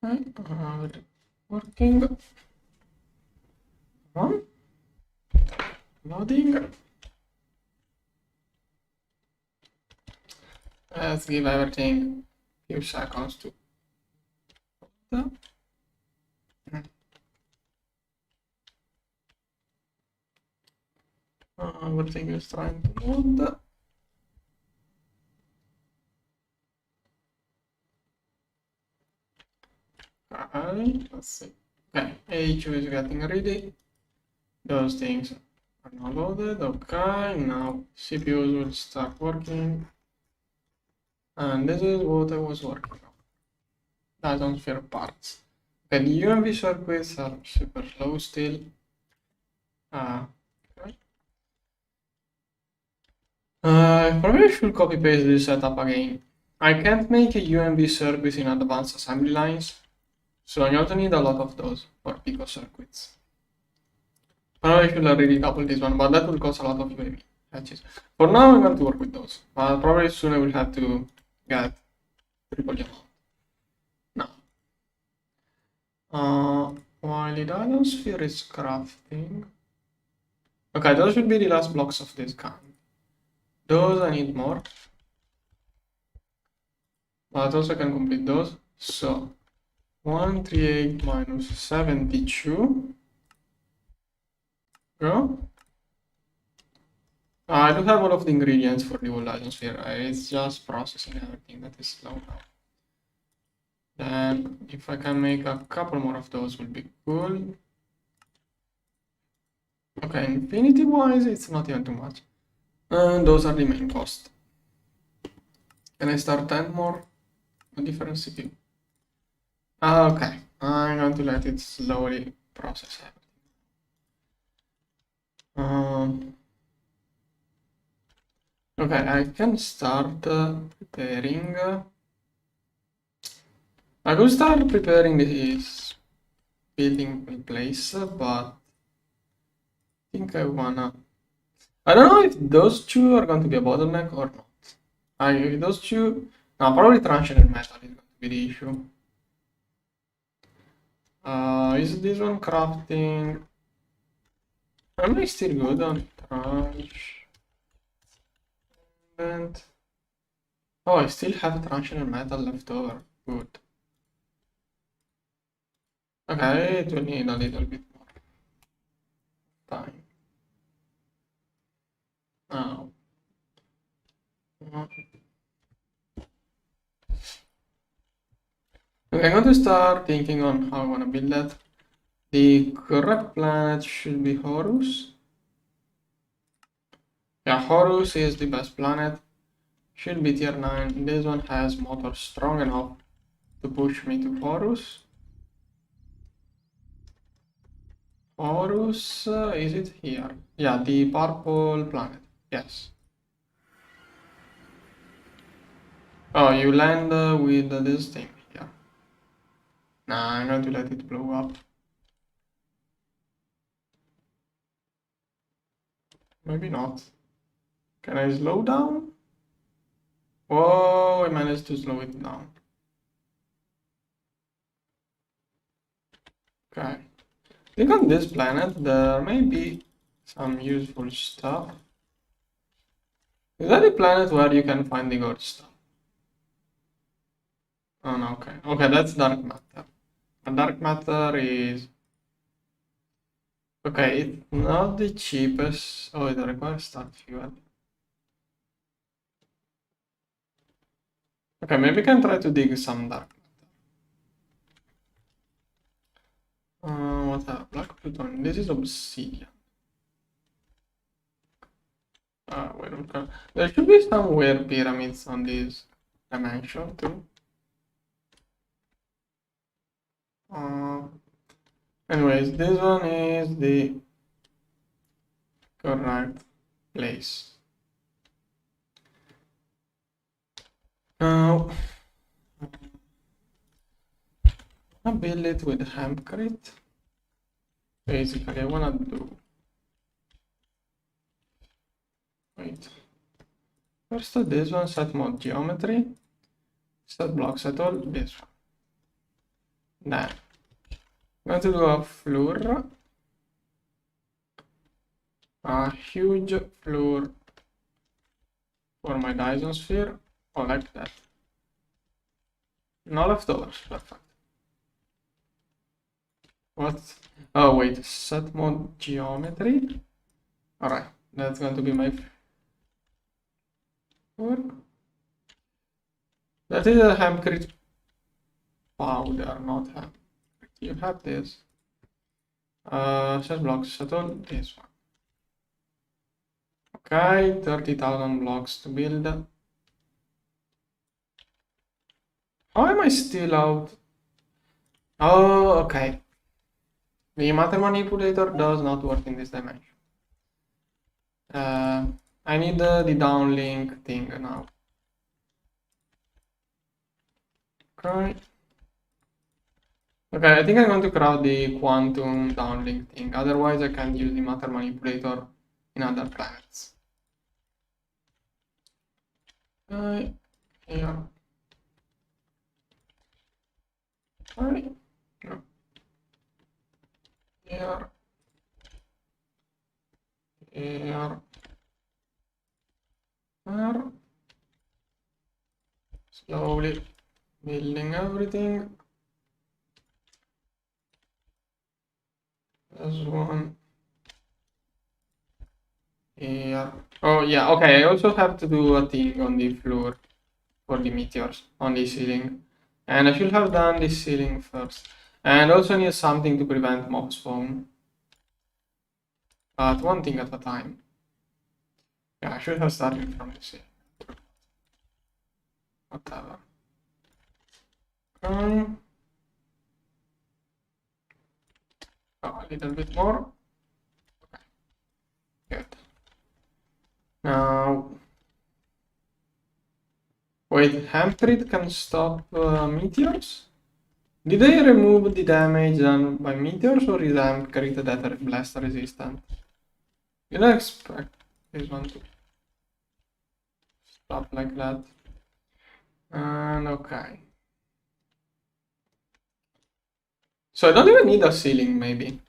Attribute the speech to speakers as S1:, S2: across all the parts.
S1: Okay, working. One. Loading. Let's give everything a few seconds to load. Everything is trying to load. Let's see. Okay, H is getting ready. Those things are now loaded. Okay, now CPUs will start working. And this is what I was working on. Dysonsphere parts. Okay, the UMV circuits are super slow still. Okay. I probably should copy paste this setup again. I can't make a UMV circuit in advanced assembly lines, so I also need a lot of those for pico circuits. Probably should already couple this one, but that will cost a lot of UAV hatches. For now, I'm going to work with those. But probably soon I will have to get triple the amount. Now, while the dysonsphere is crafting. Okay, those should be the last blocks of this kind. Those I need more. But also I can complete those. So 138 minus 72. Go. I do have all of the ingredients for the whole dysonsphere. It's just processing everything that is slow now. Then if I can make a couple more of those would be cool. Okay, infinity wise it's not even too much. And those are the main cost. Can I start 10 more? A different CPU. Okay, I'm going to let it slowly process everything. Okay, I can start preparing. I could start preparing this building in place, but I think I wanna. I don't know if those two are going to be a bottleneck or not. If those two, no, probably transient metal is going to be the issue. Is this one crafting? Am I still good on tranche? And oh, I still have transient metal left over. Good. Okay, it will need a little bit more time. Now. Okay, I'm going to start thinking on how I want to build that. The correct planet should be Horus. Yeah, Horus is the best planet. Should be tier 9. This one has motor strong enough to push me to Horus. Horus, is it here? Yeah, the purple planet. Yes. Oh, you land with this thing here. Nah, I'm going to let it blow up. Maybe not. Can I slow down? Whoa, I managed to slow it down. Okay. I think on this planet there may be some useful stuff. Is that a planet where you can find the good stuff? Oh no, okay. Okay, that's dark matter. And dark matter is... Okay, it's not the cheapest. Oh, it requires start fuel. Okay, maybe we can try to dig some dark matter. What have black plutonium? This is obsidian. Wait, okay. There should be some weird pyramids on this dimension too. Anyways, this one is the correct place. Now, I build it with hempcrete. Basically, I wanna do. Wait. First, this one set mod geometry. Set blocks at all. This one. Then I'm going to do a floor, a huge floor for my Dyson sphere, or like that. No leftovers, perfect. What? Oh wait, set mode geometry. Alright, that's going to be my floor. That is a hempcrete powder, not hemp. You have this. Set blocks, settle this one. Okay, 30,000 blocks to build. How am I still out? Oh, okay. The matter manipulator does not work in this dimension. I need the downlink thing now. Okay. Okay, I think I'm going to crowd the quantum downlink thing. Otherwise, I can't use the matter manipulator in other planets. Okay, here. Okay. No. Here. Here. Here. Slowly building everything. There's one here. Oh yeah, okay. I also have to do a thing on the floor for the meteors on the ceiling. And I should have done the ceiling first. And also need something to prevent mob spawn. But one thing at a time. Yeah, I should have started from the ceiling. Whatever. Oh, a little bit more. Okay. Good. Now, wait, hempcrete can stop meteors? Did they remove the damage done by meteors, or is hempcrete that blast resistant? Did I expect this one to stop like that? And okay. So I don't even need a ceiling, maybe.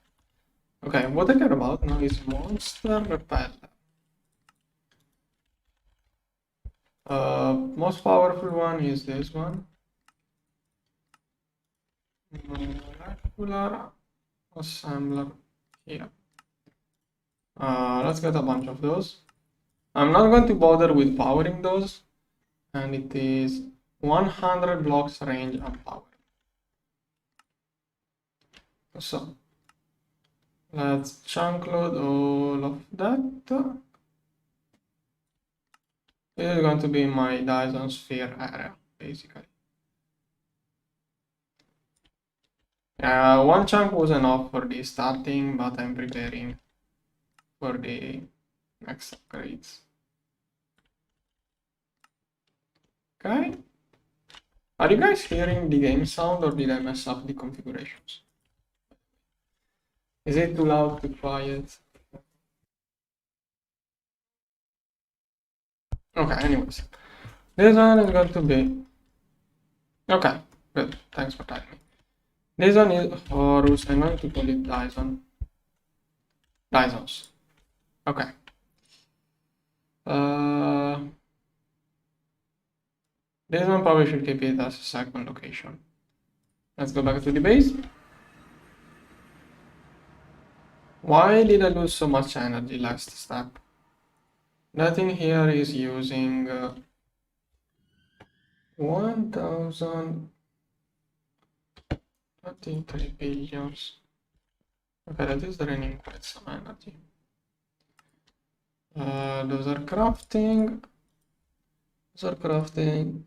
S1: Okay, what I care about now is monster repel. Most powerful one is this one. Molecular assembler here. Let's get a bunch of those. I'm not going to bother with powering those, and it is 100 blocks range and power. So let's chunk load all of that. This is going to be my Dyson sphere area, basically. One chunk was enough for the starting, but I'm preparing for the next upgrades. Okay. Are you guys hearing the game sound, or did I mess up the configurations? Is it too loud, too quiet? Okay, anyways. This one is going to be... Okay, good. Thanks for telling me. This one is Horus. I'm going to call it Dyson. Dysons. Okay. This one probably should keep it as a second location. Let's go back to the base. Why did I lose so much energy last step? Nothing here is using 1,023 billions. Okay, that is draining quite some energy. Those are crafting. Those are crafting.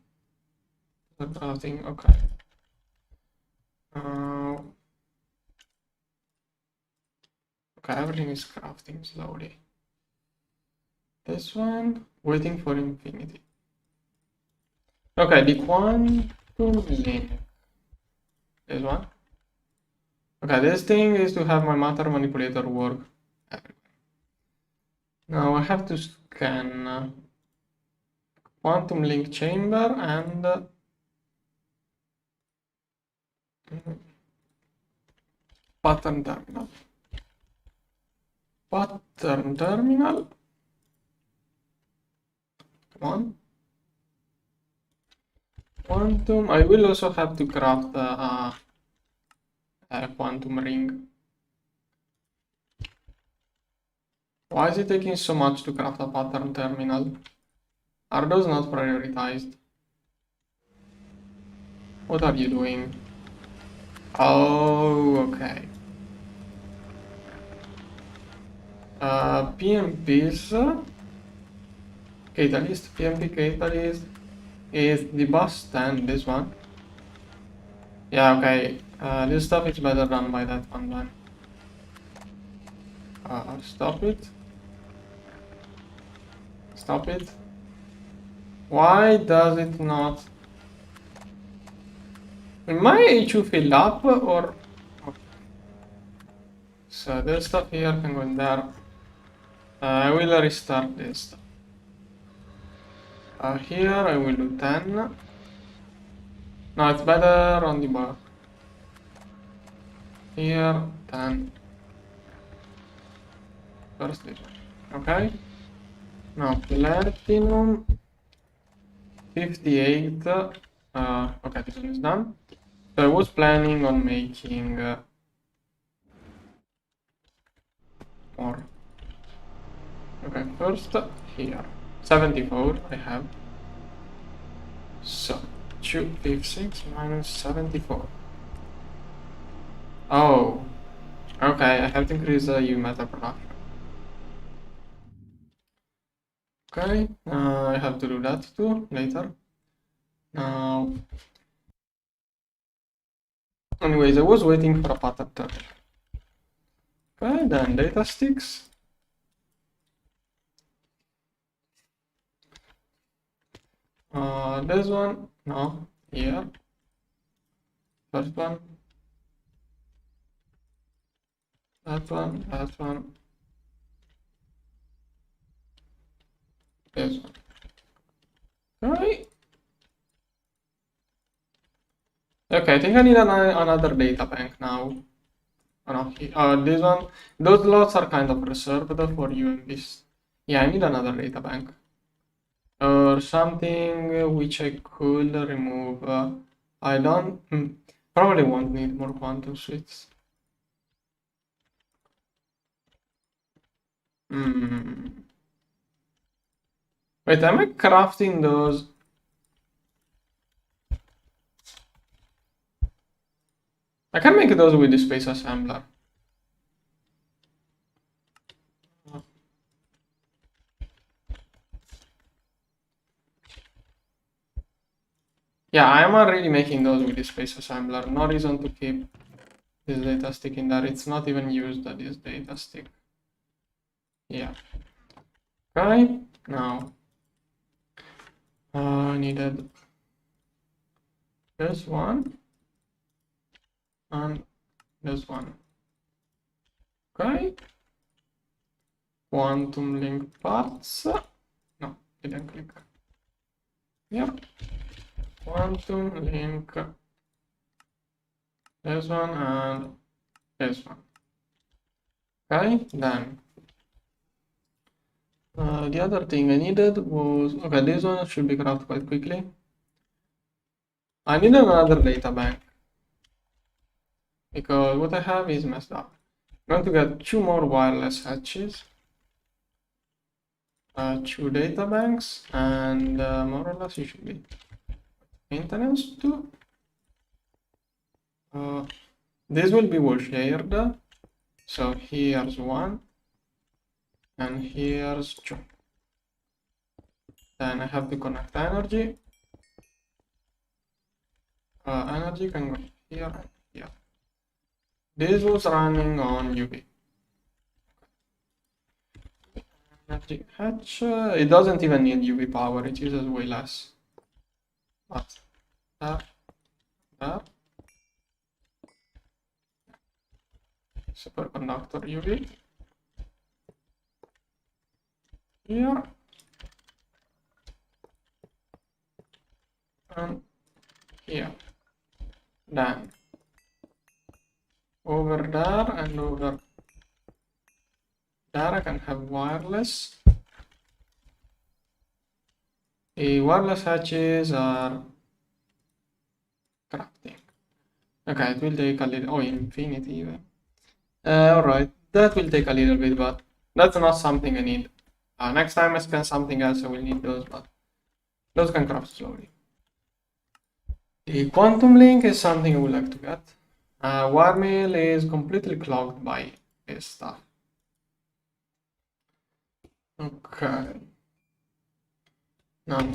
S1: Those are crafting. Okay. Okay, everything is crafting slowly. This one, waiting for infinity. Okay, the quantum link. This one. Okay, this thing is to have my matter manipulator work everywhere. Now I have to scan quantum link chamber and pattern terminal. Pattern terminal. Come on. Quantum. I will also have to craft a quantum ring. Why is it taking so much to craft a pattern terminal? Are those not prioritized? What are you doing? Oh, okay. PMPs. Catalyst, PMP catalyst is the bus stand, this one. Yeah, okay. This stuff is better done by that one then. Stop it. Stop it. Why does it not? Am I HU filled up or? So this stuff here can go in there. I will restart this. Here I will do 10. No, it's better on the bar. Here 10. First this one. Okay. Now platinum 58. Okay, this one is done. So I was planning on making more. Okay, first here 74 I have. So 256 minus 74. Oh, okay, I have to increase the U metal production. Okay, I have to do that too later. Now, anyways, I was waiting for a pattern terminal. Okay, then data sticks. This one, no, here. First one. That one, that one. This one. Okay. Okay, I think I need another data bank now. Oh, no, this one, those lots are kind of reserved for UMBs. Yeah, I need another data bank. Or something which I could remove. I don't, probably won't need more quantum suites. Wait, am I crafting those? I can make those with the space assembler. Yeah, I am already making those with the space assembler. No reason to keep this data stick in there. It's not even used, this data stick. Yeah. Okay, now I needed this one and this one. Okay. Quantum link parts. No, didn't click. Yeah. Quantum link. This one and this one. Okay, then. The other thing I needed was, okay, this one should be crafted quite quickly. I need another data bank because what I have is messed up. I'm going to get 2 more wireless hatches, 2 data banks, and more or less it should be maintenance too. This will be wall shared, so here's 1 and here's 2. Then I have to connect energy. Energy can go here and here. This was running on UV. Energy hatch, it doesn't even need UV power, it uses way less. But there. Superconductor UV. Here. And here. Then over there and over there I can have wireless. The wireless hatches are crafting. Okay, it will take a little, oh, infinity even. Alright, that will take a little bit, but that's not something I need. Next time I spend something else, I will need those, but those can craft slowly. The quantum link is something I would like to get. Warmill is completely clogged by this stuff. Okay. Now,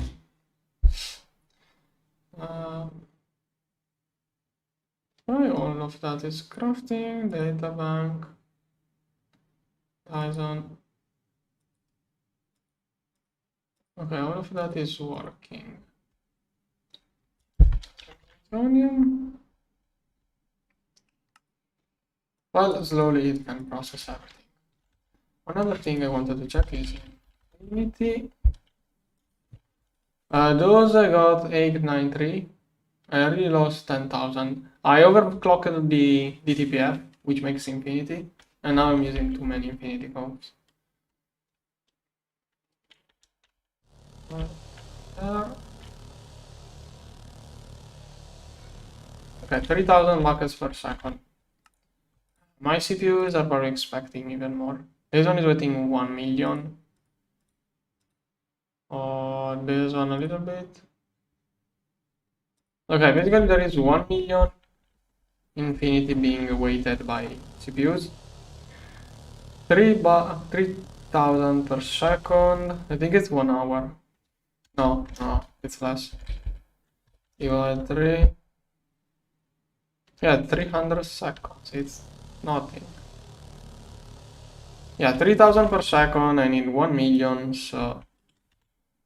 S1: why all of that is crafting, data bank, Dyson. Okay, all of that is working. Plutonium. Well, slowly it can process everything. Another thing I wanted to check is Infinity. Those I got 893. I already lost 10,000. I overclocked the DTPF, which makes Infinity, and now I'm using too many Infinity codes. Okay, 3000 buckets per second. My CPUs are probably expecting even more. This one is waiting 1 million. Or this one a little bit. Okay, basically there is 1 million Infinity being awaited by CPUs. 3000 per second. I think it's 1 hour. No, it's less. Divided 3. Yeah, 300 seconds. It's nothing. Yeah, 3000 per second. I need 1 million, so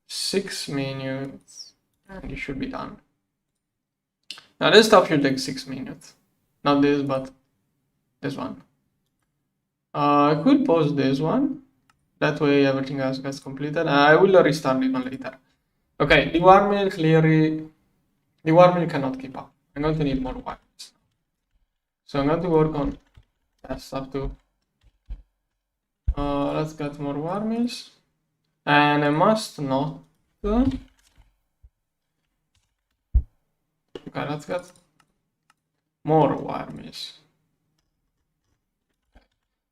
S1: 6 minutes, and it should be done. Now this stuff should take 6 minutes. Not this, but this one. I could pause this one. That way everything else gets completed. I will restart it one later. Okay, the warmill clearly... The warmill cannot keep up. I'm going to need more warmills. So I'm going to work on that stuff too. Let's get more warmills. And I must not... Okay, let's get more warmills.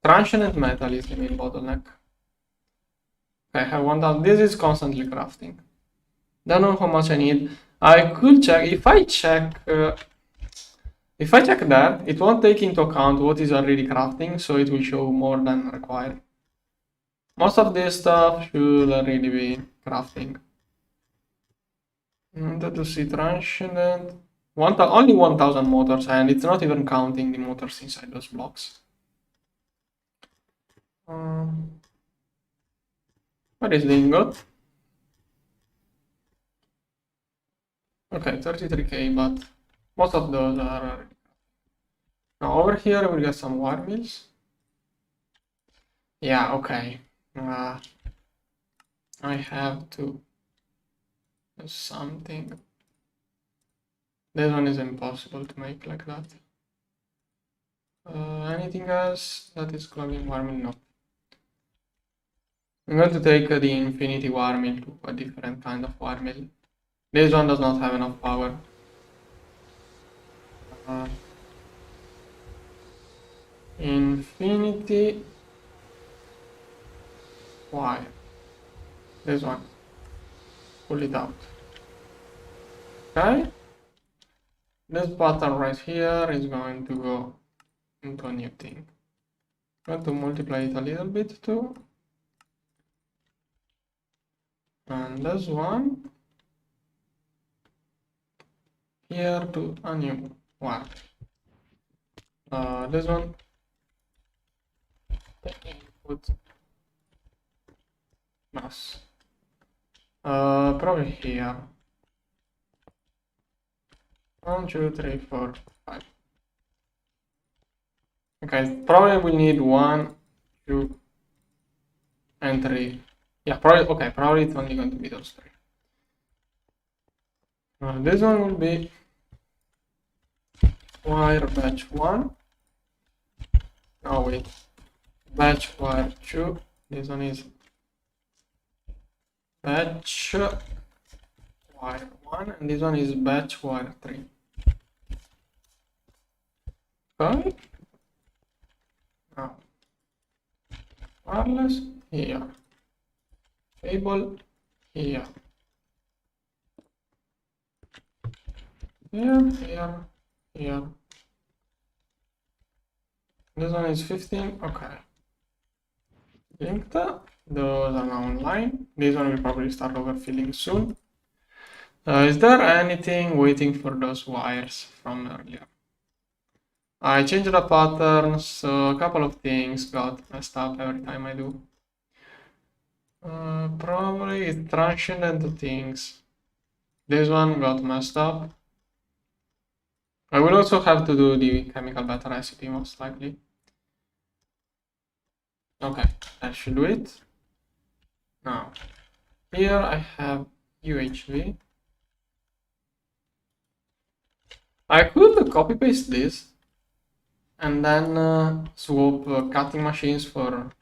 S1: Transient metal is the main bottleneck. Okay, I have 1000. This is constantly crafting. Don't know how much I need. I could check. If I check that, it won't take into account what is already crafting, so it will show more than required. Most of this stuff should already be crafting. To see transient. Only 1000 motors, and it's not even counting the motors inside those blocks. What is the ingot? Okay, 33k, but most of those are... Now over here we got some war mills. Yeah, okay. I have to do something. This one is impossible to make like that. Anything else that is clogging war mill? No. I'm going to take the infinity war mill to a different kind of war mill. This one does not have enough power. Infinity. Why? This one. Pull it out. Okay. This button right here is going to go into a new thing. I'm going to multiply it a little bit too. And this one here to a new one. This one input mass. Probably here. 1, 2, 3, 4, 5. Okay, probably we need 1, 2, and 3. Yeah, probably it's only going to be those 3. This one will be wire batch 1. Oh wait, batch wire 2. This one is batch wire 1, and this one is batch wire 3. Okay. Now, wireless here, cable here, here. This one is 15. Okay. Linked. Those are now online. This one will probably start overfilling soon. Is there anything waiting for those wires from earlier? I changed the pattern, so a couple of things got messed up every time I do. Probably it's transient things. This one got messed up. I will also have to do the chemical beta recipe most likely. Okay, that should do it. Now, here I have UHV. I could copy paste this and then swap cutting machines for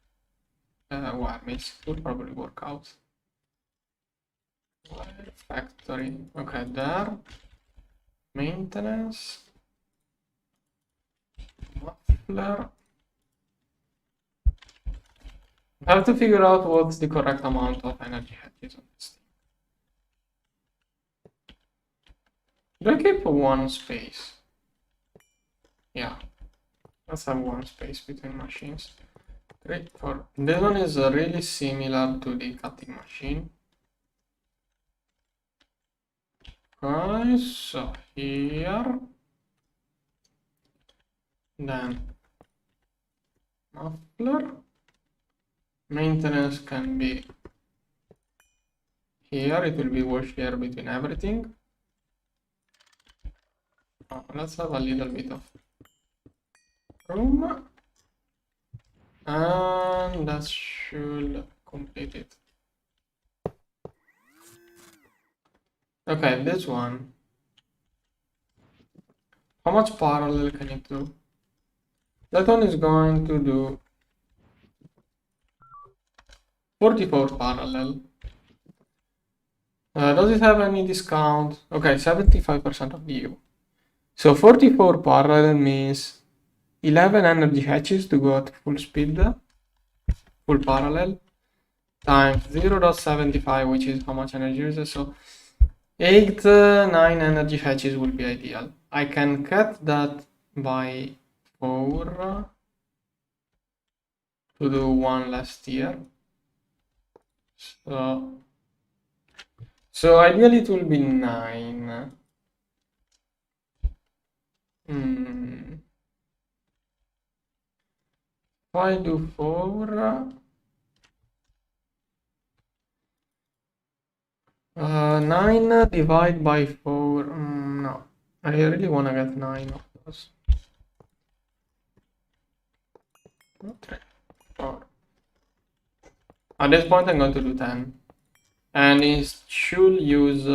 S1: wire mills. It would probably work out. Wire factory. Okay, there. Maintenance. Muffler. I have to figure out what's the correct amount of energy hedges on this thing. Do I keep one space? Yeah. Let's have one space between machines. 3, 4. This one is really similar to the cutting machine. Okay, so here. Then muffler. Maintenance can be here. It will be washed here between everything. Oh, let's have a little bit of room. And that should complete it. Okay, this one. How much parallel can it do? That one is going to do 44 parallel. Does it have any discount? Okay, 75% of view. So 44 parallel means 11 energy hatches to go at full speed, full parallel, times 0.75, which is how much energy uses. So 8, 9 energy hatches would be ideal. I can cut that by 4 to do one less tier. So ideally it will be 9. If I do 4, 9 divided by 4. No, I really want to get 9 of those. 3, 4. At this point I'm going to do 10. And it should use...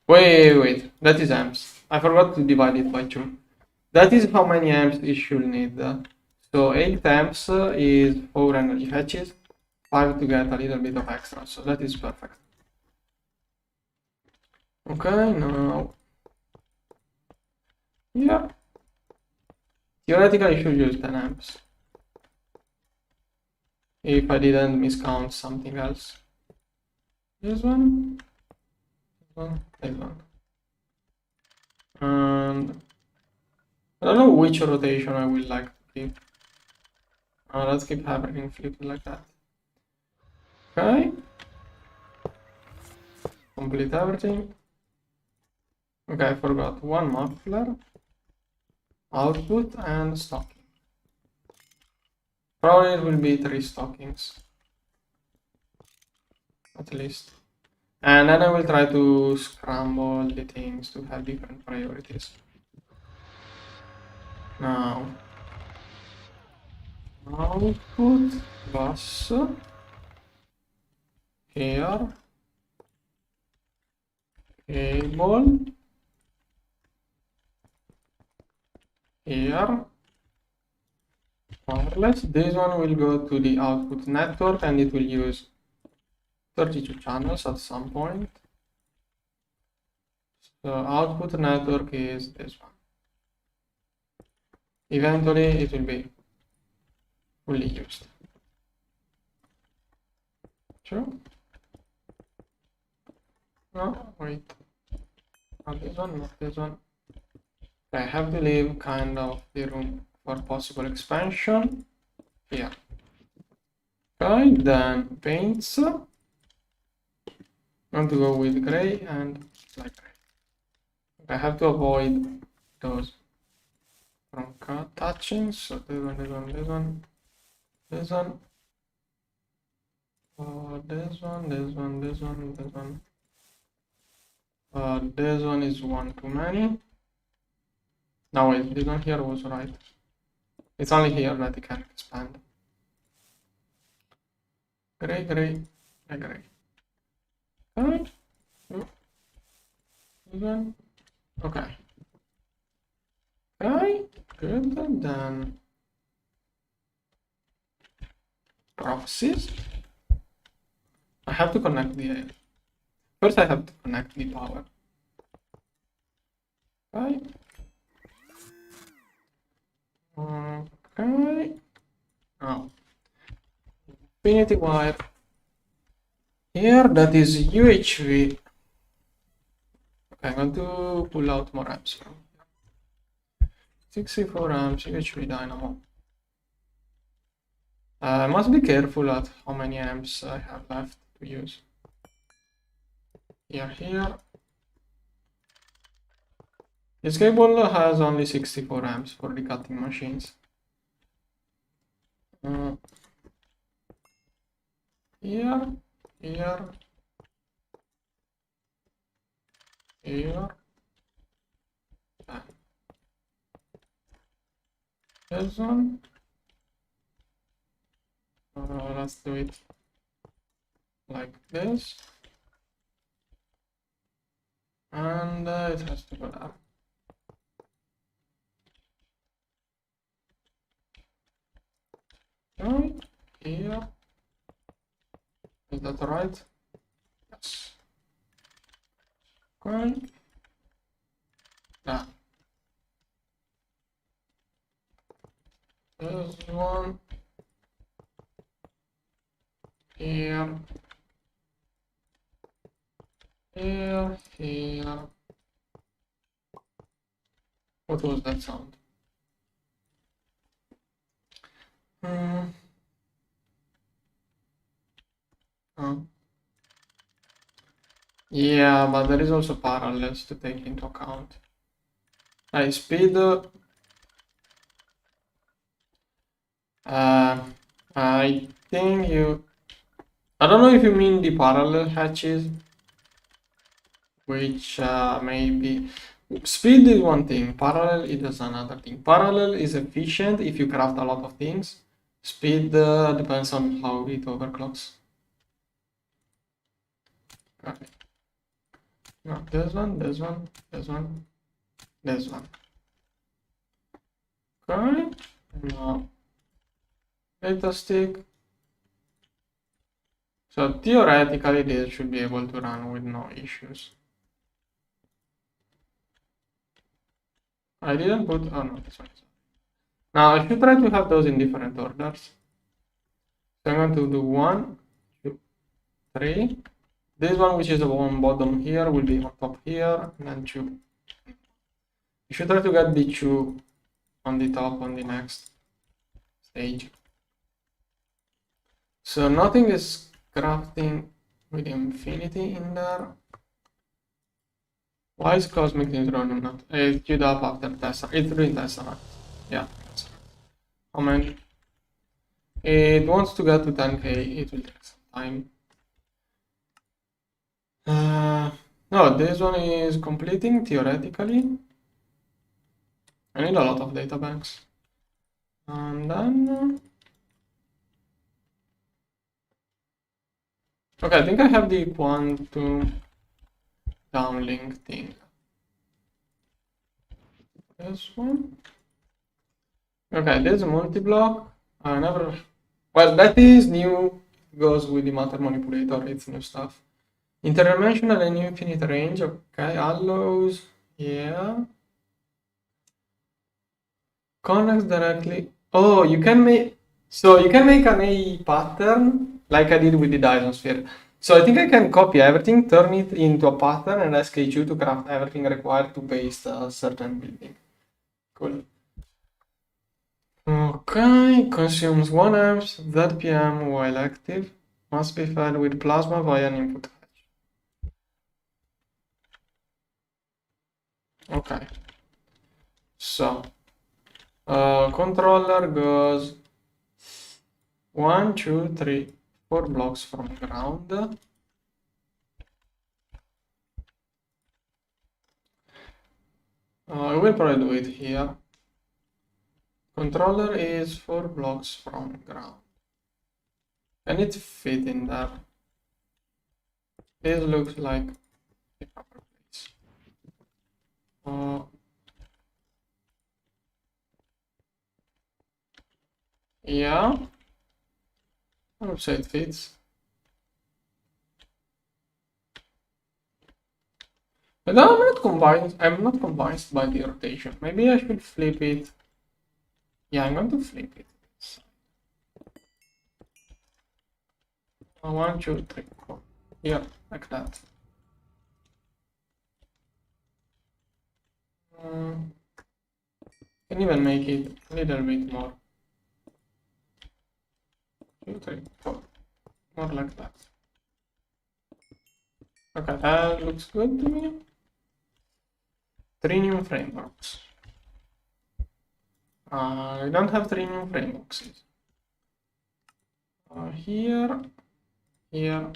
S1: Wait, that is amps. I forgot to divide it by 2. That is how many amps it should need. So 8 amps is 4 energy hatches, 5 to get a little bit of extra, so that is perfect. Okay, now here, theoretically I should use 10 amps. If I didn't miscount something else. This one, this one. And I don't know which rotation I will like to keep. Let's keep everything flipped like that. Okay. Complete everything. Okay, I forgot one muffler, output, and stocking. Probably it will be 3 stockings. At least. And then I will try to scramble the things to have different priorities. Now, output bus here, cable here, wireless. This one will go to the output network and it will use 32 channels at some point. So output network is this one. Eventually it will be fully used. True? No, wait. Not this one, not this one. I have to leave kind of the room for possible expansion here. Okay, then paints. I'm going to go with gray and light gray. I have to avoid those from touching. So this one, this one, this one, this one. This one, this one, this one, this one. This one is one too many. No, wait, this one here was right. It's only here that it can expand. Gray, gray, gray, gray. Okay. This one. Okay. Okay, good. Then processes. I have to connect the first. I have to connect the power. Okay. Okay. Now, infinity wire. Here, that is UHV. Okay, I'm going to pull out more amps from here. 64 amps UHV dynamo. I must be careful at how many amps I have left to use. Here. This cable has only 64 amps for the cutting machines. Here. This one. Let's do it like this. And it has to go down. Okay, here. Is that right? Yes. Okay. Now, this one. Here. What was that sound? Oh. Yeah, but there is also parallels to take into account. Speed. I think you. I don't know if you mean the parallel hatches, which maybe. Speed is one thing, parallel is another thing. Parallel is efficient if you craft a lot of things. Speed depends on how it overclocks. Okay. No, this one. Okay. Now, data stick. So theoretically, this should be able to run with no issues. I didn't put. Oh no, this one is. Now I should try to have those in different orders. So I'm going to do 1, 2, 3. This one, which is on bottom here, will be on top here, and then 2. You should try to get the 2 on the top on the next stage. So nothing is crafting with infinity in there. Why is cosmic neutron not? It's queued up after Tesseract. It's doing Tesseract. Yeah. How many? It wants to get to 10k. It will take some time. No, this one is completing theoretically. I need a lot of data banks. And then. Okay, I think I have the quantum downlink thing. This one. Okay, there's a multi-block. I never. Well, that is new. Goes with the matter manipulator. It's new stuff. Interdimensional and infinite range. Okay, allows. Yeah. Connects directly. Oh, you can make. So you can make an A pattern like I did with the Dyson sphere. So I think I can copy everything, turn it into a pattern, and ask H2 to craft everything required to paste a certain building. Cool. Okay, consumes 1 amps, that PM while active, must be fed with plasma via an input fetch. Okay, so controller goes 1, 2, 3, 4 blocks from ground. I will probably do it here. Controller is 4 blocks from ground. Can it fit in there? This looks like a proper place. Yeah, I would say it fits. But I'm not convinced by the rotation. Maybe I should flip it. Yeah, I'm going to flip it. 1, 2, 3, 4. Yeah, like that. Can even make it a little bit more. 2, 3, 4. More like that. Okay, that looks good to me. 3 new frameworks. I don't have 3 new frameworks. Here. Okay.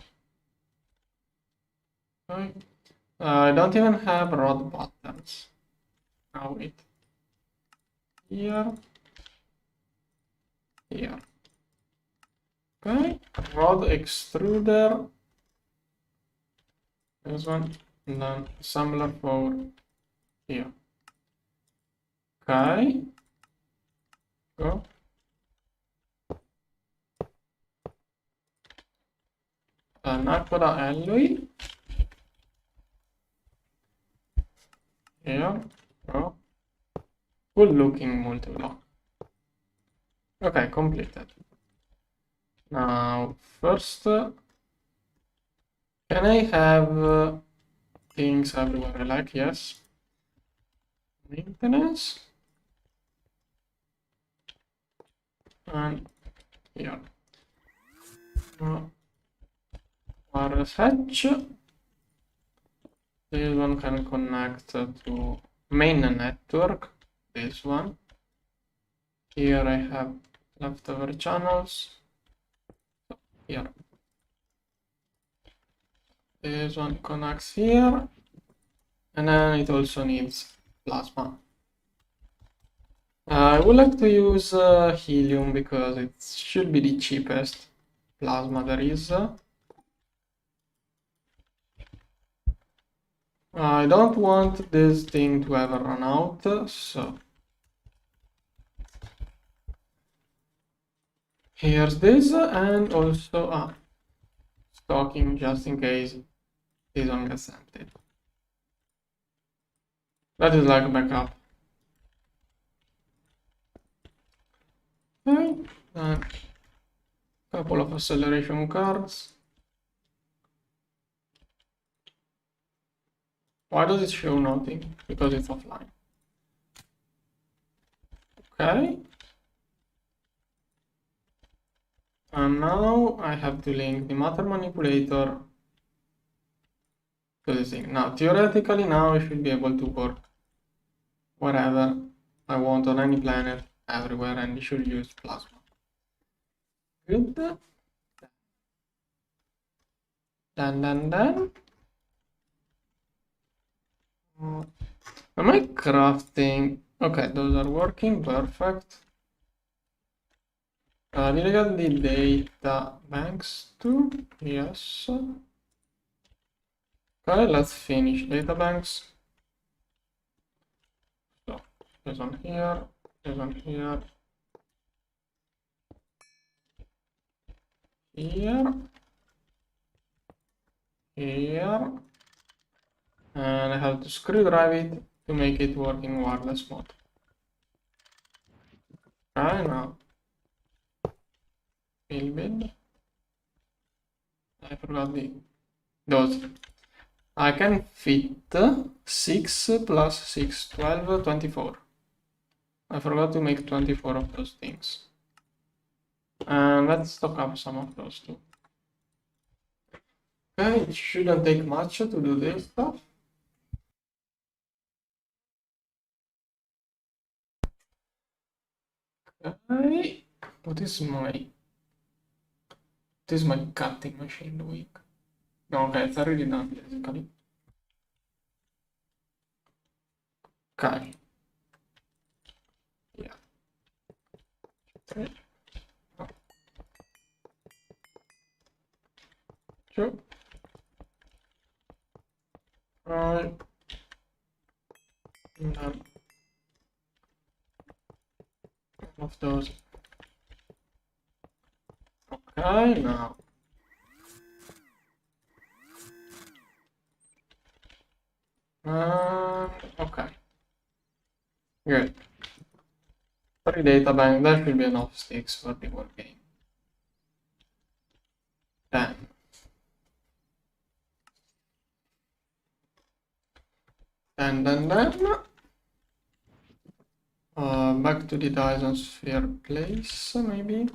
S1: I don't even have rod buttons. Oh, wait. Here. Okay, rod extruder. This one, and then assembler for here. Okay. Go. Aqua alloy. Here. Go. Good looking multi-block. Okay, completed. Now, first, can I have things everywhere I like? Yes. Maintenance. And here. Wireless hatch. This one can connect to main network. This one. Here I have leftover channels. Here. This one connects here. And then it also needs plasma. I would like to use helium because it should be the cheapest plasma there is. I don't want this thing to ever run out, so here's this, and also stocking just in case this one gets emptied. That is like a backup. Okay, and a couple of acceleration cards. Why does it show nothing? Because it's offline. Okay. And now I have to link the matter manipulator to the thing. Now, theoretically, now I should be able to work wherever I want on any planet, everywhere, and it should use plasma. Good. Done. Am I crafting? Okay, those are working, perfect. Did I get the data banks too? Yes. Okay, let's finish data banks. So, this one here, this one here. here, here, and I have to screw drive it to make it work in wireless mode. Right now, build. I forgot those. I can fit 6 plus 6, 12, 24. I forgot to make 24 of those things. And let's stock up some of those too. Okay, it shouldn't take much to do this stuff. Okay, what is my cutting machine doing? No, okay, it's already done basically. Okay. Yeah. Okay. Oh. Sure. Right. None of those. Okay, now. Okay. Good. 3 data bank, that should be enough sticks for the whole game. Then. Back to the dysonsphere place, maybe.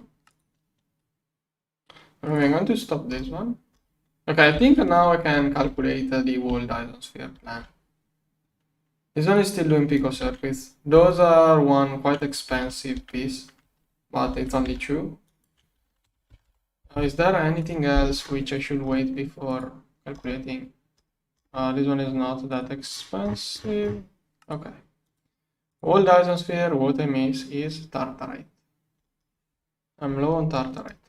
S1: We're going to stop this one. Okay, I think now I can calculate the whole dysonsphere plan. This one is still doing picocircuits. Those are one quite expensive piece, but it's only 2. Is there anything else which I should wait before calculating? This one is not that expensive. Okay. All dysonsphere, what I miss is tartarite. I'm low on tartarite.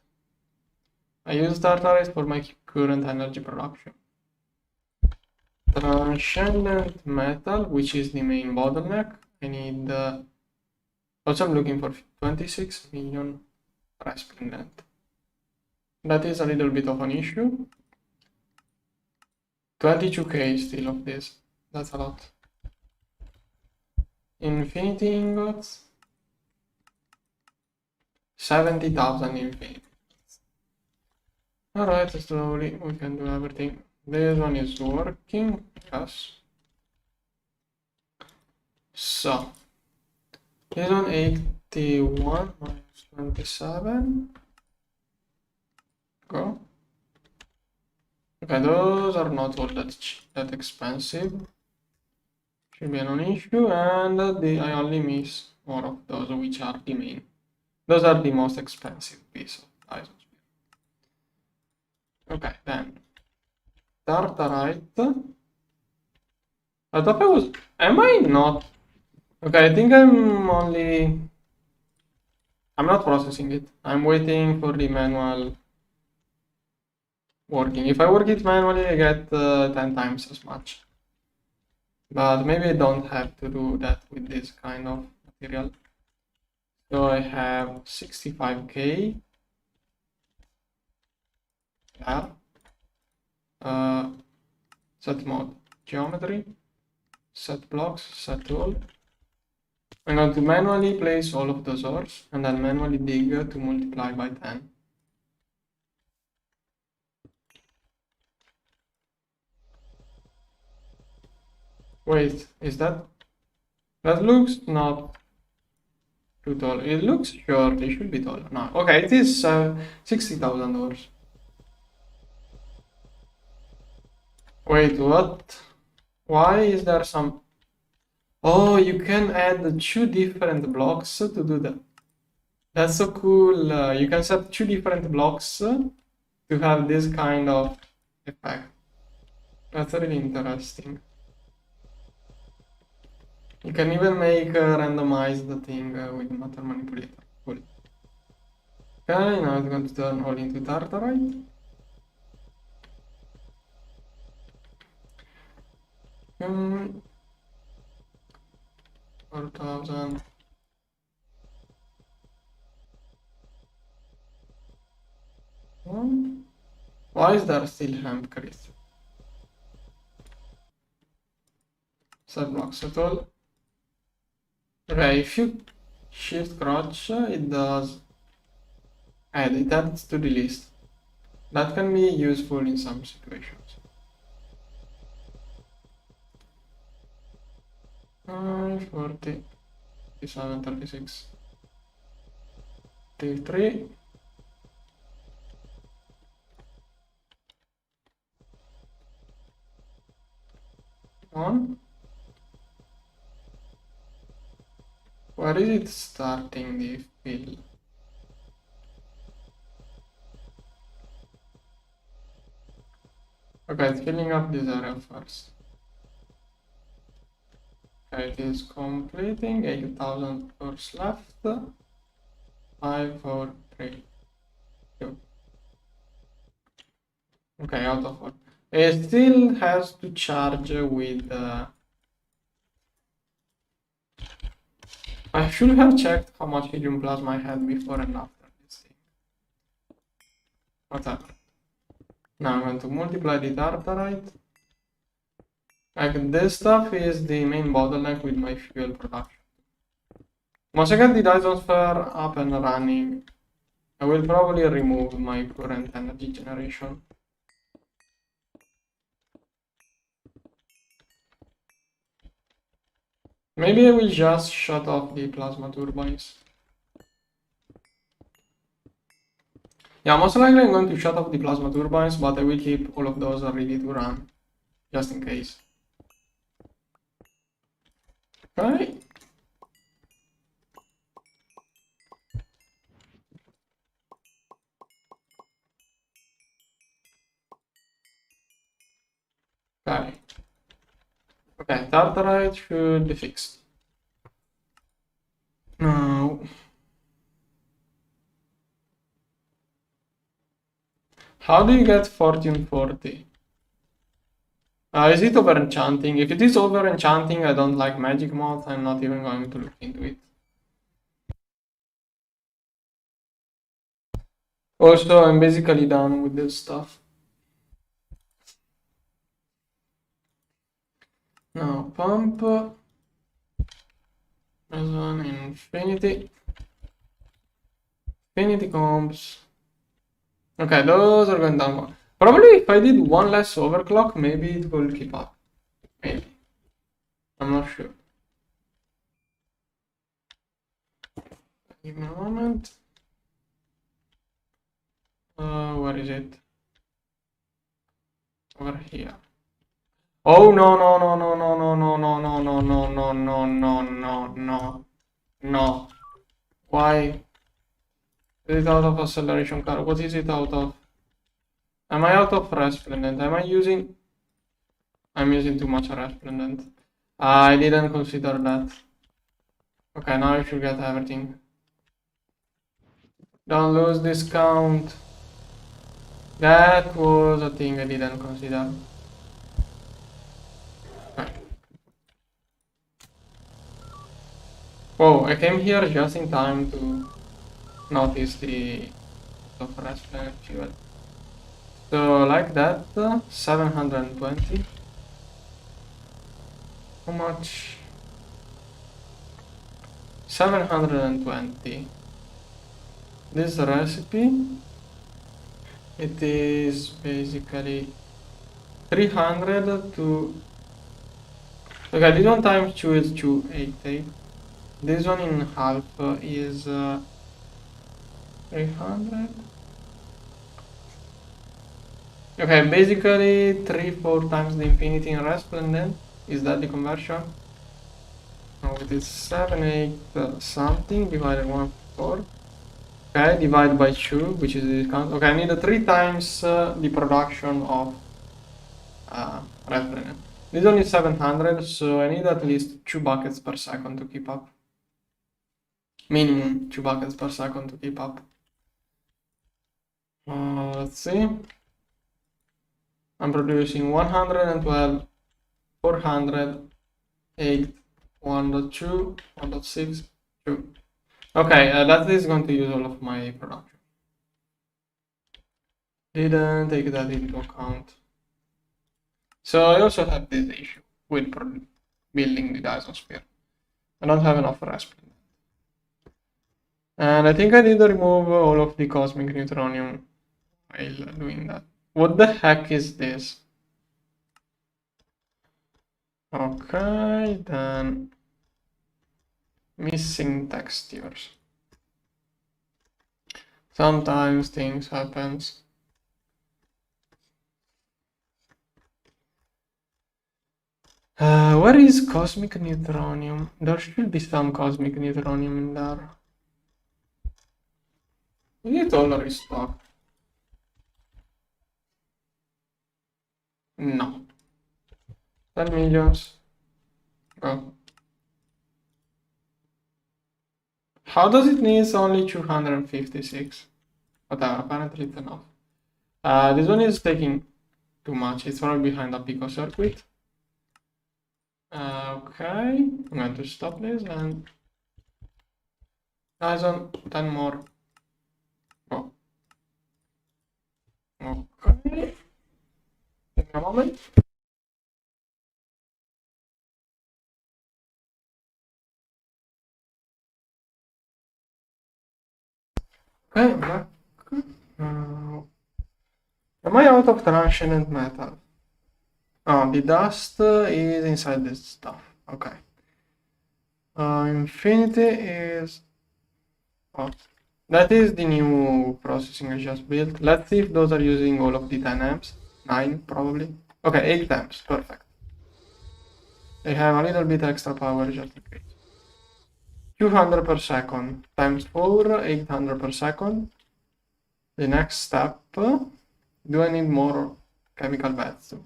S1: I use tartarite for my current energy production. Transcendent metal, which is the main bottleneck. I need. Also, I'm looking for 26 million resplendent. That is a little bit of an issue. 22k still of this. That's a lot. Infinity ingots. 70,000 infinity. Alright, slowly we can do everything. This one is working. Yes. So, this one 81 minus 27. Go. Okay, those are not all that expensive. Should be a non-issue, and I only miss more of those, which are the main. Those are the most expensive piece of dysonsphere. Okay, then tartarite. I thought I was. Am I not? Okay, I think I'm not processing it. I'm waiting for the manual working. If I work it manually, I get 10 times as much. But maybe I don't have to do that with this kind of material. So I have 65k. Yeah. Set mode, geometry, set blocks, set tool. I'm going to manually place all of those ores and then manually dig to multiply by 10. Wait, is that looks not too tall. It looks short, it should be taller. No, okay, it is 60,000 ores. Wait, what? Why is there some... Oh, you can add 2 different blocks to do that. That's so cool. You can set 2 different blocks to have this kind of effect. That's really interesting. You can even make randomize the thing with matter manipulator. Cool. Okay, now it's going to turn all into tartarite. 4,000. Why is there still hemp crease? Set blocks at all. Okay, if you shift crotch, it does add it adds to the list. That can be useful in some situations. 40, 57, 36, 33. On. Where is it starting the fill? Okay, it's filling up this area first. Okay, it is completing. 8,000 cores left. 5, 4, 3, 2. Okay, out of 4. It still has to charge with. I should have checked how much helium plasma I had before and after this thing. Whatever. Now I'm going to multiply the tartarite. Like this stuff is the main bottleneck with my fuel production. Once I get the dysonsphere up and running, I will probably remove my current energy generation. Maybe I will just shut off the plasma turbines. Yeah, most likely I'm going to shut off the plasma turbines, but I will keep all of those ready to run, just in case. Okay. Okay. Okay, tartarite should be fixed. Now, how do you get Fortune 40? Is it over enchanting? If it is over enchanting, I don't like magic mod. I'm not even going to look into it. Also, I'm basically done with this stuff. Now, pump. This one, infinity. Infinity comps. Okay, those are going down. Probably if I did one less overclock, maybe it will keep up. Maybe. I'm not sure. Give me a moment. Where is it? Over here. Oh no no no no no no no no no no no no no no no no no. Why? Is it out of acceleration car? What is it out of? Am I out of resplendent? I'm using too much resplendent. I didn't consider that. Okay, now I should get everything. Don't lose discount. That was a thing I didn't consider. Okay. Whoa, I came here just in time to notice the resplendent fuel. So like that, 720. How much? 720. This recipe, it is basically 300 to... Okay, this one times 2 is 288. This one in half is 300. Okay, basically 3-4 times the infinity in resplendent. Is that the conversion? No, it is 7, 8 something divided 1, 4. Okay, divide by 2, which is the count. Okay, I need 3 times the production of resplendent. This one is 700, so I need at least 2 buckets per second to keep up. Minimum 2 buckets per second to keep up. Let's see. I'm producing 112, 400, 8, 1.2, 1.6, 2. Okay, that is going to use all of my production. Didn't take that into account. So I also have this issue with building the Dyson sphere. I don't have enough rest. And I think I did remove all of the cosmic neutronium while doing that. What the heck is this? Okay, then missing textures. Sometimes things happens. Where is cosmic neutronium? There should be some cosmic neutronium in there. Is it all restocked? No. 10 millions. Go. How does it need only 256? Whatever, apparently it's enough. This one is taking too much. It's probably behind a pico circuit. Okay, I'm going to stop this and Dyson 10 more. Go. Okay. Give me a moment. Okay, I'm back. Am I out of transient metal? Oh, the dust is inside this stuff. Okay. Infinity is... Oh, that is the new processing I just built. Let's see if those are using all of the 10 amps. 9 probably. Okay, 8 amps. Perfect. They have a little bit extra power just in case. 200 per second times 4, 800 per second. The next step, do I need more chemical beds too?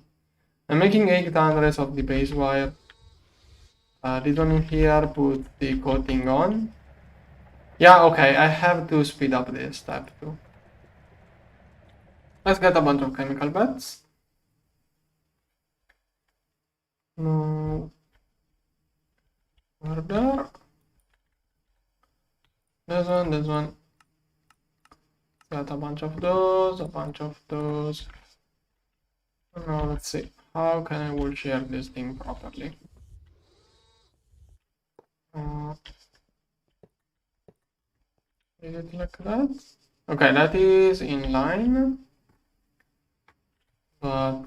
S1: I'm making 800 of the base wire. This one in here, put the coating on. Yeah, okay, I have to speed up this step too. Let's get a bunch of chemical beds. No. Order. This one. Got a bunch of those, a bunch of those. Now let's see. How can I will share this thing properly? Is it like that? Okay, that is in line. But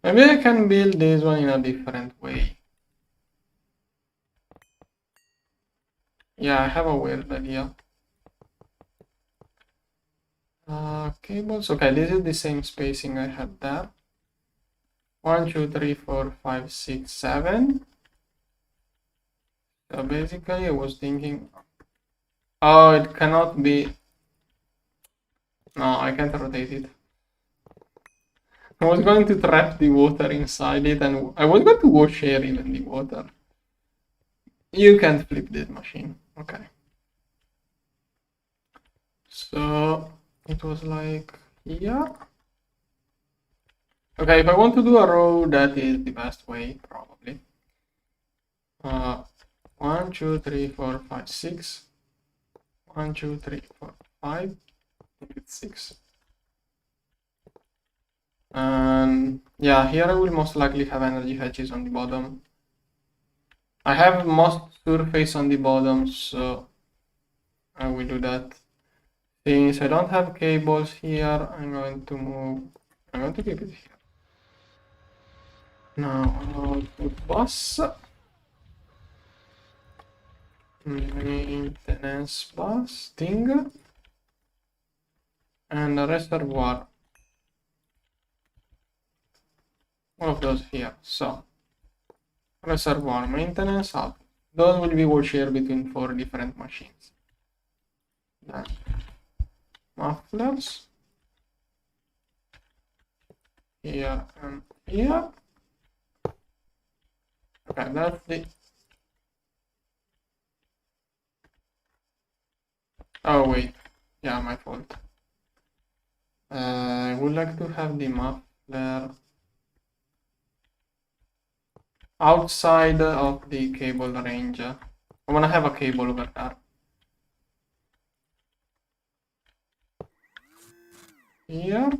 S1: maybe I can build this one in a different way. Yeah, I have a weird idea. Cables. Okay, this is the same spacing I had there. 1, 2, 3, 4, 5, 6, 7. So basically, I was thinking, oh, it cannot be. No, I can't rotate it. I was going to trap the water inside it, and I was going to wash here even the water. You can't flip this machine. Okay. So it was like here. Okay, if I want to do a row, that is the best way, probably. 1, 2, 3, 4, 5, 6. 1, 2, 3, 4, 5. I think it's 6. And yeah, here I will most likely have energy hedges on the bottom. I have most surface on the bottom, so I will do that. Since I don't have cables here, I'm going to keep it here. Now output bus, maintenance bus thing, and a reservoir. All of those here. So reservoir, maintenance, up. Those will be all shared between 4 different machines. Then mufflers here and here. Okay, that's the. Oh wait, yeah, my fault. I would like to have the muffler outside of the cable range. I want to have a cable over there. here.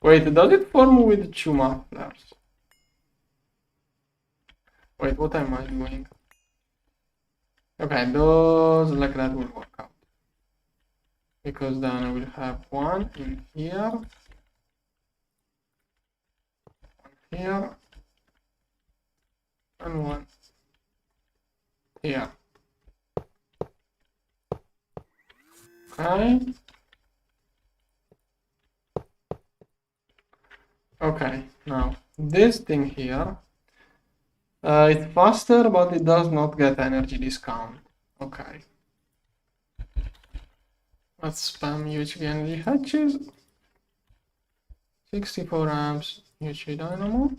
S1: Wait, does it form with two mufflers? Wait, what am I doing? Okay, those like that will work out. Because then I will have one in here, here, and one here. Okay. Okay, now this thing here, it's faster, but it does not get energy discount. Okay. Let's spam UHV energy hatches. 64 amps UHV dynamo.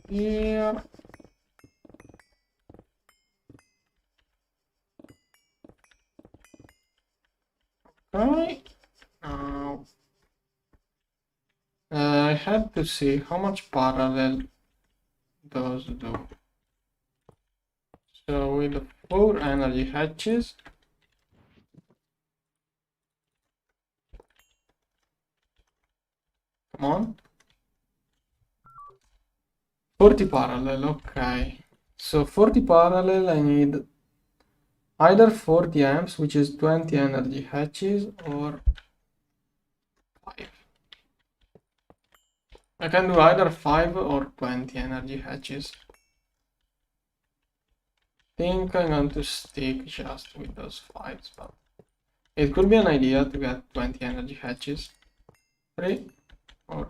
S1: Here. Okay. Now I had to see how much parallel those do. So with the 4 energy hatches, come on, 40 parallel. Okay, so 40 parallel, I need either 40 amps, which is 20 energy hatches, or 5. I can do either 5 or 20 energy hatches. I think I'm going to stick just with those 5s, but it could be an idea to get 20 energy hatches. 3 or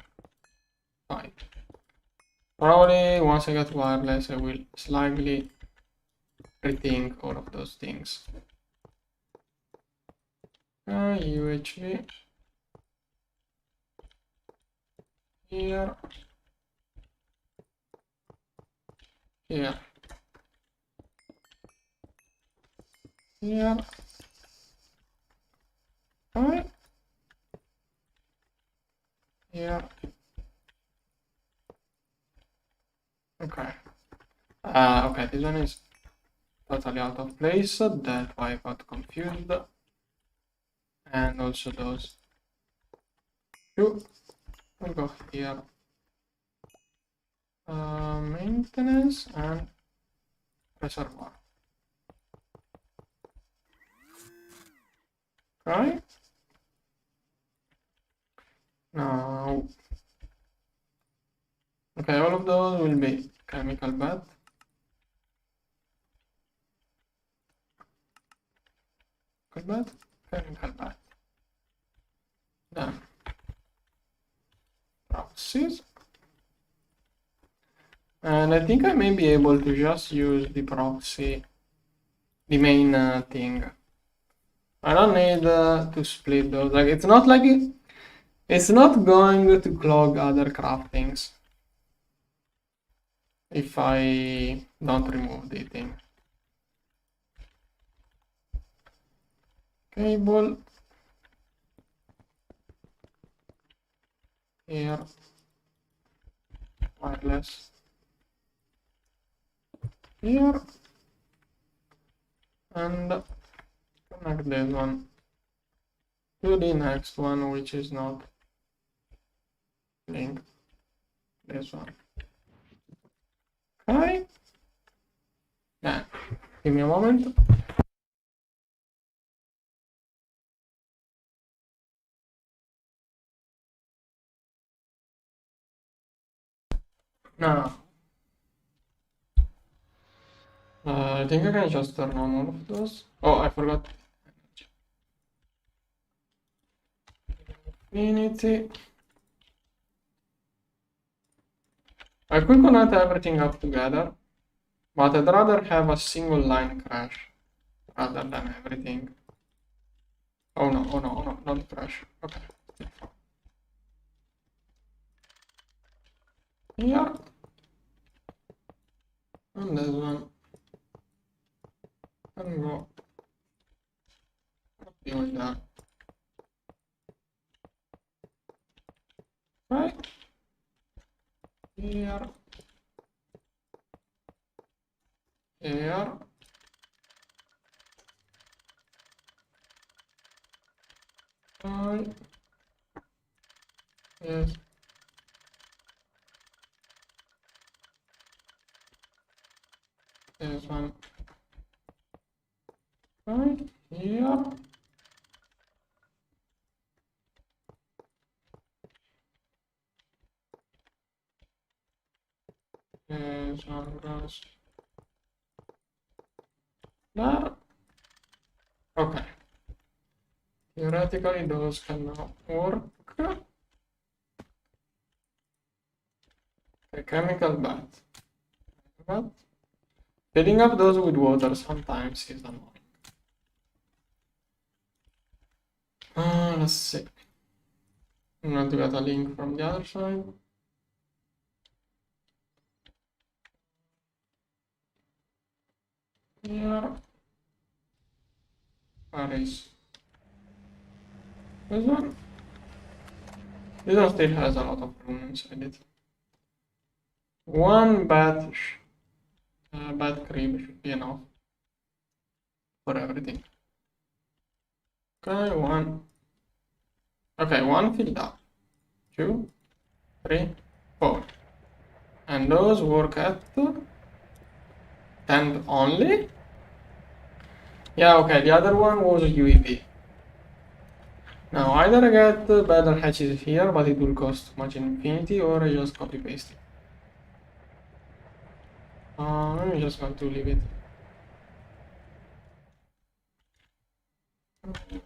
S1: 5. Probably once I get wireless, I will slightly rethink all of those things. UHV here, here, here. Alright. Here. Okay. Okay, this one is totally out of place. That's why I got confused. And also those two will go here. Maintenance and reservoir. Okay. Now, okay, all of those will be chemical bed. Chemical bed. Then proxies. And I think I may be able to just use the proxy, the main thing. I don't need to split those. Like it's not going to clog other craftings if I don't remove the thing. Cable here, wireless here, and connect this one to the next one, which is not linked. This one. Okay. Yeah. Give me a moment. Now, I think I can just turn on all of those. Oh, I forgot. Infinity. I could connect everything up together, but I'd rather have a single line crash rather than everything. Oh no, oh no, oh no, not crash. Okay. Here. And this one. And go. With that. Right. Here. here. Yes. There's one right here. There's one goes there. Okay. Theoretically, those can now work. A chemical bath. But filling up those with water sometimes is annoying. Let's see. I'm going to get a link from the other side. Here. Where is this one? This one still has a lot of room inside it. One bad crib should be enough for everything. Okay, one. Okay, one filled up. 2, 3, 4. And those work at 10 only? Yeah, okay, the other one was a UEV. Now, either I get better hatches here, but it will cost too much in infinity, or I just copy paste it. I'm just going to leave it.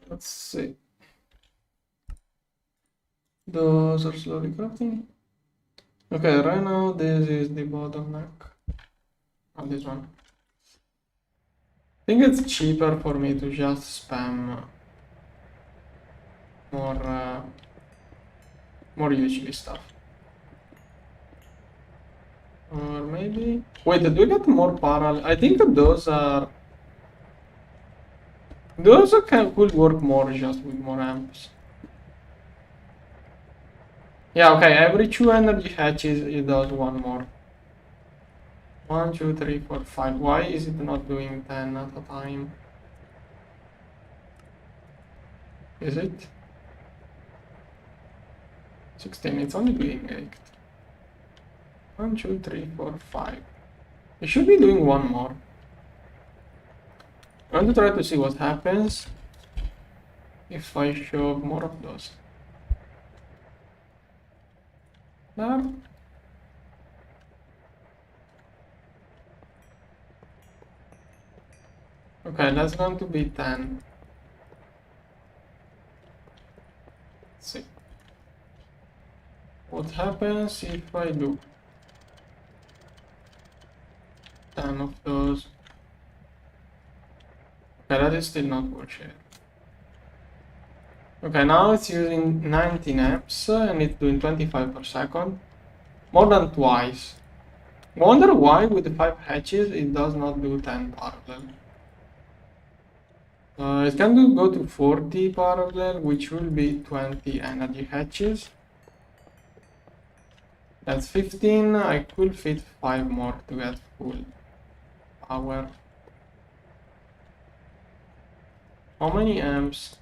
S1: Let's see. Those are slowly crafting. Okay, right now this is the bottleneck. Not this one. I think it's cheaper for me to just spam more usually stuff. Or maybe... Wait, did we get more parallel? I think those are... Those could work more just with more amps. Yeah, okay, every 2 energy hatches it does one more. 1, 2, 3, 4, 5. Why is it not doing 10 at a time? Is it? 16, it's only doing 8. 1, 2, 3, 4, 5. It should be doing one more. I want to try to see what happens if I show more of those. There. Okay, that's going to be 10. Let's see. What happens if I do 10 of those? Okay, that is still not worth it. Okay, now it's using 19 amps and it's doing 25 per second. More than twice. I wonder why with the 5 hatches it does not do 10 parallel. It can go to 40 parallel, which will be 20 energy hatches. That's 15. I could fit 5 more to get full power. How many amps?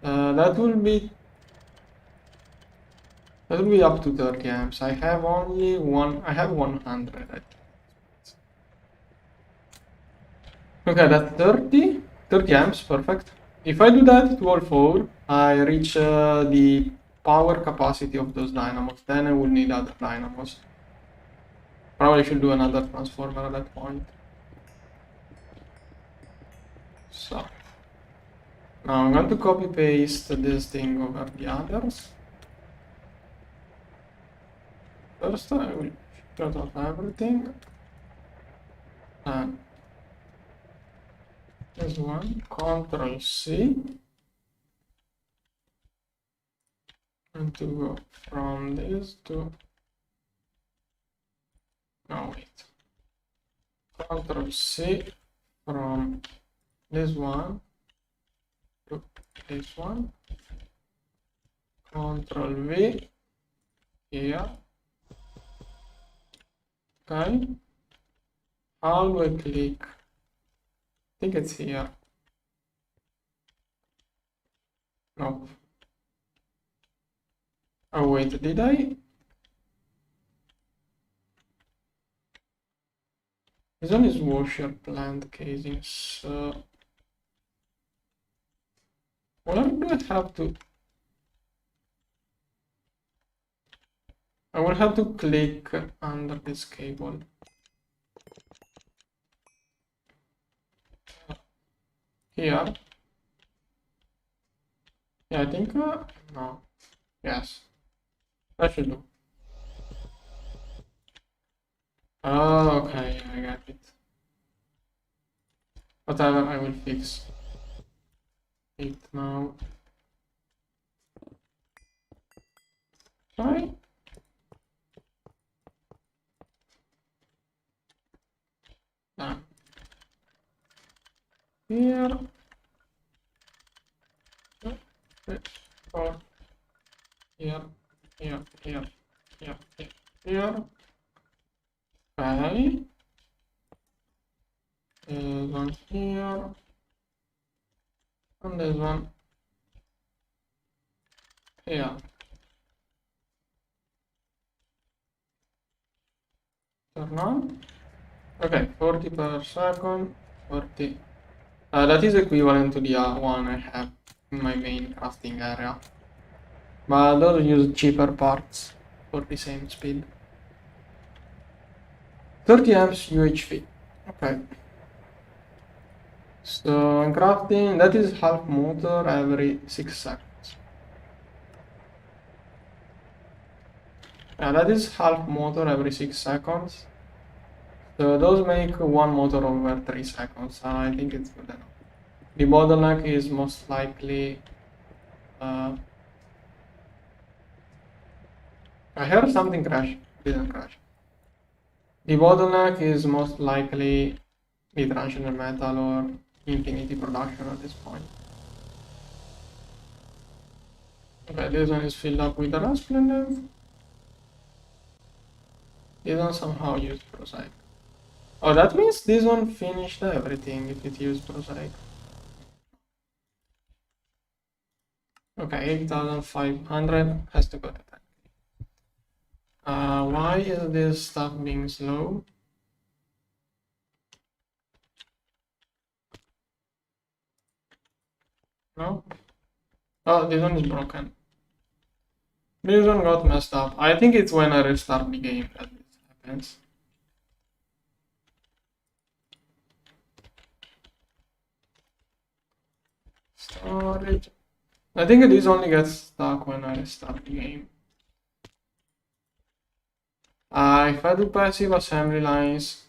S1: That will be up to 30 amps. I have only one. I have 100. Okay, that's 30 amps. Perfect. If I do that to all 4, I reach the power capacity of those dynamos. Then I will need other dynamos. Probably should do another transformer at that point. So now I'm going to copy paste this thing over the others. First I will shut off everything. And this one, Control C. And to go from this to... No, wait. Control C from this one to this one. Control V here. Okay. How do I click? I think it's here. Nope. Oh wait, did I? This one is washer plant casing, so where do I have to? I will have to click under this cable. Here. Yeah, I think, no. Yes. That should do. Oh, okay, I got it. Whatever, I will fix it now. Sorry. Done. Here. Or here, here, here, here, here. Okay. This one here. And this one here. Turn on. Okay, 40 per second. 40. That is equivalent to the one I have in my main crafting area. But those use cheaper parts for the same speed. 30 amps UHV. Okay. So in crafting, that is half motor every 6 seconds. Yeah, that is half motor every 6 seconds. So those make one motor over 3 seconds. I think it's good enough. The bottleneck is most likely. I heard something crash. Didn't crash. The bottleneck is most likely the transitional metal or infinity production at this point. Okay, this one is filled up with the raspberry length. This one somehow used prosaic. Oh, that means this one finished everything if it used prosaic. Okay, 8500 has to go to 10. Why is this stuff being slow? No? Oh, this one is broken. This one got messed up. I think it's when I restart the game that this happens. Storage. I think this only gets stuck when I restart the game. If I do passive assembly lines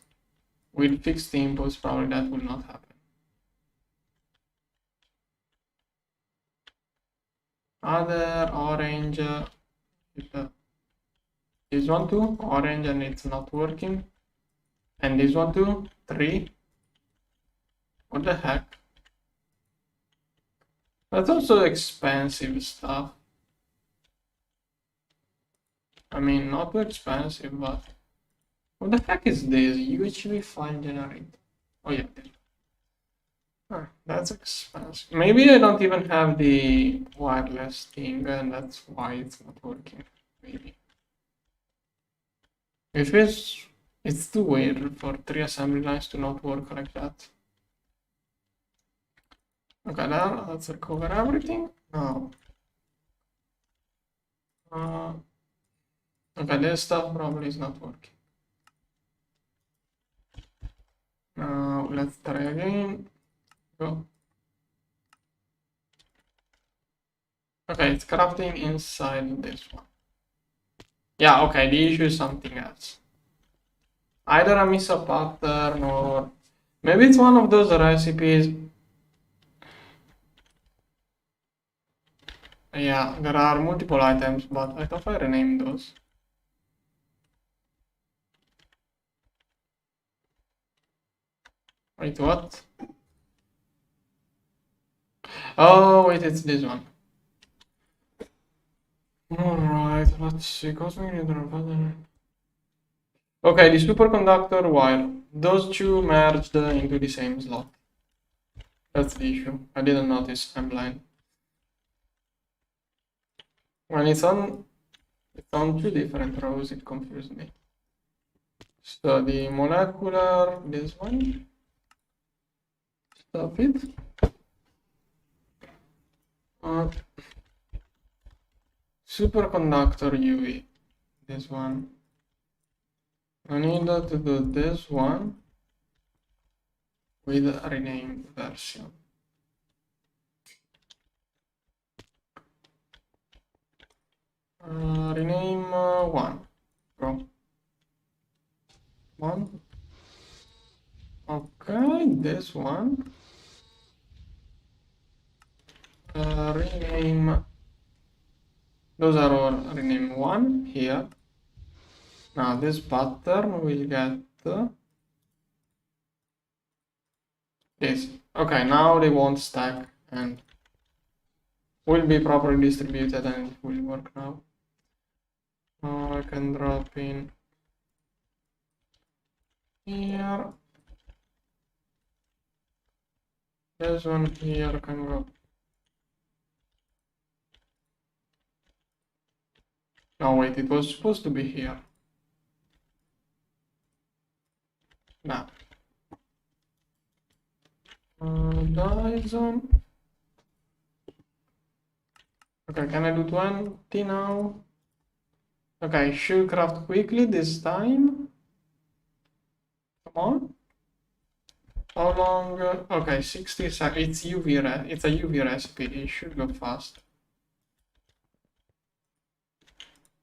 S1: with fixed inputs, probably that will not happen. Other orange, this one too, orange, and it's not working. And this one too, 3. What the heck? That's also expensive stuff. I mean, not too expensive, but what the heck is this? UHV file generate. Oh yeah, that's expensive. Maybe I don't even have the wireless thing, and that's why it's not working. Maybe. If it's too weird for 3 assembly lines to not work like that. Okay, now let's recover everything. Now. Okay, this stuff probably is not working. Now let's try again. Go. Okay, it's crafting inside this one. Yeah, okay, the issue is something else. Either I miss a pattern or maybe it's one of those recipes. Yeah, there are multiple items, but I thought I renamed those. Wait, what? Oh, wait, it's this one. Alright, let's see. Cosmic neutral pattern. Okay, the superconductor wire. those two merged into the same slot. That's the issue. I didn't notice. I'm blind. When it's on two different rows, it confused me. So the molecular, this one. Stop it. Superconductor UV. This one. I need to do this one with a renamed version. Rename 1. Go. 1. Okay, this one. Rename. Those are all rename 1 here. Now this pattern will get this. Okay, now they won't stack and will be properly distributed and it will work now. I can drop in here. This one here can go. No, wait, it was supposed to be here. Now. Dyson. Okay, can I do 20 now? Okay, should craft quickly this time. Come on. How long? Okay, 60 seconds. It's a UV recipe. It should go fast.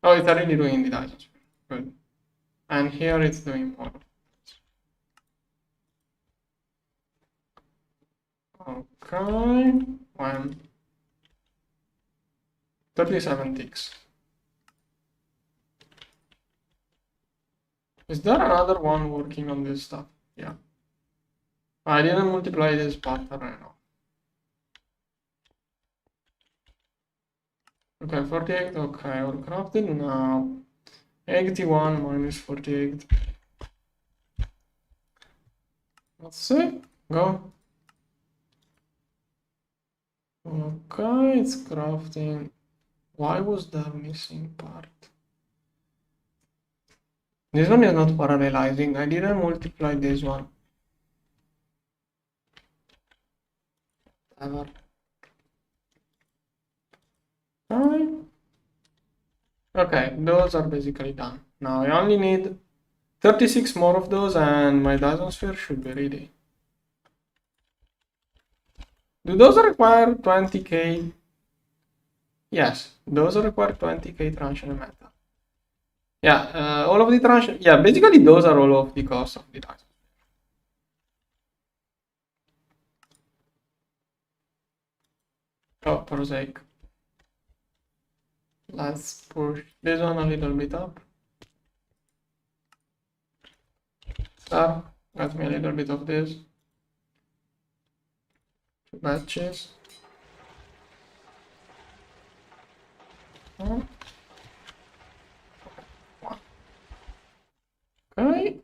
S1: Oh, it's already doing the Dyson. Good. And here it's doing more. Okay. When 37 ticks. Is there another one working on this stuff? Yeah. I didn't multiply this pattern right now. Okay, 48. Okay, all crafted now. 81 minus 48. Let's see. Go. Okay, it's crafting. Why was there missing part? This one is not parallelizing. I didn't multiply this one. Ever. Okay, those are basically done. Now I only need 36 more of those and my dysonsphere should be ready. Do those require 20k? Yes, those require 20k transition metal. Yeah, all of the transition. Yeah, basically those are all of the cost of the Dyson. Oh, for sake. Let's push this one a little bit up. Start. Got me a little bit of this. 2 batches. Oh. Okay.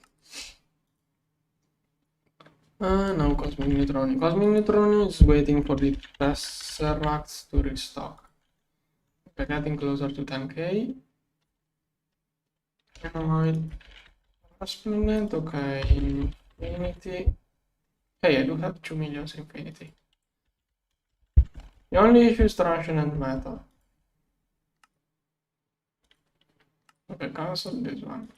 S1: Now Cosmic Neutroni. Cosmic Neutroni is waiting for the Tesseracts to restock. We're getting closer to 10k. Planet, okay, Infinity. Hey, I do have 2 million Infinity. The only issue is transition and metal. Okay, cancel this one.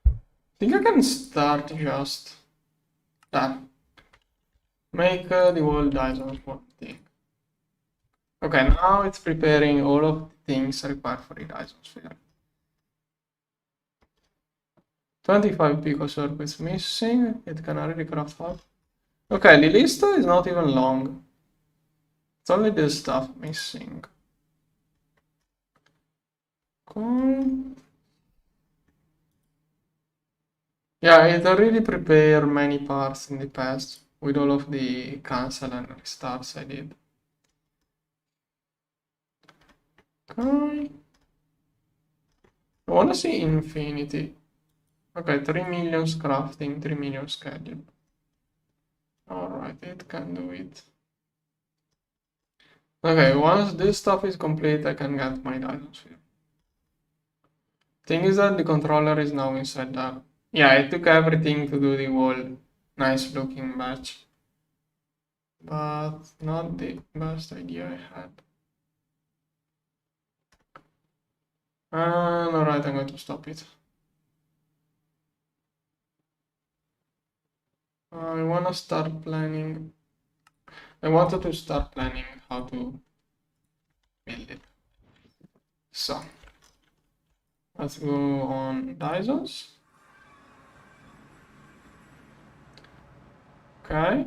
S1: I think I can start just that. Make the whole Dyson thing. Okay, now it's preparing all of the things required for the Dyson sphere. 25 picocircuits missing. It can already craft up. Okay, the list is not even long. It's only this stuff missing. Cool. Yeah, it already prepared many parts in the past with all of the cancel and restarts I did. Okay. I want to see Infinity. Okay, 3 million crafting, 3 million schedule. Alright, it can do it. Okay, once this stuff is complete, I can get my dysonsphere. Thing is that the controller is now inside there. Yeah, I took everything to do the whole nice looking batch. But not the best idea I had. And alright, I'm going to stop it. I wanna start planning. I wanted to start planning how to build it. So let's go on Dysons. Okay.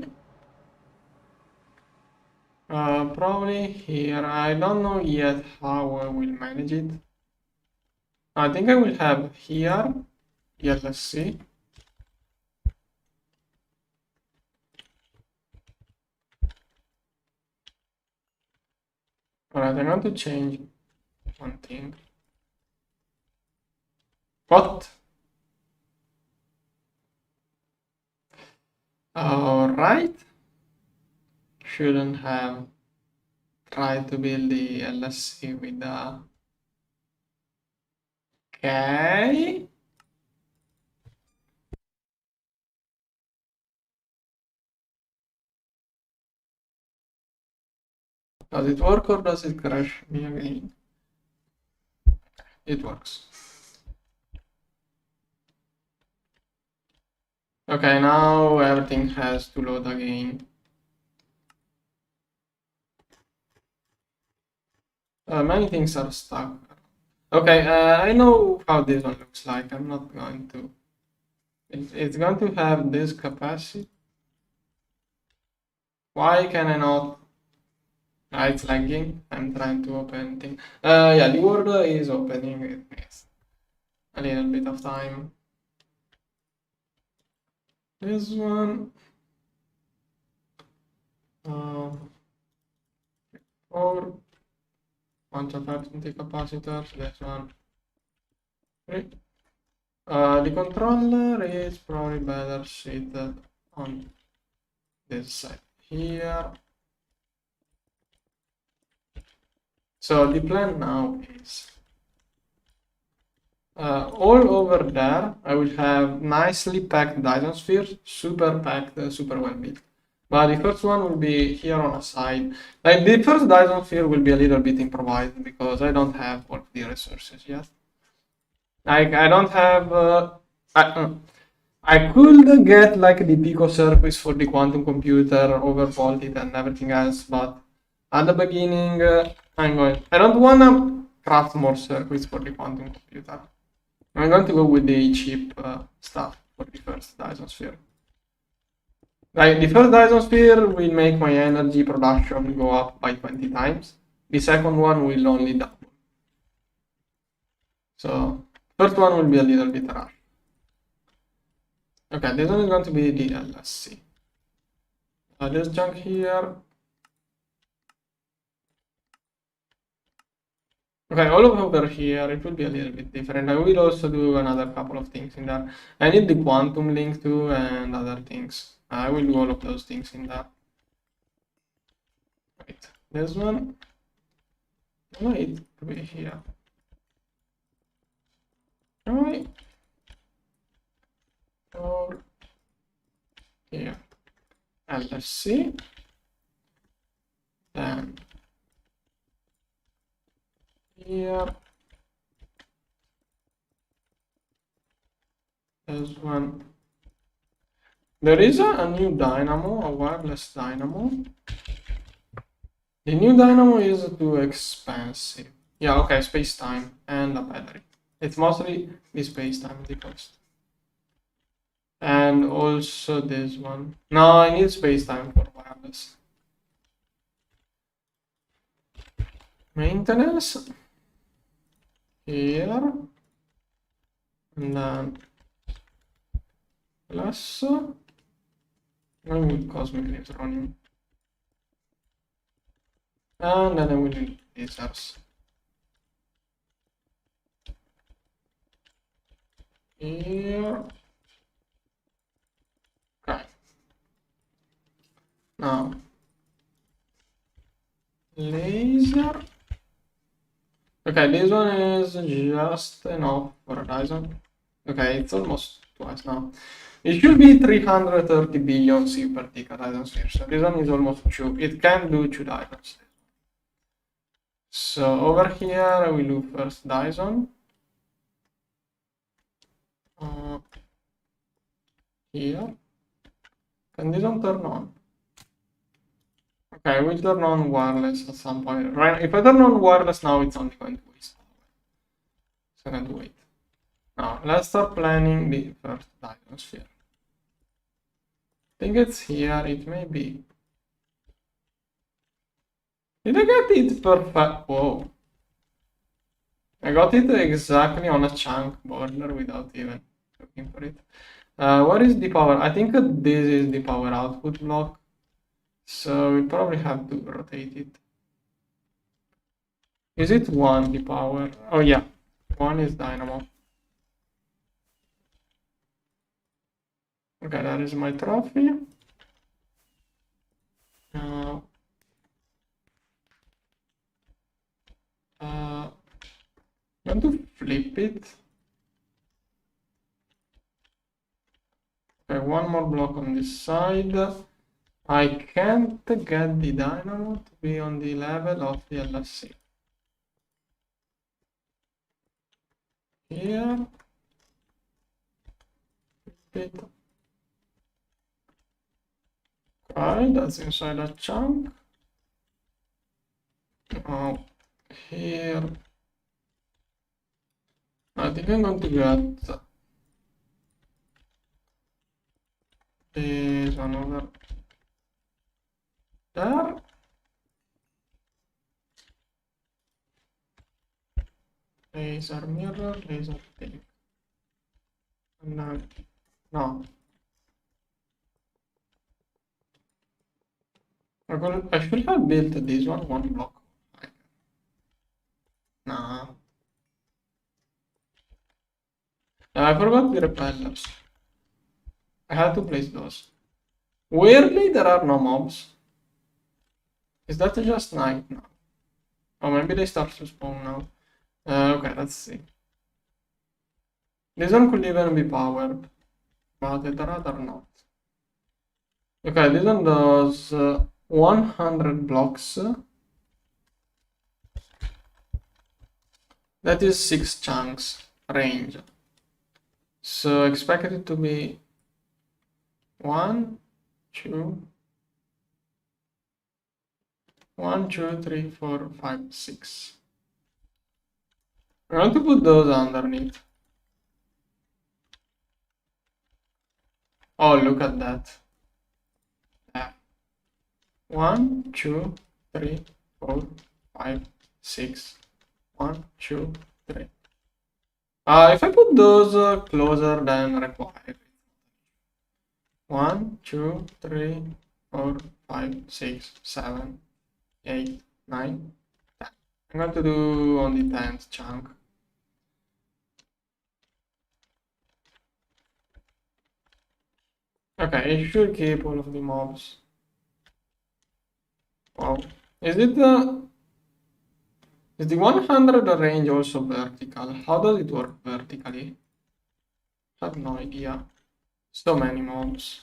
S1: Probably here. I don't know yet how I will manage it. I think I will have here. Yeah, let's see. Alright, I'm going to change one thing. What? Alright. Shouldn't have tried to build the LSC with the... Okay. Does it work or does it crash me again? It works. Okay, now everything has to load again. Many things are stuck. Okay, I know how this one looks like. I'm not going to... It's going to have this capacity. Why can I not... it's lagging. I'm trying to open thing. Yeah, the word is opening. It needs a little bit of time. This one... or bunch of empty capacitors. This one. Okay. The controller is probably better seated on this side here. So the plan now is all over there I will have nicely packed dysonspheres, super packed, super well built. But the first one will be here on a side. Like the first dysonsphere will be a little bit improvised because I don't have all of the resources yet. Like I don't have I could get like the Pico circuits for the quantum computer overvolted and everything else, but at the beginning I don't wanna craft more circuits for the quantum computer. I'm going to go with the cheap stuff for the first dysonsphere. Like the first dysonsphere will make my energy production go up by 20 times. The second one will only double. So first one will be a little bit rushed. Okay, this one is going to be the LSC. This junk here. Okay, all over here, it will be a little bit different. I will also do another couple of things in there. I need the quantum link too and other things. I will do all of those things in there. Wait, this one. Wait, to be here. Alright. Or here. And let's see. Then here. There's one. There is a new dynamo, a wireless dynamo. The new dynamo is too expensive. Yeah, okay, space-time and a battery. It's mostly the space-time, the cost. And also this one. No, I need space-time for wireless. Maintenance. Here. And then plus. I will cosmic neutronium. And then I will need lasers. here. Okay. Now laser. Okay, this one is just enough for a Dyson. Okay, it's almost twice now. It should be 330 billion C per tick Dyson sphere. So this one is almost 2. It can do 2 Dysons. So over here we do first Dyson. Here. Can this one turn on? Okay, we'll turn on wireless at some point. Right, if I turn on wireless now, it's only going to waste power. So I'm going to wait. Now, let's start planning the first Dyson sphere. I think it's here, it may be. Did I get it perfect? Whoa. I got it exactly on a chunk border without even looking for it. What is the power? I think this is the power output block. So we probably have to rotate it. Is it 1 the power? Oh yeah, 1 is dynamo. Okay, that is my trophy. Now, I'm going to flip it. Okay, one more block on this side. I can't get the dynamo to be on the level of the LFC. Here. Flip it. Okay, that's inside a chunk. Now, here. I think I'm going to get this one over there. Laser mirror, laser tape. And now, no. I should have built this one block. Nah. I forgot the repellers. I had to place those. Weirdly, there are no mobs. Is that just night now? Or maybe they start to spawn now. Okay, let's see. This one could even be powered, but I'd rather not. Okay, this one does 100 blocks. That is 6 chunks range. So expect it to be 1, 2, 1, 2, 3, 4, 5, 6. I'm going to put those underneath. Oh, look at that. Yeah. 1, 2, 3, 4, 5, 6. 1, 2, 3. If I put those closer than required. 1, 2, 3, 4, 5, 6, 7, 8, 9, 10. I'm going to do on the 10th chunk. Okay, it should keep all of the mobs. Wow. Is the 100 range also vertical? How does it work vertically? I have no idea. So many mobs.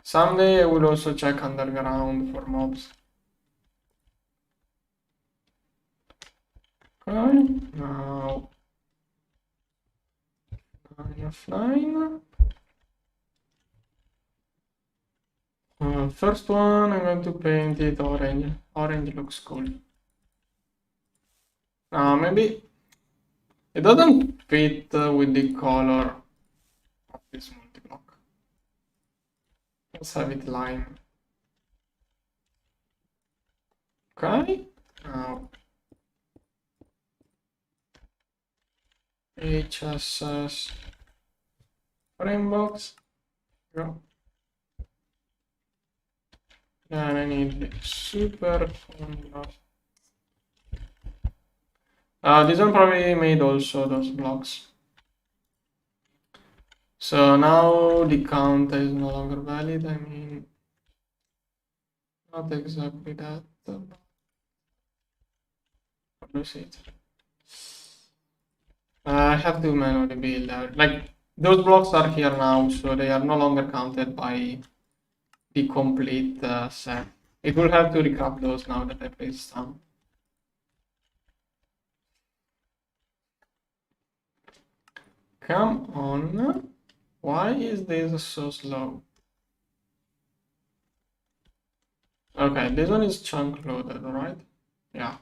S1: Someday I will also check underground for mobs. Okay, now 9 of 9. First one, I'm going to paint it orange. Orange looks cool. Maybe it doesn't fit with the color of this multi-block. Let's have it lime. Okay, now HSS frame box. Go. Then I need the super formula. This one probably made also those blocks. So now the count is no longer valid. I mean, not exactly that. What do you see it? I have to manually build out. Like, those blocks are here now, so they are no longer counted by the complete set. It will have to recap those now that I placed some. Come on. Why is this so slow? Okay, this one is chunk loaded, right? Yeah.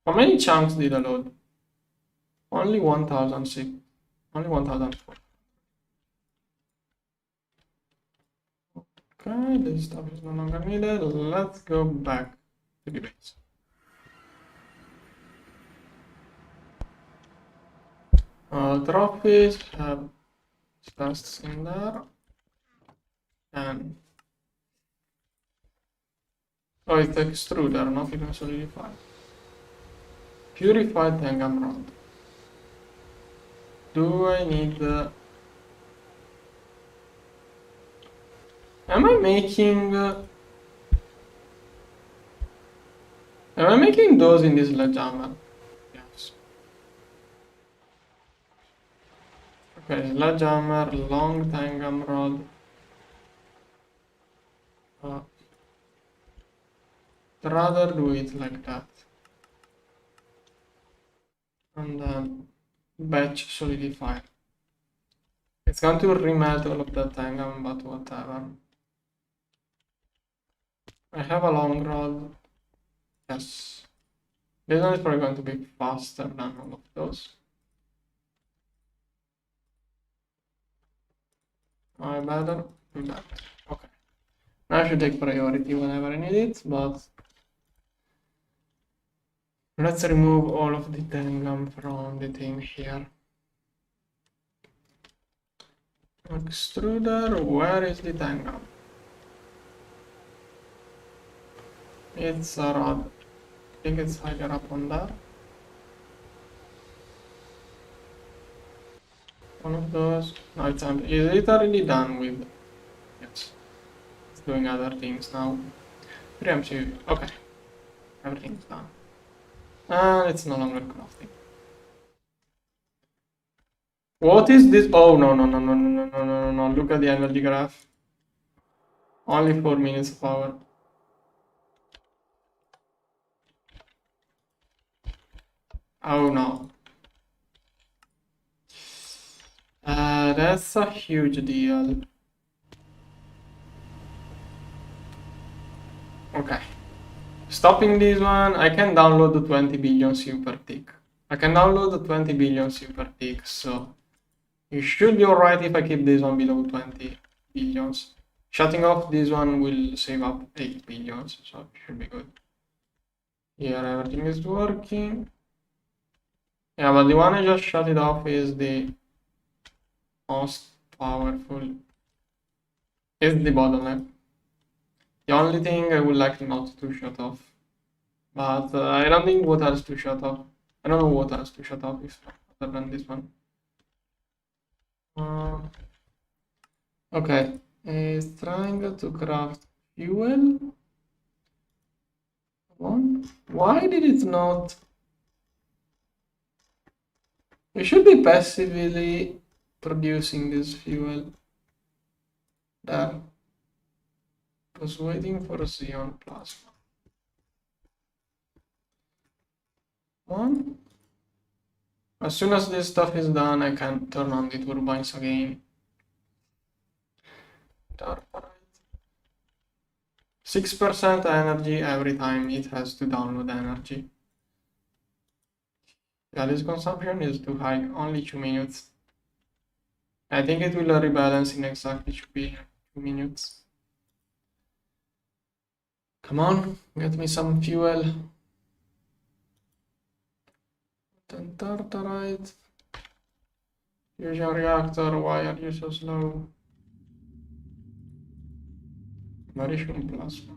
S1: How many chunks did I load? Only 1006. Only 1004. Okay, this stuff is no longer needed. Let's go back to the base. Trophies have tests in there. And oh, it's extruder, not even solidified. Purified tangam rod. Do I need the... Am I making those in this sledgehammer? Yes. Okay, sledgehammer, long tangam rod. Rather do it like that. And then batch solidify. It's going to remelt all of that tangam, but whatever. I have a long rod. Yes. This one is probably going to be faster than all of those. I better do that. Okay. Now I should take priority whenever I need it, but let's remove all of the tangam from the thing here. Extruder, where is the tangam? It's a rod. I think it's higher up on there. One of those. No, it's empty. Is it already done with? Yes. It's doing other things now. Preemptive. Okay. Everything's done. And it's no longer crafting. What is this? Oh, no. Look at the energy graph. Only 4 minutes of power. Oh, no. That's a huge deal. Okay. Stopping this one, I can download the 20 billion super tick. I can download the 20 billion super tick, so it should be alright if I keep this one below 20 billions. Shutting off this one will save up 8 billions, so it should be good. Here everything is working. Yeah, but the one I just shut it off is the most powerful. Is the bottleneck. The only thing I would like not to shut off. But I don't think what else to shut off. I don't know what else to shut off if other than this one. Okay, it's trying to craft fuel. Why did it not? We should be passively producing this fuel. There. Was waiting for a Xeon plasma. One. As soon as this stuff is done, I can turn on the turbines again. 6% energy every time it has to download energy. Yeah, this consumption is too high, only 2 minutes. I think it will rebalance in exactly 2 minutes. Come on, get me some fuel. Then tartarite. Fusion reactor, why are you so slow? Magnesium plasma.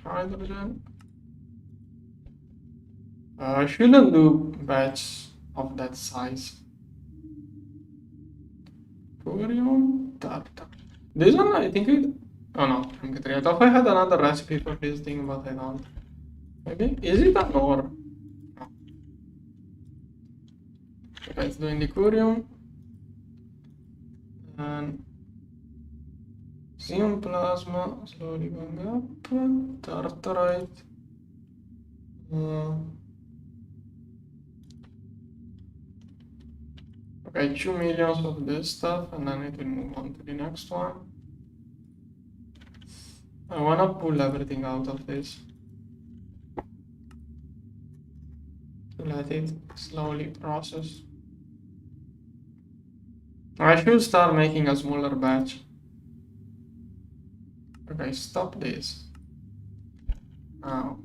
S1: Hydrogen. I shouldn't do batch of that size. Curium tartar. This one, I think it. Oh no, I'm getting it. I thought I had another recipe for this thing, but I don't. Maybe? Is it an ore? No. Okay, let's do in the curium. And Xeon plasma slowly going up. Tartarite. Okay, 2 millions of this stuff, and then it will move on to the next one. I wanna pull everything out of this. Let it slowly process. I should start making a smaller batch. Okay, stop this. Now,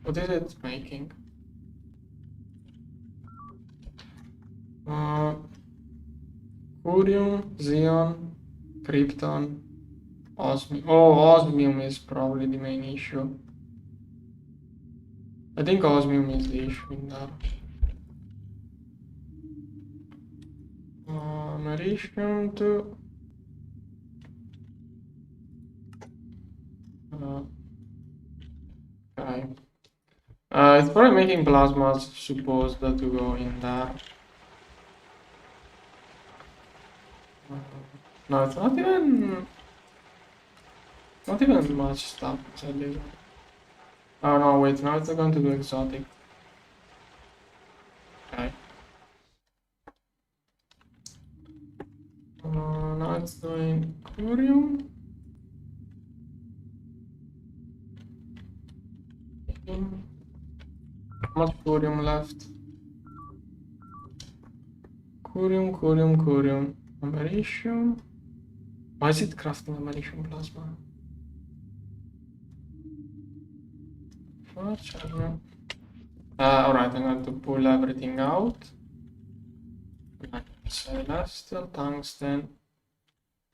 S1: what is it making? Curium, Xeon, Krypton, Osmium. Oh, Osmium is probably the main issue. I think Osmium is the issue in there. Americium too. Okay. It's probably making plasmas supposed to go in there. No, it's not even much stuff inside this one. Oh no, wait, now it's going to do exotic. Okay. Now it's doing curium. How much curium left? Curium. Americium. Why is it crafting americium plasma? Alright, I'm going to pull everything out. Celestial, tungsten.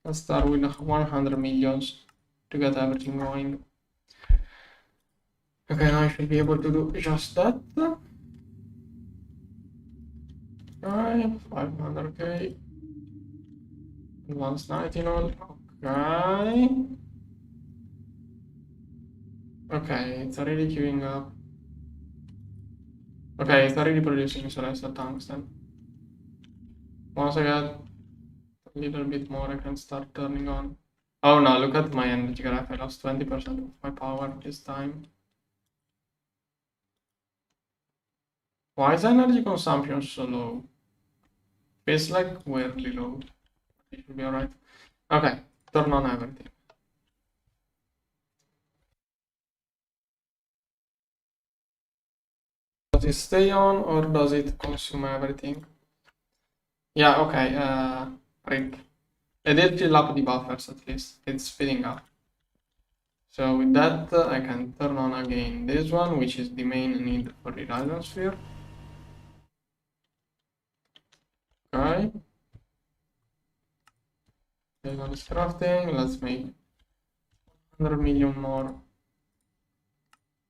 S1: Let's start with 100 millions to get everything going. Okay, now I should be able to do just that. Alright, 500k. Advanced 99. Okay. Okay, it's already queuing up. Okay, it's already producing celestial tungsten. Once I get a little bit more, I can start turning on. Oh no, look at my energy graph. I lost 20% of my power this time. Why is energy consumption so low? Feels like weirdly low. It should be alright. Okay, turn on everything. Does it stay on or does it consume everything? Yeah, okay, rip. It did fill up the buffers at least. It's filling up. So with that, I can turn on again this one, which is the main need for the dysonsphere. Okay. Dyson is crafting. Let's make 100 million more.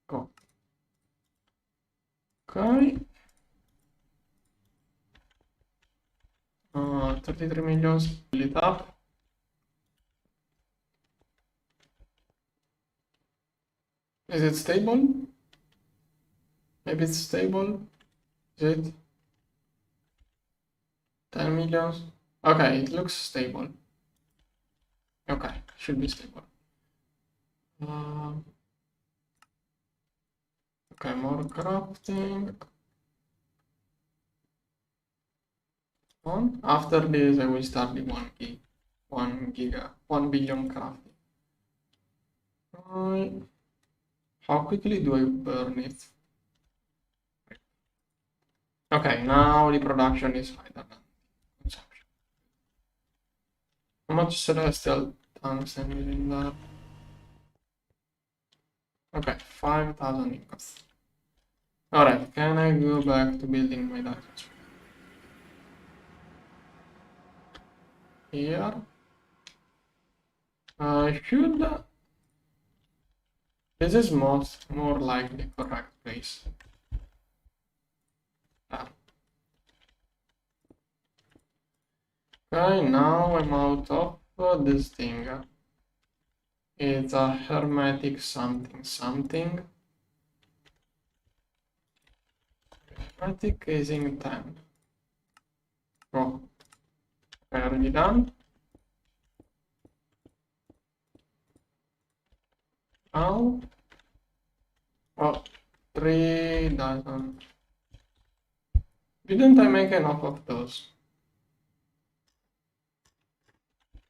S1: Go. Okay. 33 millions. Fill it up. Is it stable? Maybe it's stable. Is it? 10 millions. Okay, it looks stable. Okay, should be stable. Okay, more crafting. On. After this, I will start the 1 billion crafting. How quickly do I burn it? Okay, now the production is higher than consumption. How much celestial tungsten is in there? Okay, 5,000 ingots. Alright, can I go back to building my Dyson? Here. I should This is more likely correct place. Ah. Okay, now I'm out of this thing. It's a hermetic something. Hermetic casing 10. Oh, okay, already done. Now, oh, 3 Dyson. Didn't I make enough of those?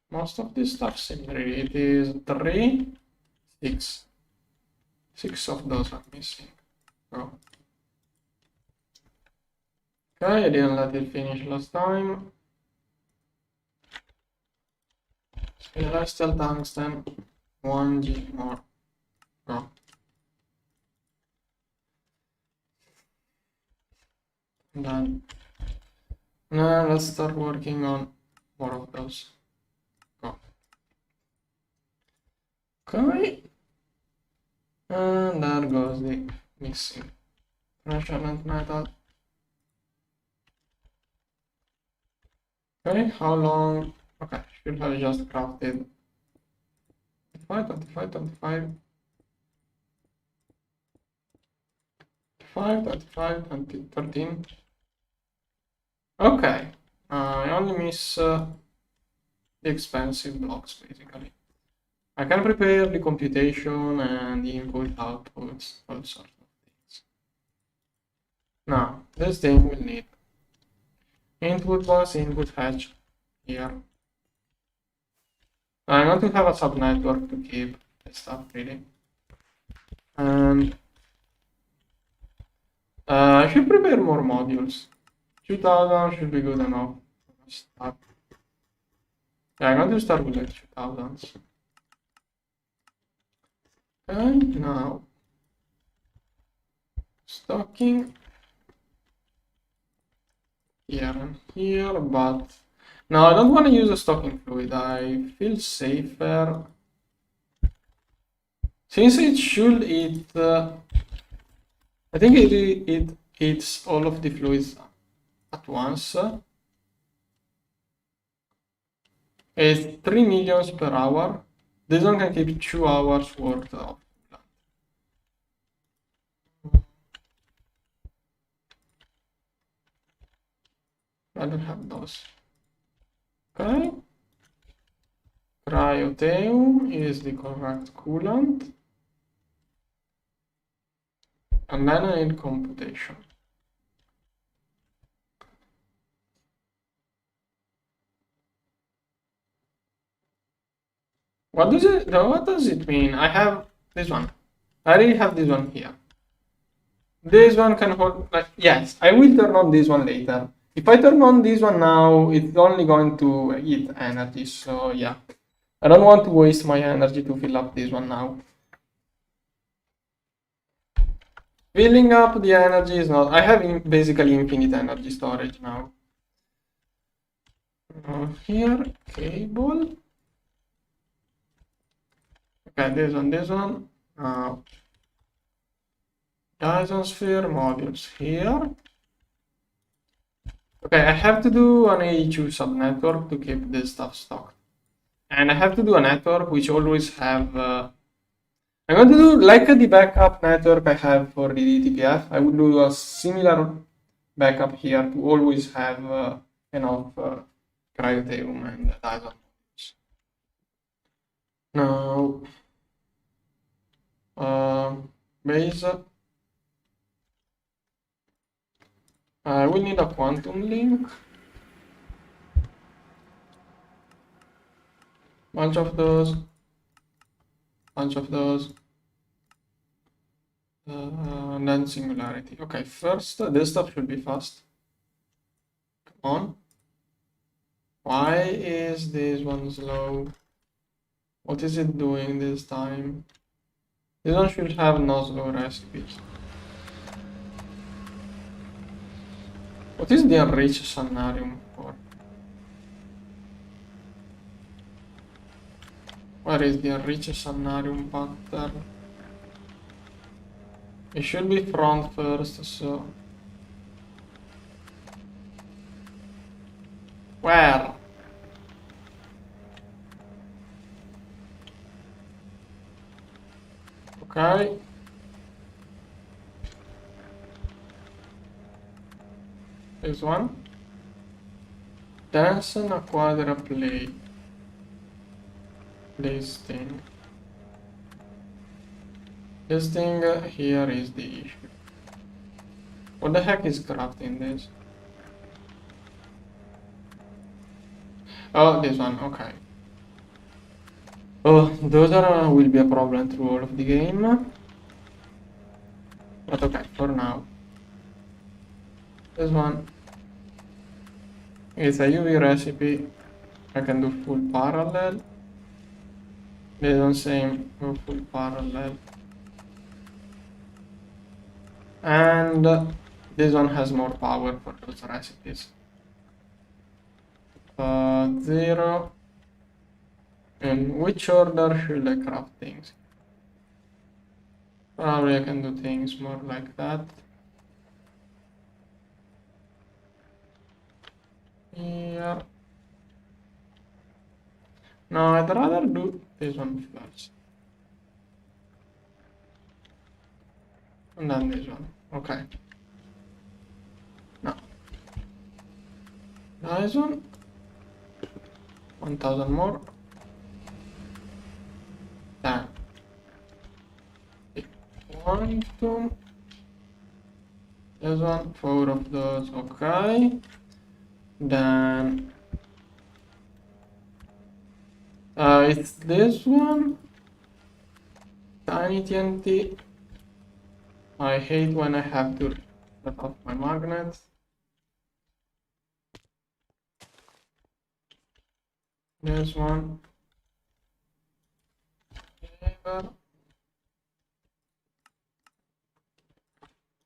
S1: Most of this stuff similar. It is 3, 6. 6 of those are missing. Oh. Okay, I didn't let it finish last time. Celestial tungsten, 1G more. Go. Done. Now let's start working on more of those. Go. Okay. And there goes the missing resonant metal. Okay, how long? Okay, should have just crafted 25, 25, 13. Okay, I only miss the expensive blocks basically. I can prepare the computation and the input outputs, all sorts of things. Now, this thing will need input bus, input hatch here. I want to have a subnetwork to keep this stuff really. And I should prepare more modules. 2000 should be good enough. Start. Yeah, I'm going to start with like 2000s. And now stocking here and here, but now I don't want to use a stocking fluid. I feel safer since it should eat. I think it eats all of the fluids at once. It's 3 millions per hour. This one can keep 2 hours worth of plant. I don't have those. Okay. Cryotheum is the correct coolant. And then I need computation. What does it mean? I have this one. I already have this one here. This one can hold, like, yes, I will turn on this one later. If I turn on this one now, it's only going to eat energy. So yeah, I don't want to waste my energy to fill up this one now. Filling up the energy is not, I have basically infinite energy storage now. Here, cable. Okay, this one. Dysonsphere modules here. Okay, I have to do an AE2 subnetwork to keep this stuff stocked. And I have to do a network which always have... I'm going to do like the backup network I have for the DTPF. I will do a similar backup here to always have enough cryotheum and Dyson. Now, base. I will need a quantum link. Bunch of those. And then singularity. Okay, first, this stuff should be fast. Come on. Why is this one slow? What is it doing this time? This one should have no slow recipes. What is the enriched scenarium for? Where is the enriched scenarium pattern? It should be front first, so... Where? Okay. This one. Dyson a quadra play. This thing. This thing here is the issue. What the heck is crafting this? Oh, this one, okay. Oh, those will be a problem through all of the game. But okay, for now. This one is a UV recipe. I can do full parallel. They don't say go full parallel. And this one has more power for those recipes. 0. In which order should I craft things? Probably I can do things more like that. Here. No, I'd rather do this one first. And then this one. Okay. Now. This one. 1000 more. Then. Quantum. This one. 4 of those. Okay. Then. It's this one. Tiny TNT. I hate when I have to set off my magnets. This one.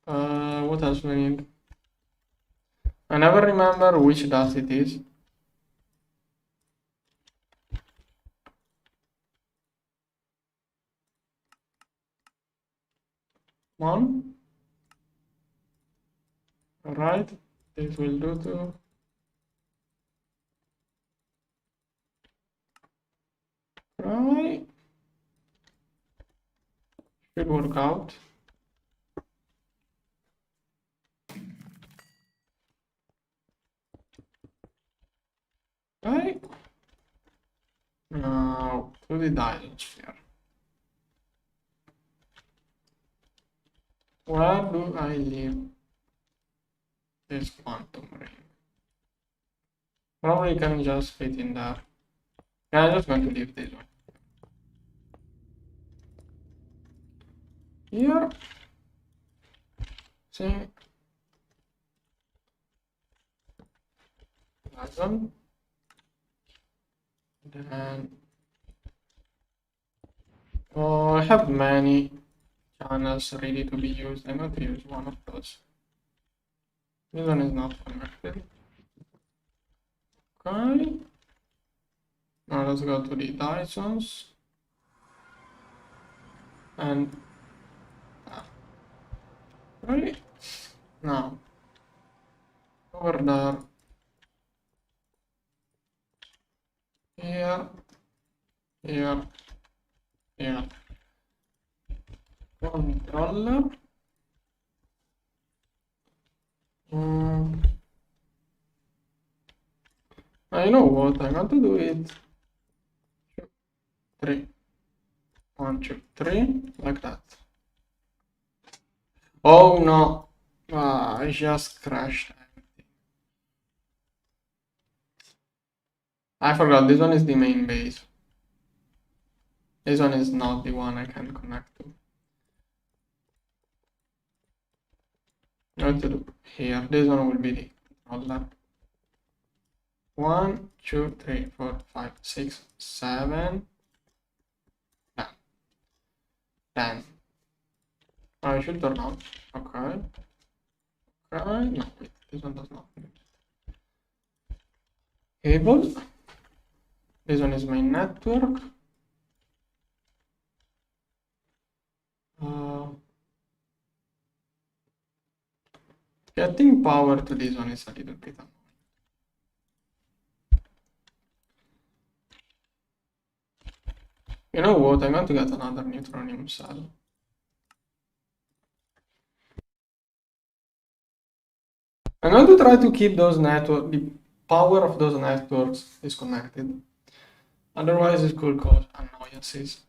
S1: What else we need? I never remember which dust it is. One. Alright, this will do too. Try. Should work out. Okay. Now to the Dyson sphere. Where do I leave this quantum ring? Probably can just fit in there. Yeah, I'm just going to leave this one. Here. See. That one. Then. Oh, I have many channels ready to be used. I'm going to use one of those. This one is not connected. Okay. Now let's go to the Dysons. And right now over there. Here. Here. Here. Controller. I know what I want to do it. 3. 1, 2, 3, like that. Oh no! I just crashed. I forgot, this one is the main base. This one is not the one I can connect to. What to do here? This one will be the controller. 1, 2, 3, 4, 5, 6, 7. 10. I should turn on. Okay. Okay. No, wait. This one does not need cable. This one is my network. Getting power to this one is a little bit annoying. You know what? I'm going to get another neutronium cell. I'm going to try to keep the power of those networks disconnected. Otherwise, it could cause annoyances.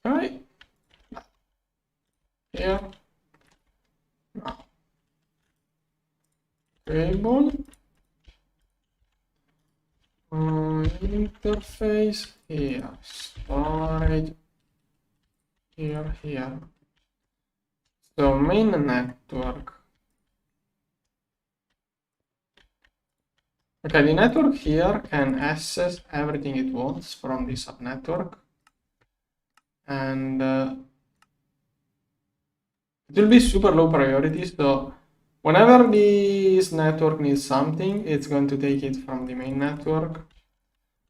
S1: Okay. Here. Now. Cable. Interface. Here. Storage. Here. So main network. Okay, the network here can access everything it wants from the subnetwork. And it will be super low priority, so whenever this network needs something, it's going to take it from the main network.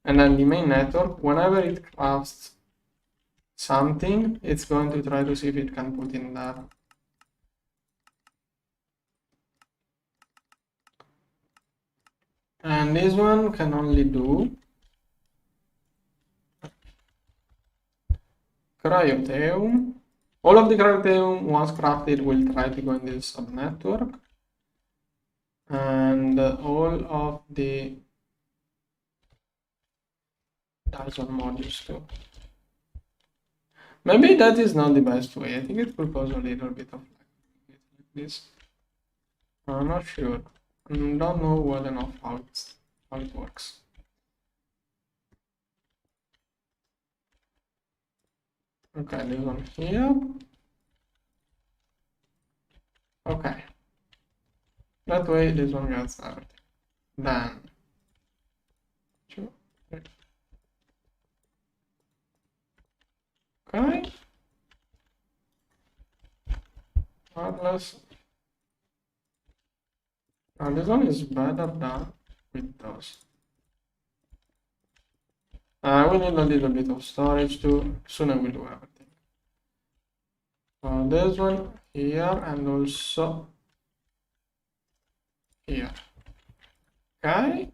S1: And then the main network, whenever it crafts something, it's going to try to see if it can put in there. And this one can only do cryotheum. All of the cryotheum, once crafted, will try to go in this subnetwork. And all of the Dyson modules too. Maybe that is not the best way. I think it could cause a little bit of lag like this. I'm not sure. I don't know well enough how it works. Okay, this one here. Okay. That way this one gets everything. Then 2, 3. Okay. Wireless. Now this one is better done with those. We need a little bit of storage too. Soon I will do everything. This one here and also here. Okay.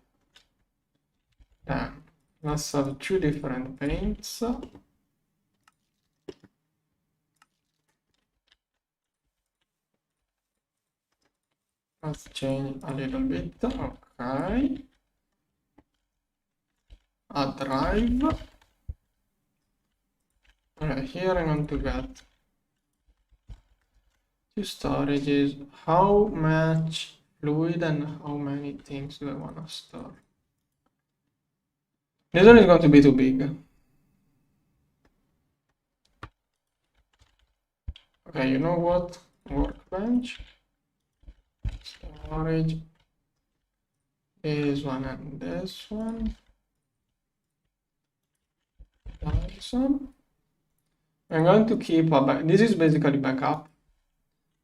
S1: Then let's have 2 different paints. Let's change a little bit. Okay. A drive. Okay, here I'm going to get 2 storages. How much fluid and how many things do I want to store? This one is going to be too big. Okay, you know what? Workbench. Storage. This one and this one. Dyson. I'm going to keep this is basically backup.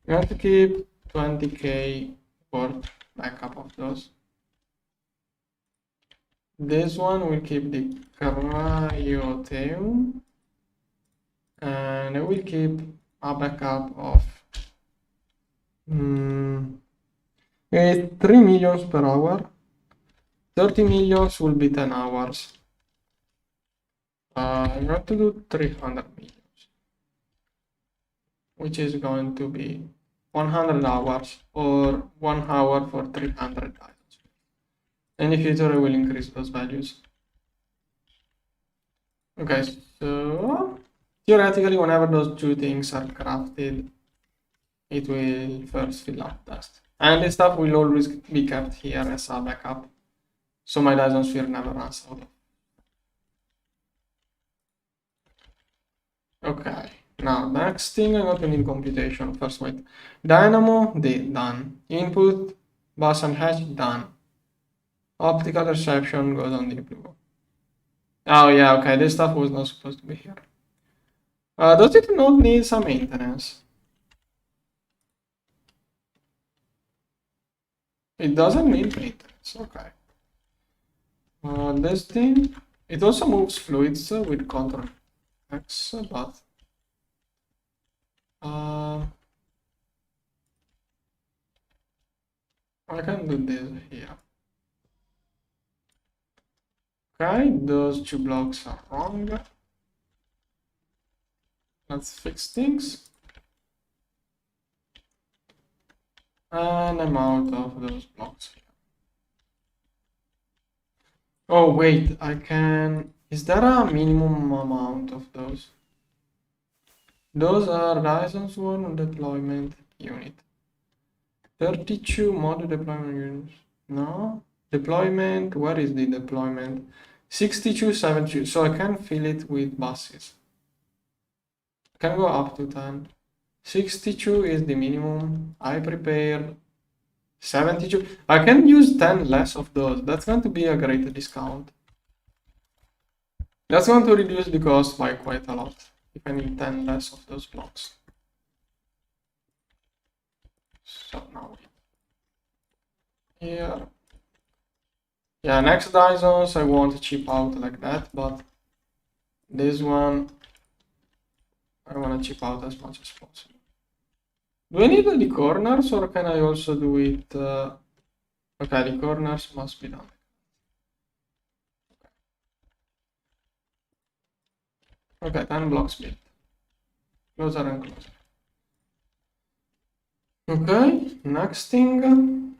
S1: I'm going to keep 20k worth backup of those. This one will keep the cryotheum, and I will keep a backup of 3 millions per hour. 30 millions will be 10 hours. I'm going to do 300 millions, which is going to be 100 hours or 1 hour for 300 items. In the future, I will increase those values. Okay, so theoretically, whenever those 2 things are crafted, it will first fill up dust. And this stuff will always be kept here as a backup, so my Dyson sphere never runs out. Okay, now next thing I'm going to need computation. First, wait. Dynamo, done. Input, bus and hatch, done. Optical reception goes on the blue. Oh yeah, okay, this stuff was not supposed to be here. Does it not need some maintenance? It doesn't need maintenance, okay. This thing, it also moves fluids with control X, but I can do this here. Okay, those two blocks are wrong. Let's fix things. And I'm out of those blocks here. Oh wait, I can... Is there a minimum amount of those? Those are Dyson's one deployment unit. 32 module deployment units. No? Deployment, where is the deployment? 62, 72. So I can fill it with buses. I can go up to 10. 62 is the minimum. I prepared 72. I can use 10 less of those. That's going to be a great discount. That's going to reduce the cost by quite a lot if I need 10 less of those blocks. So now here. Yeah, next Dysons I want to chip out like that, but this one I want to chip out as much as possible. Do I need the corners or can I also do it? Okay, the corners must be done. Okay, 10 blocks built. Closer and closer. Okay, next thing.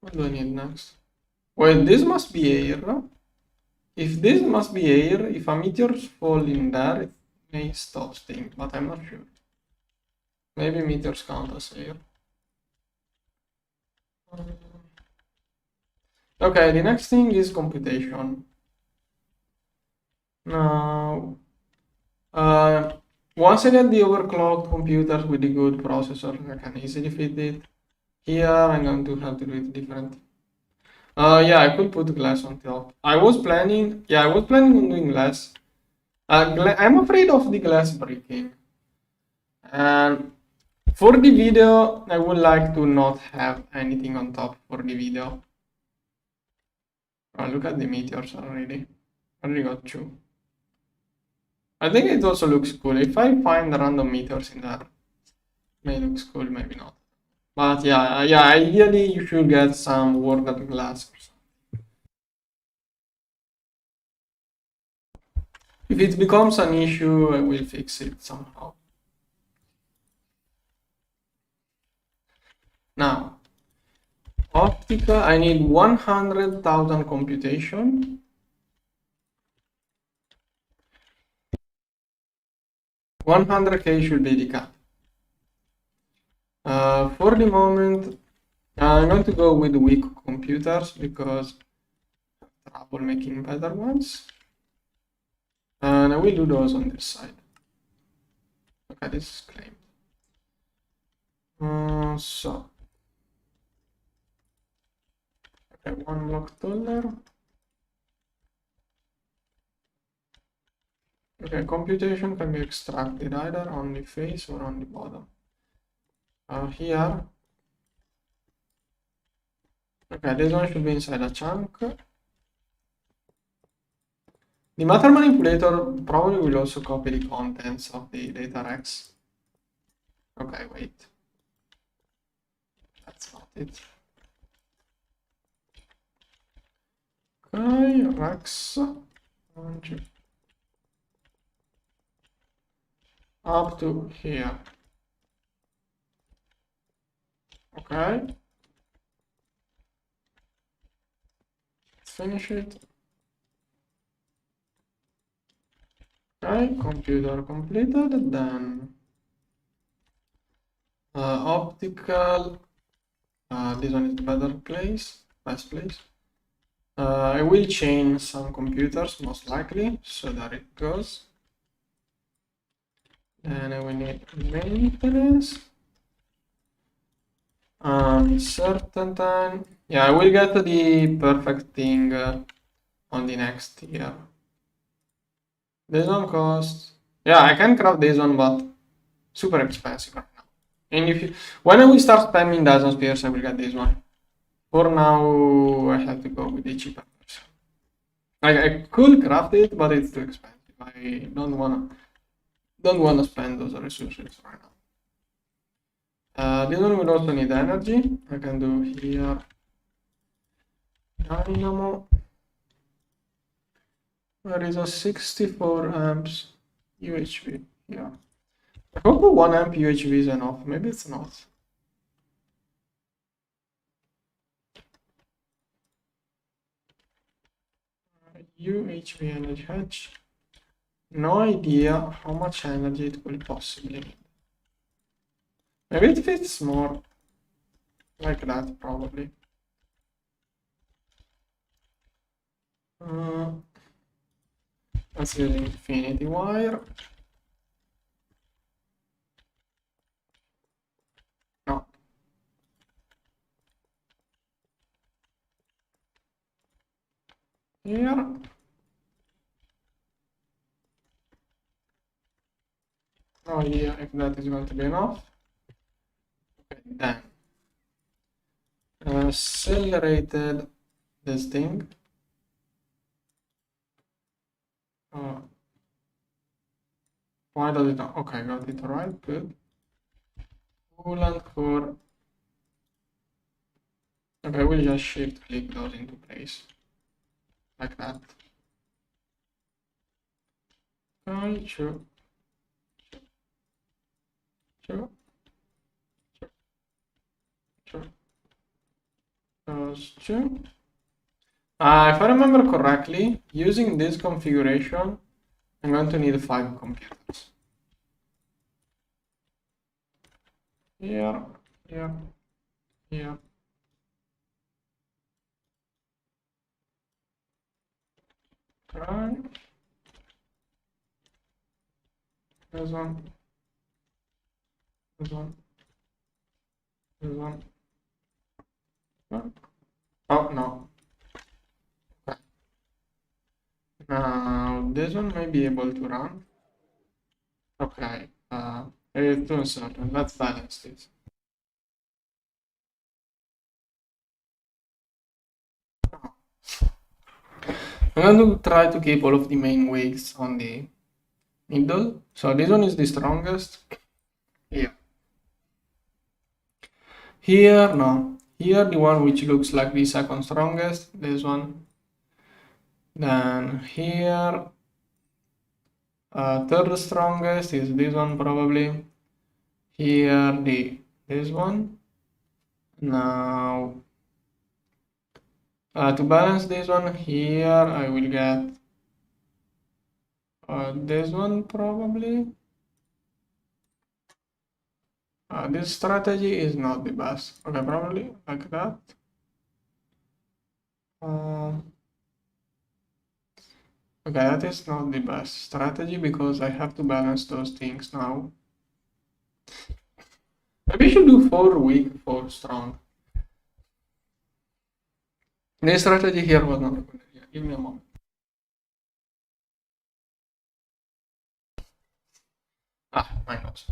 S1: What do I need next? Well, this must be air. If this must be air, if a meteor falls in there, it may stop staying, but I'm not sure. Maybe meteors count as air. Okay, the next thing is computation. Now, once I get the overclocked computers with the good processor, I can easily fit it. Here, I'm going to have to do it different. Yeah, I could put glass on top. I was planning on doing glass. I'm afraid of the glass breaking. And for the video, I would like to not have anything on top for the video. Oh, look at the meteors already. I already got 2. I think it also looks cool. If I find random meteors in there, may looks cool, maybe not. But yeah, ideally you should get some worded glass or something. If it becomes an issue, I will fix it somehow. Now, optical, I need 100,000 computation. $100K should be the cap. For the moment, I'm going to go with weak computers because I have trouble making better ones. And I will do those on this side. Okay, this is claimed. So, okay, 1 block taller. Okay, computation can be extracted either on the face or on the bottom. Here. Okay, this one should be inside a chunk. The matter manipulator probably will also copy the contents of the data rex. Okay, wait. That's not it. Okay, rex. Up to here. Okay. Let's finish it. Okay, computer completed, then optical. This one is the better place, best place. I will change some computers most likely, so that it goes. Then I will need maintenance. Certain time. Yeah, I will get the perfect thing on the next year. This one costs. Yeah, I can craft this one, but super expensive right now. And if you, when I will start spamming dysonspheres, I will get this one. For now, I have to go with the cheaper version. I could craft it, but it's too expensive. I don't wanna spend those resources right now. This one will also need energy. I can do here dynamo. There is a 64 amps UHV here. I hope the 1 amp UHV is enough. Maybe it's not. UHV energy hedge. No idea how much energy it will possibly need. Maybe it fits more like that, probably. Let's use infinity wire. No. Here. No idea if that is going to be enough. Okay, then. Accelerated this thing. Why does it not? Okay, got it right, good. Coolant for. Okay, we'll just shift click those into place. Like that. Okay, sure. Those two. If I remember correctly, using this configuration, I'm going to need 5 computers. Here. Okay. This one. Oh, no. Okay. Now, this one may be able to run. Okay. It's too uncertain. Let's balance this. I'm going to try to keep all of the main weights on the middle. So this one is the strongest. Here. Here, no. Here, the one which looks like the second strongest. This one. Then here, third strongest is this one probably. Here, this one. Now, to balance this one here, I will get this one probably. This strategy is not the best. Okay, probably like that. Okay, that is not the best strategy because I have to balance those things now. Maybe I should do 4 weak, 4 strong. This strategy here was not a good idea. Give me a moment. My nose.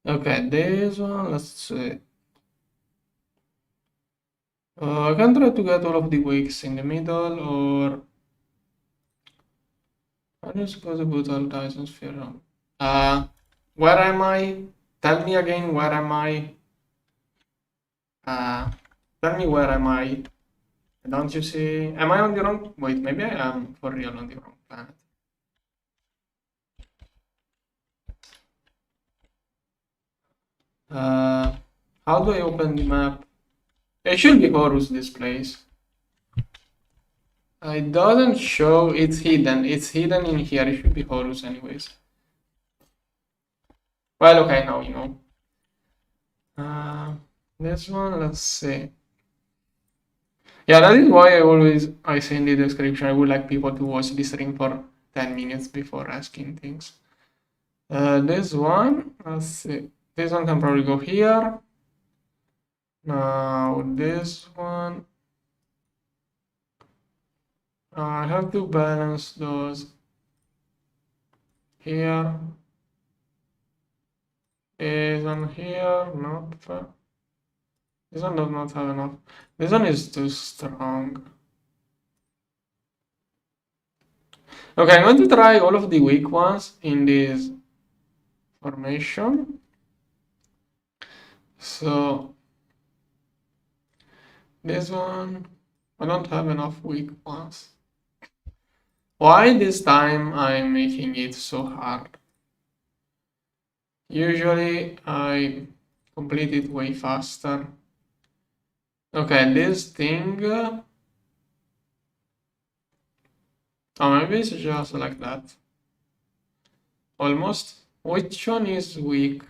S1: Okay, this one, let's see. I can try to get all of the weaks in the middle, or I'm just supposed to put all dysonsphere on. Where am I? Tell me again, where am I? Tell me where am I? Don't you see? Am I on the wrong? Wait, maybe I am for real on the wrong planet. How do I open the map? It should be Horus this place. It doesn't show, it's hidden. It's hidden in here. It should be Horus anyways. Well, okay, now you know. This one, let's see. Yeah, that is why I say in the description, I would like people to watch this stream for 10 minutes before asking things. This one, let's see. This one can probably go here. Now, this one, I have to balance those here. This one here, not fair. This one does not have enough. This one is too strong. Okay, I'm going to try all of the weak ones in this formation. So this one, I don't have enough weak ones. Why this time I'm making it so hard? Usually I complete it way faster. Okay, this thing, oh, maybe it's just like that. Almost. Which one is weak?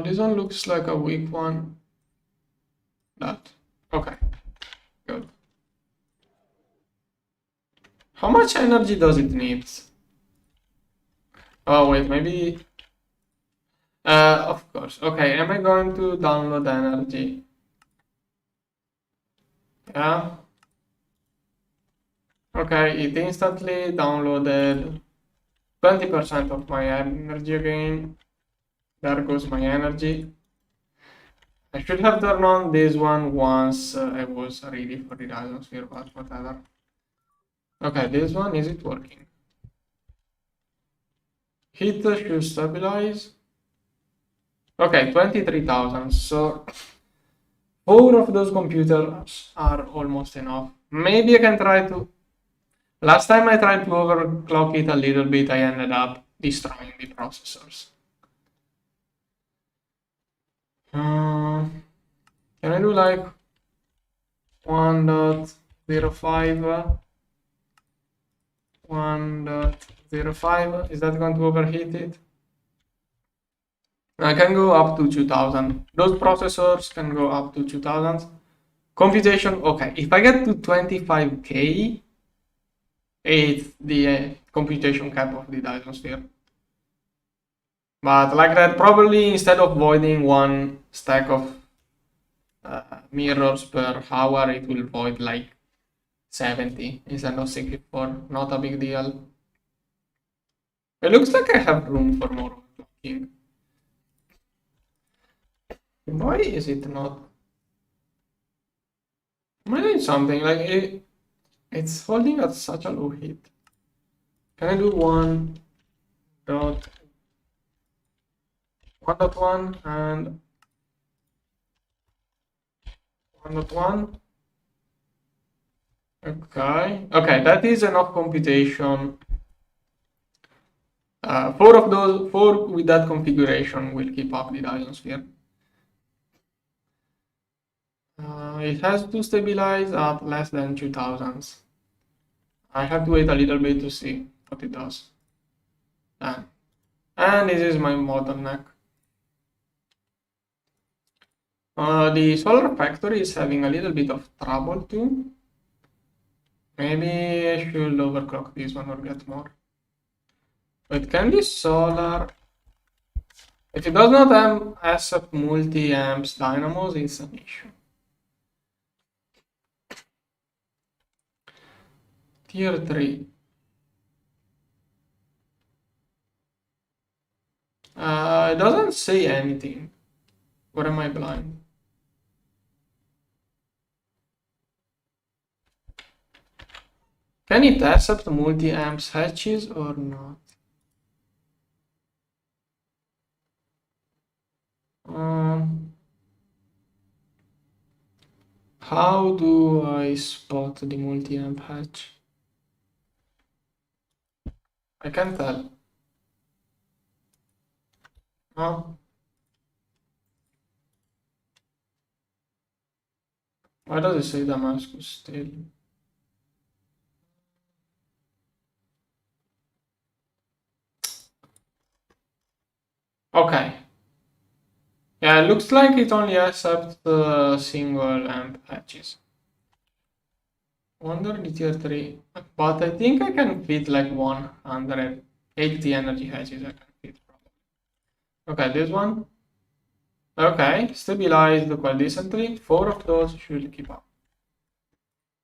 S1: This one looks like a weak one. That. Okay, good. How much energy does it need? Oh, wait, maybe. Of course. Okay, am I going to download energy? Yeah. Okay, it instantly downloaded 20% of my energy again. There goes my energy. I should have turned on this one once I was ready for the dysonsphere, but whatever. Okay, this one, is it working? Heat should stabilize. Okay, 23,000. So 4 of those computers are almost enough. Maybe I can try to. Last time I tried to overclock it a little bit, I ended up destroying the processors. Can I do like 1.05? 1.05? Is that going to overheat it? I can go up to 2000. Those processors can go up to 2000. Computation, okay. If I get to 25k, it's the computation cap of the dysonsphere. But like that, probably instead of voiding one stack of mirrors per hour, it will void like 70 instead of 64. Not a big deal. It looks like I have room for more overclocking. Why is it not? Am I doing something? Like it's holding at such a low heat. Can I do 1.1 and 1.1? Okay, that is enough computation. 4 of those, 4 with that configuration will keep up the dysonsphere. It has to stabilize at less than 2000s. I have to wait a little bit to see what it does. And this is my bottleneck. The solar factory is having a little bit of trouble too. Maybe I should overclock this one or get more. But can this solar... If it does not accept multi-amps dynamos, it's an issue. Tier 3. It doesn't say anything. Or am I blind? Can it accept multi-amps hatches or not? How do I spot the multi-amp hatch? I can't tell. No. Why does it say Damascus still? Okay. Yeah, it looks like it only accepts single amp patches. Wonder the tier 3. But I think I can fit like 180 energy hatches. I can fit probably. Okay, this one. Okay, stabilized quite decently. 4 of those should keep up.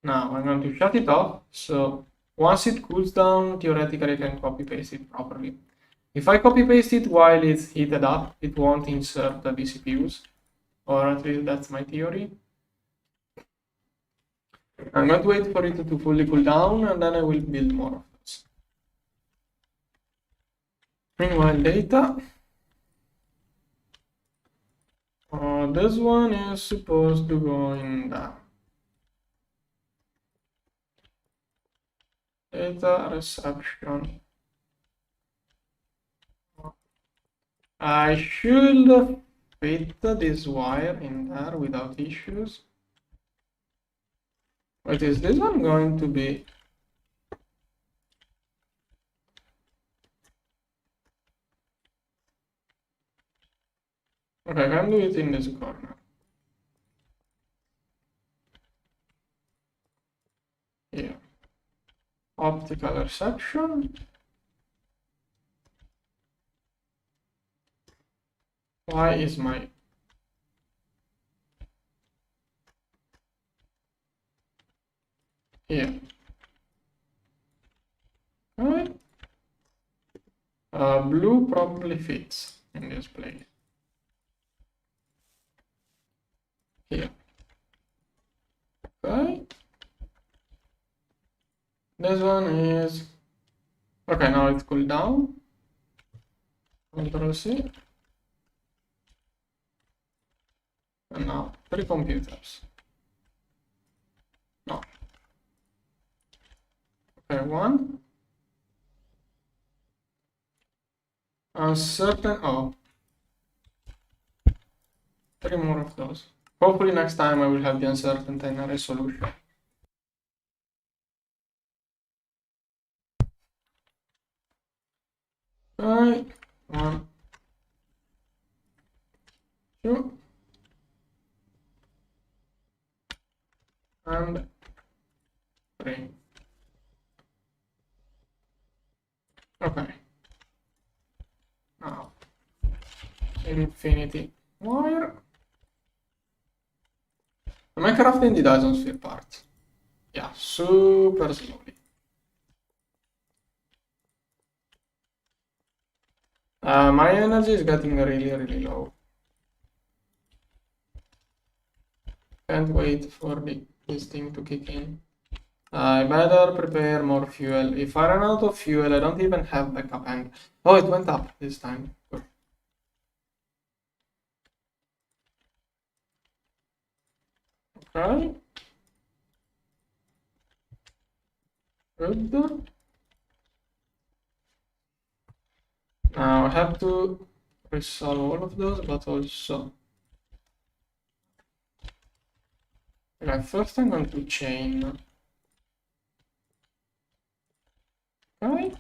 S1: Now I'm going to shut it off. So once it cools down, theoretically I can copy paste it properly. If I copy paste it while it's heated up, it won't insert the CPUs, or at least that's my theory. I'm going to wait for it to fully cool down and then I will build more of those. Meanwhile, data. So this one is supposed to go in there. Data reception. I should fit this wire in there without issues. But is this one going to be? Okay, I can do it in this corner. Here. Optical reception. Why is my here? Alright. Blue probably fits in this place. Here. Okay. This one is okay. Now it's cooled down. Control C. And now 3 computers. No. Okay, 1. Uncertain. Oh. 3 more of those. Hopefully next time I will have the uncertainty in a resolution. Okay. 1, 2. And 3. Okay. Now, infinity wire. Am I crafting the dysonsphere part? Yeah, super slowly. My energy is getting really low. Can't wait for this thing to kick in. I better prepare more fuel. If I run out of fuel, I don't even have backup. And oh, it went up this time. Good. Okay. Good. Now I have to resolve all of those, but also. Okay, first I'm going to chain. Okay.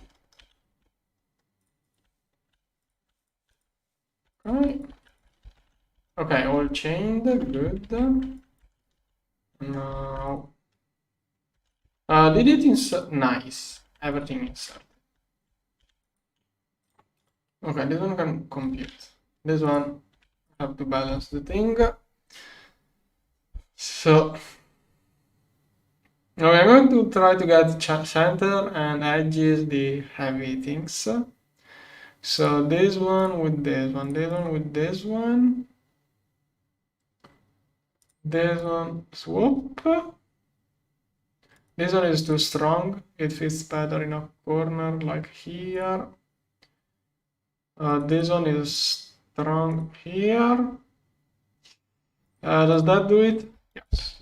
S1: Okay. Okay, all chained. Good. Now. Did it insert? Nice. Everything inserted. Okay, this one can compute. This one I have to balance the thing. So. Okay, I'm going to try to get center and edges the heavy things. So this one with this one, this one with this one. This one swap. This one is too strong. It fits better in a corner like here. This one is strong here. Does that do it? Yes.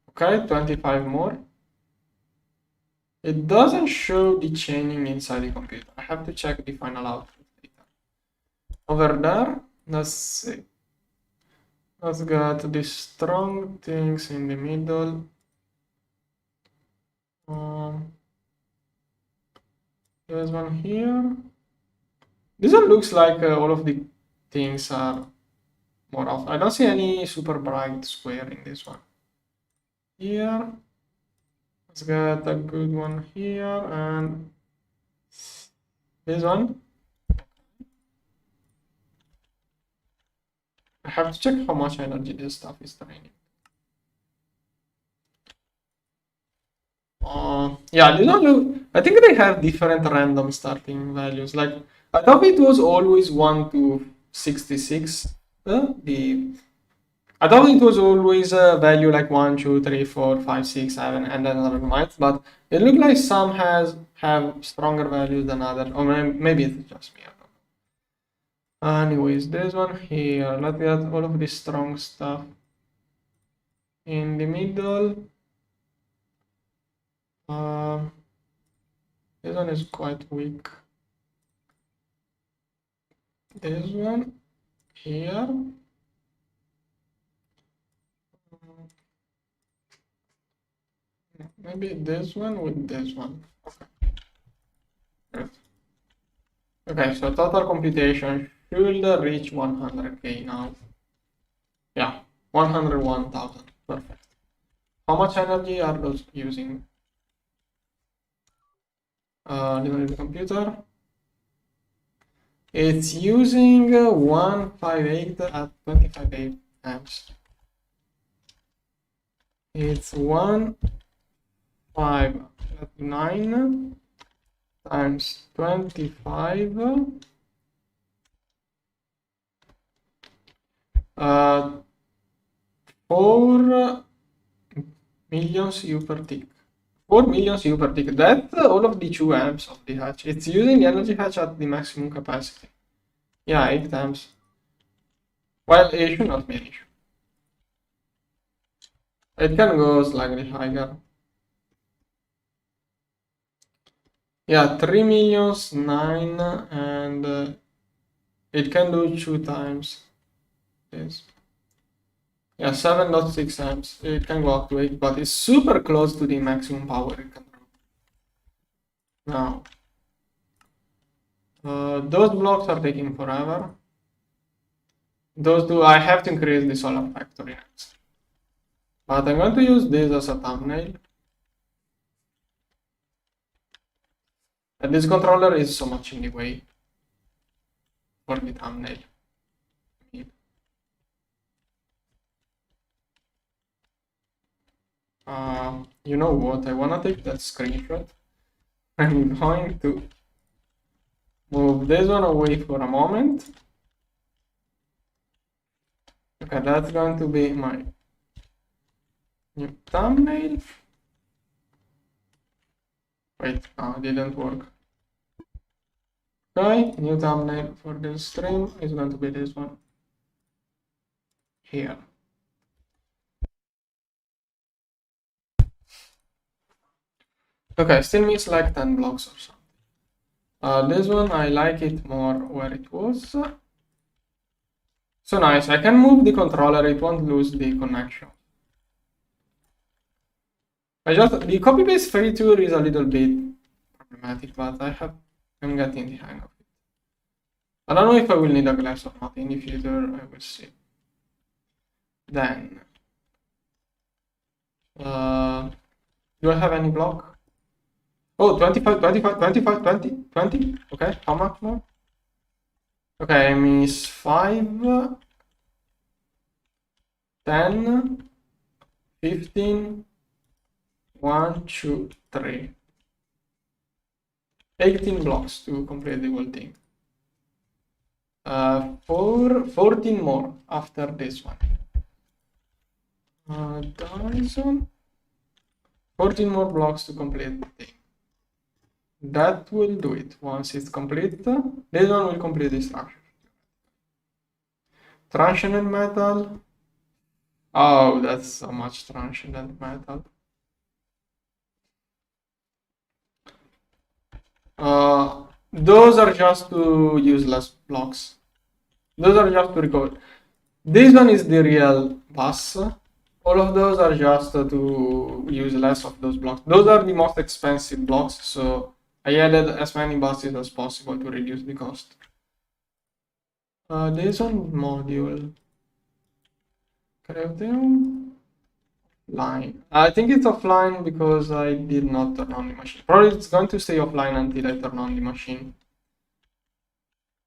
S1: Okay, 25 more. It doesn't show the chaining inside the computer. I have to check the final output data. Over there, let's see. Let's get the strong things in the middle. There's one here. This one looks like all of the things are more off. I don't see any super bright square in this one. Here. Let's get a good one here and this one. I have to check how much energy this stuff is draining. Yeah, this one look. I think they have different random starting values. Like I thought it was always 1 to 66. I thought it was always a value like 1, 2, 3, 4, 5, 6, 7, and then other mites, but it looked like some have stronger values than others, or maybe it's just me. I don't Anyways, this one here, let's get all of this strong stuff in the middle. This one is quite weak. This one here. Maybe this one with this one. Okay. Good. Okay, so total computation should reach 100k now. Yeah, 101,000. Perfect. How much energy are those using? Little computer. It's using 158 at 25 amps. It's 159 times 25. 4 million CU per tick. 4 million CU per tick. That's all of the 2 amps of the hatch. It's using the energy hatch at the maximum capacity. Yeah, 8 amps. Well, it should not be an issue. It can go slightly higher. Yeah, 3 millions, 9, and it can do 2 times this. Yeah, 7.6 amps. It can go up to 8, but it's super close to the maximum power it can draw. Now, those blocks are taking forever. Those two, I have to increase the solar factory next. But I'm going to use this as a thumbnail. And this controller is so much in the way for the thumbnail. You know what? I wanna take that screenshot. I'm going to move this one away for a moment. Okay, that's going to be my new thumbnail. Wait, no, it didn't work. Okay, new thumbnail for this stream is going to be this one here. Okay, still needs like 10 blocks or something. This one, I like it more where it was. So nice, I can move the controller, it won't lose the connection. The copy paste feature is a little bit problematic, but I'm getting the hang of it. I don't know if I will need a glass or not in the future, I will see. Then, do I have any block? Oh, 25, 25, 25, 20, 20. Okay, how much more? Okay, I miss 5, 10, 15, 1, 2, 3. 18 blocks to complete the whole thing. 14 more after this one. Dyson. 14 more blocks to complete the thing. That will do it. Once it's complete, this one will complete the structure. Transient metal. Oh, that's so much transient metal. Those are just to useless blocks. Those are just to recover. This one is the real bus. All of those are just to use less of those blocks. Those are the most expensive blocks, so I added as many buses as possible to reduce the cost. This one module. Line. I think it's offline because I did not turn on the machine. Probably it's going to stay offline until I turn on the machine.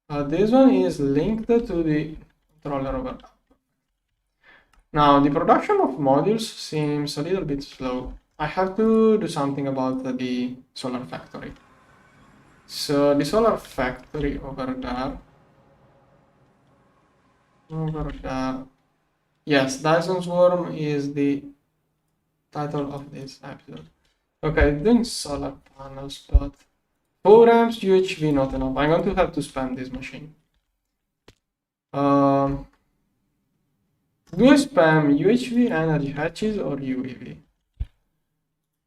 S1: This one is linked to the controller over. Now the production of modules seems a little bit slow. I have to do something about the solar factory. So the solar factory over there. Yes, Dyson Swarm is the title of this episode. Okay, doing solar panels, but 4 amps UHV not enough. I'm going to have to spam this machine. Do I spam UHV, energy hatches, or UEV?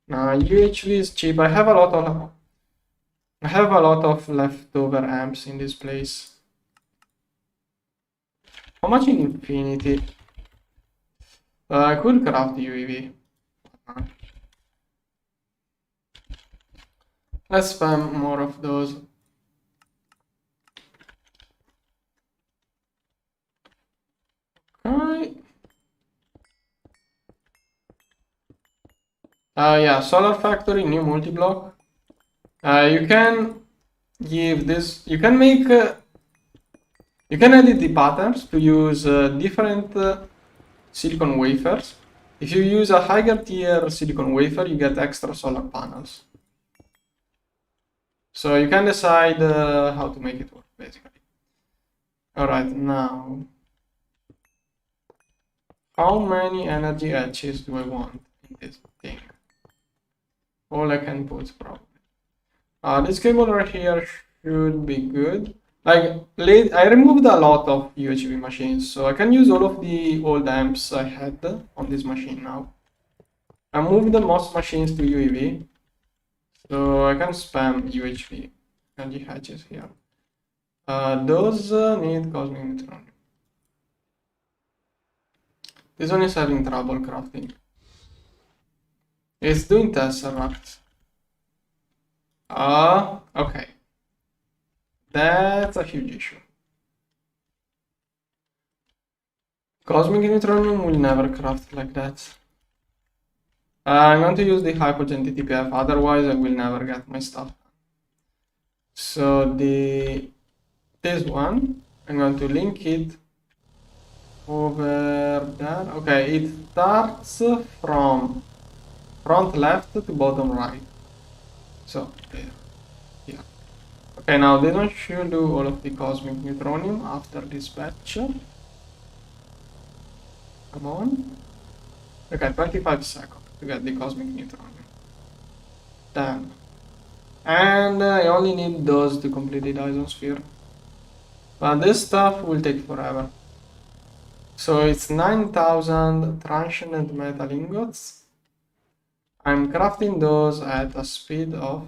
S1: Nah, UHV is cheap. I have a lot of leftover amps in this place. How much in infinity? I could craft UEV. Let's spam more of those. Okay. Yeah, solar factory, new multi-block. You can give this. You can make. You can edit the patterns to use different silicon wafers. If you use a higher tier silicon wafer, you get extra solar panels. So you can decide how to make it work, basically. Alright, now. How many energy edges do I want in this thing? All I can put, probably. This cable right here should be good. Like, I removed a lot of UHV machines, so I can use all of the old amps I had on this machine now. I moved the most machines to UEV, so I can spam UHV and the hatches here. Those need cosmic neutronium. This one is having trouble crafting. It's doing tesseract. Okay. That's a huge issue. Cosmic neutronium will never craft like that. I'm going to use the Hypogen TTPF, otherwise I will never get my stuff. So this one, I'm going to link it over there. Okay, it starts from front left to bottom right. So there. Yeah. Okay, now this one should do all of the cosmic neutronium after this batch. Come on. Okay, 25 seconds to get the cosmic neutronium. Done. And I only need those to complete the Dyson sphere. But this stuff will take forever. So it's 9,000 transient metal ingots. I'm crafting those at a speed of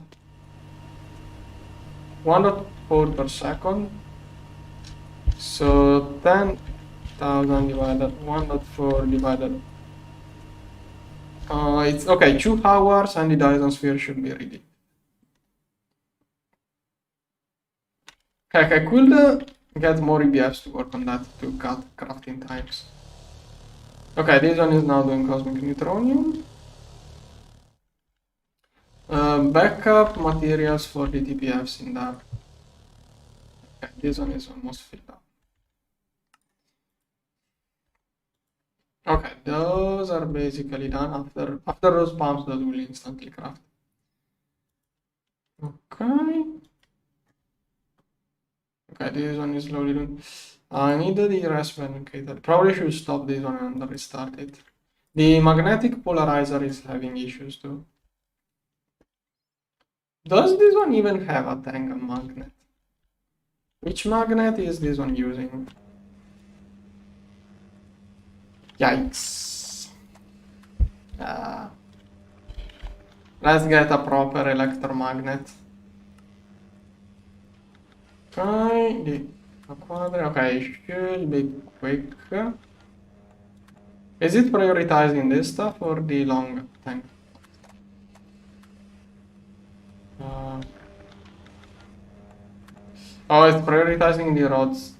S1: 1.4 per second. So 10,000 divided 1.4 divided. It's okay, 2 hours and the Dyson sphere should be ready. Heck, I could get more EBFs to work on that to cut crafting times. Okay, this one is now doing cosmic neutronium. Backup materials for the TPFs in there. Okay, this one is almost filled up. Okay, those are basically done. After those pumps, those will instantly craft. Okay. Okay, this one is slowly done. I need the rest indicator. Probably should stop this one and restart it. The magnetic polarizer is having issues too. Does this one even have a tangent magnet? Which magnet is this one using? Yikes. Let's get a proper electromagnet. Okay, okay, should be quick. Is it prioritizing this stuff or the long tank? Oh, it's prioritizing the rods.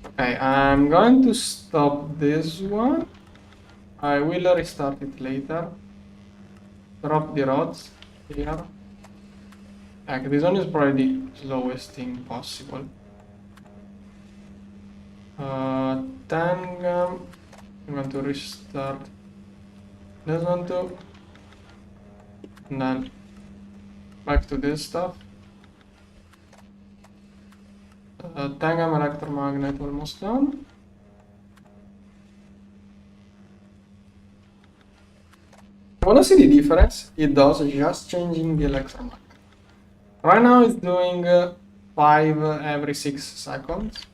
S1: Okay, I'm going to stop this one. I will restart it later. Drop the rods here. Okay, this one is probably the slowest thing possible. Tangam. I'm going to restart this one too. And then back to this stuff. Tangam electromagnet almost done. Wanna see the difference? It does just changing the electromagnet. Right now it's doing 5 every 6 seconds.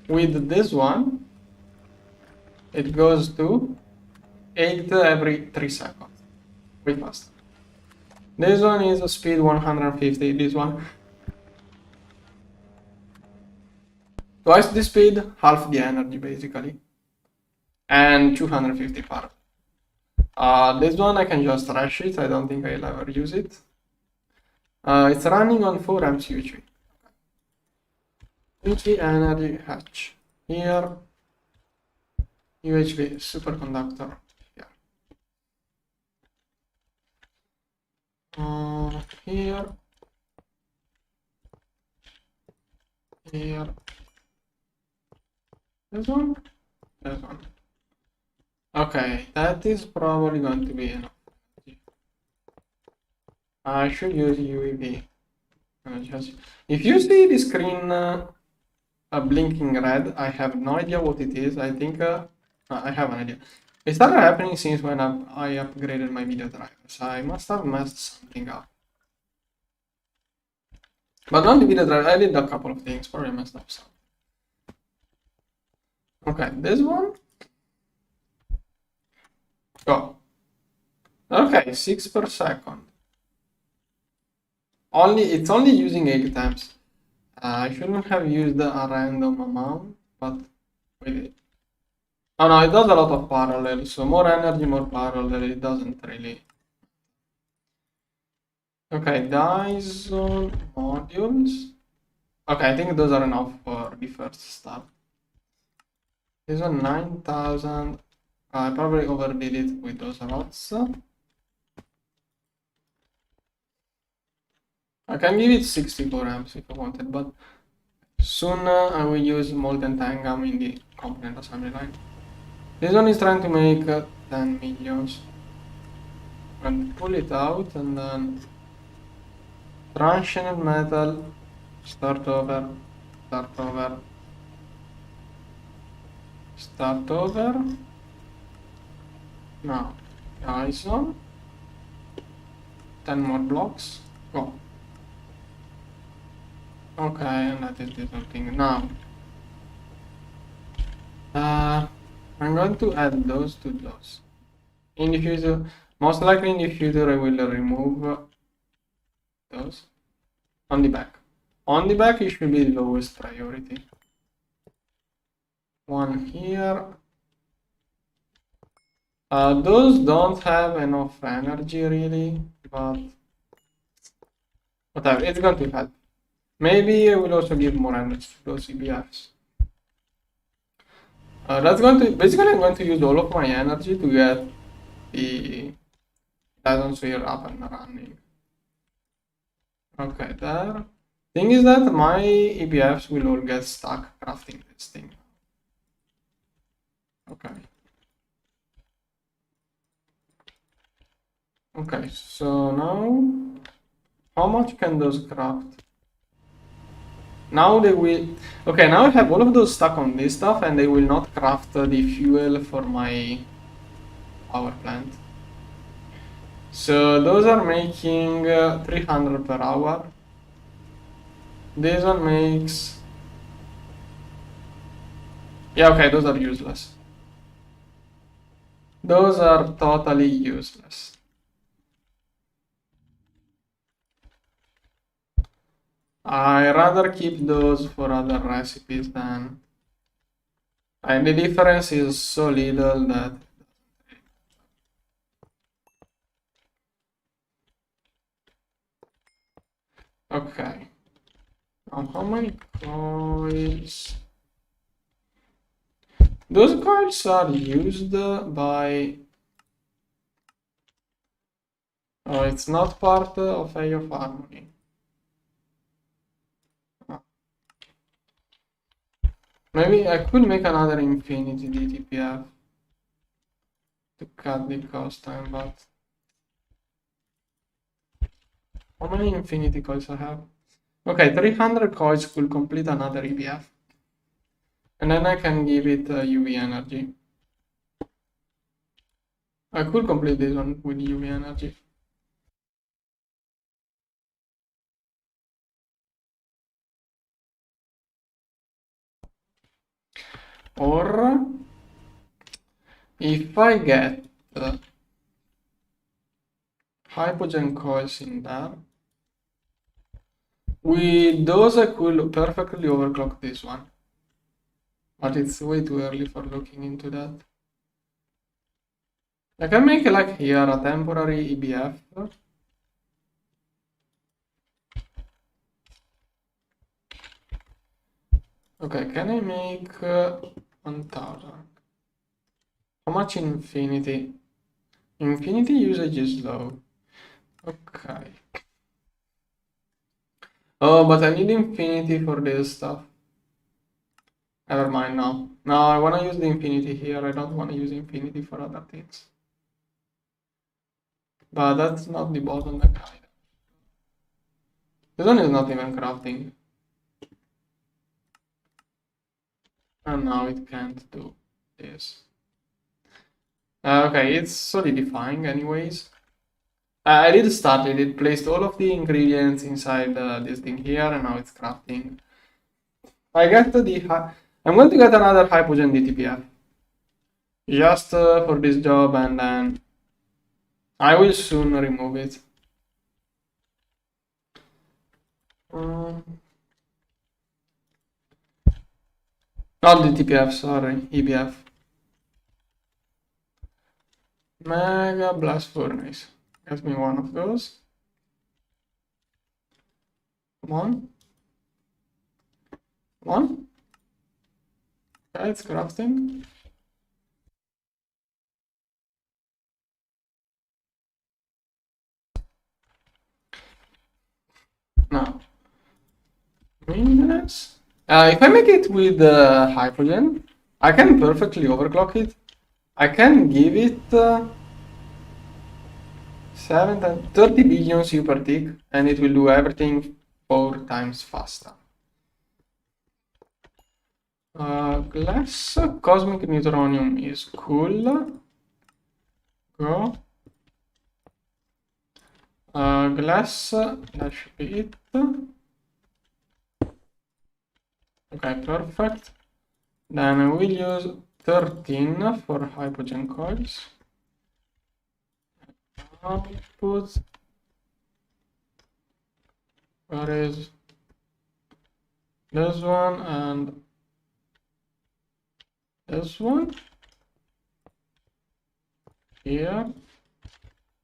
S1: With this one, it goes to 8 every 3 seconds. Way faster. This one is a speed 150. This one twice the speed, half the energy basically, and 250 power. This one I can just rush it. I don't think I'll ever use it. It's running on 4 amps UHV. UHV energy hatch here. UHV superconductor here. Here. Here. This one. This one. Okay, that is probably going to be enough. I should use UEV. If you see the screen blinking red, I have no idea what it is. I think I have an idea. It started happening since when I upgraded my video drivers. I must have messed something up. But on the video driver, I did a couple of things. Probably messed up some. Okay, this one. Go. Okay, 6 per second. It's only using 8 times. I shouldn't have used a random amount, but we did. Oh no, it does a lot of parallel, so more energy, more parallel, it doesn't really. Okay, Dyson modules. Okay, I think those are enough for the first step. This one 9,000. I probably overdid it with those rods. I can give it 64 amps if I wanted, but soon I will use molten tangam in the component assembly line. This one is trying to make 10 millions. And pull it out and then transient metal, start over, start over, start over. Now, Dyson, 10 more blocks, go. Okay, and that is the thing. Now, I'm going to add those to those. In the future, most likely in the future, I will remove those on the back. On the back, it should be the lowest priority. One here. Those don't have enough energy really, but whatever, it's going to help. Maybe I will also give more energy to those EBFs. That's going to basically I'm going to use all of my energy to get the dysonsphere up and running. Okay, there. Thing is that my EBFs will all get stuck crafting this thing. Okay. Okay, so now how much can those craft? Now they will. Okay, now I have all of those stuck on this stuff, and they will not craft the fuel for my power plant. So those are making 300 per hour. This one makes. Yeah, okay, those are useless. Those are totally useless. I rather keep those for other recipes than. And the difference is so little that. Okay. Now how many coils? Those coils are used by. Oh, it's not part of A of Harmony. Maybe I could make another infinity DTPF to cut the cost time, but how many infinity coils I have? Okay, 300 coils will complete another EBF. And then I can give it UV energy. I could complete this one with UV energy. Or if I get hypogen coils in there, with those I could perfectly overclock this one. But it's way too early for looking into that. I can make like here a temporary EBF. Okay, can I make 1000? How much infinity? Infinity usage is low. Okay. Oh, but I need infinity for this stuff. Never mind now. No, I want to use the infinity here. I don't want to use infinity for other things. But that's not the bottleneck either. This one is not even crafting. And now it can't do this. Okay, it's solidifying anyways. I did start it. It placed all of the ingredients inside this thing here, and now it's crafting. I get the... I'm going to get another hypogen DTPF. Just for this job, and then I will soon remove it. Not DTPF, sorry, EBF. Mega blast furnace. Get me one of those. Come on. Come on. Okay, it's crafting. Now, maintenance. If I make it with hypogen, I can perfectly overclock it. I can give it 30 billion U per tick, and it will do everything 4 times faster. Glass cosmic neutronium is cool. Go. Glass, that should be it. Okay, perfect. Then I will use 13 for hypogen coils. Output. Where is this one and this one? Here.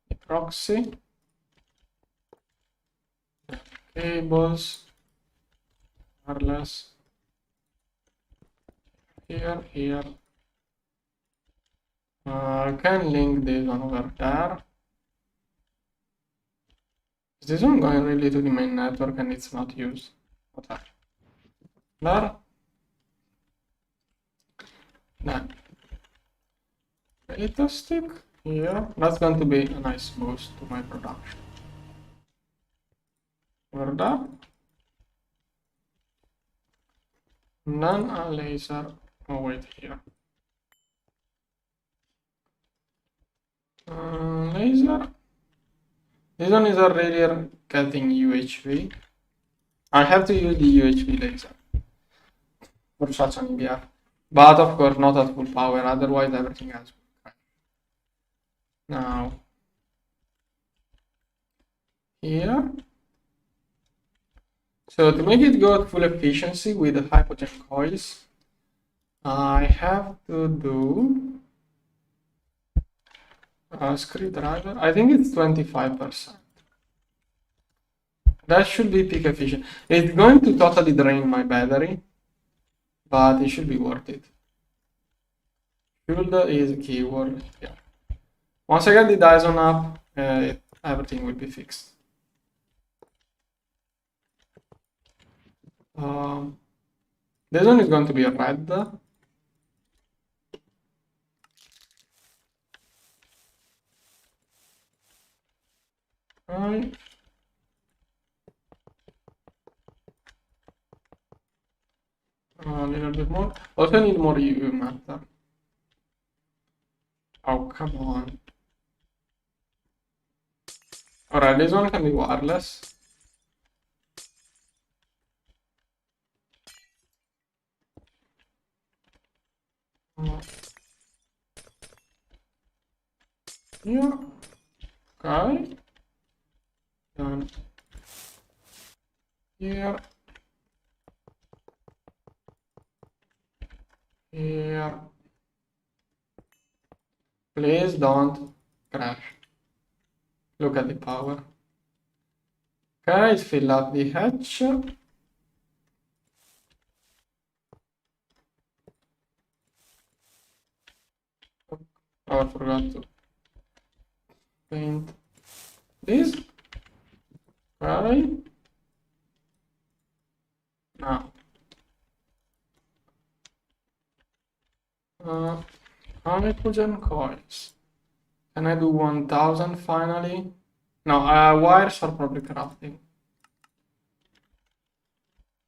S1: The proxy. Cables. Wireless. Here. I can link this one over there. Is this one going really to the main network and it's not used? Okay. There. Then. Data stick here. That's going to be a nice boost to my production. Over there. And then a laser. Oh, wait, here. Laser. This one is already getting UHV. I have to use the UHV laser for such an EBF. But of course not at full power, otherwise everything else will crash. Now, here. So to make it go at full efficiency with the hypogen coils, I have to do a screwdriver. I think it's 25%. That should be peak efficient. It's going to totally drain my battery, but it should be worth it. Should is a keyword. Yeah. Once I get the Dyson up, everything will be fixed. This one is going to be a red. Right. A little bit more. Also need more UV matter. Oh, come on. Alright, this one can be wireless. Here. Okay. Then here. Here. Please don't crash. Look at the power. Okay, fill up the hatch. Oh, I forgot to paint this. Okay. Now. Hydrogen coils. Can I do 1000 finally? No, wires are probably crafting.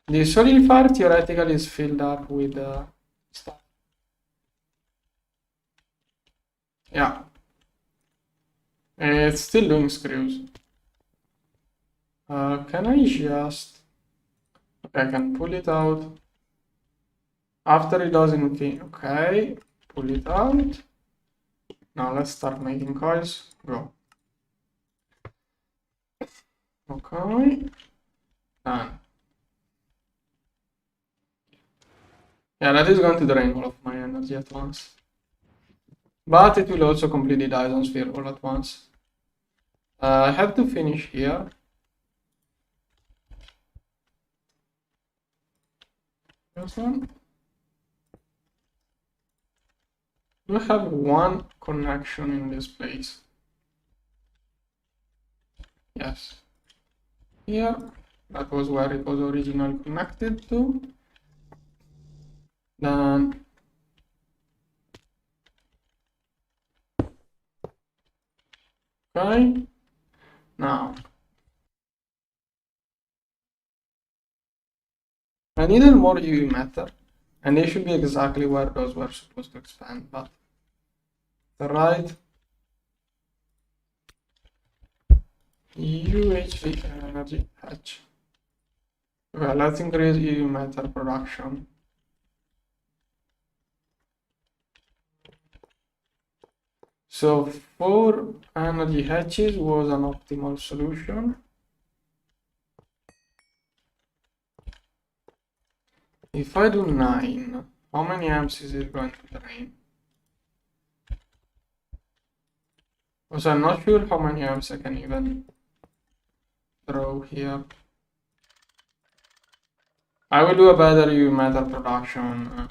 S1: The solidifier theoretically is filled up with stuff. Yeah. It's still doing screws. Can I just... I can pull it out. After it does anything. Okay. Pull it out. Now let's start making coils. Go. Okay. Done. Yeah, that is going to drain all of my energy at once. But it will also complete the Dyson sphere all at once. I have to finish here. This one. We have one connection in this place. Yes. Here. That was where it was originally connected to. Then okay. Now I needed more UV matter, and they should be exactly where those were supposed to expand, but the right UHV energy hatch. Okay, let's increase UV matter production. So 4 energy hatches was an optimal solution. If I do 9, how many amps is it going to drain? Also, I'm not sure how many amps I can even throw here. I will do a better UV matter production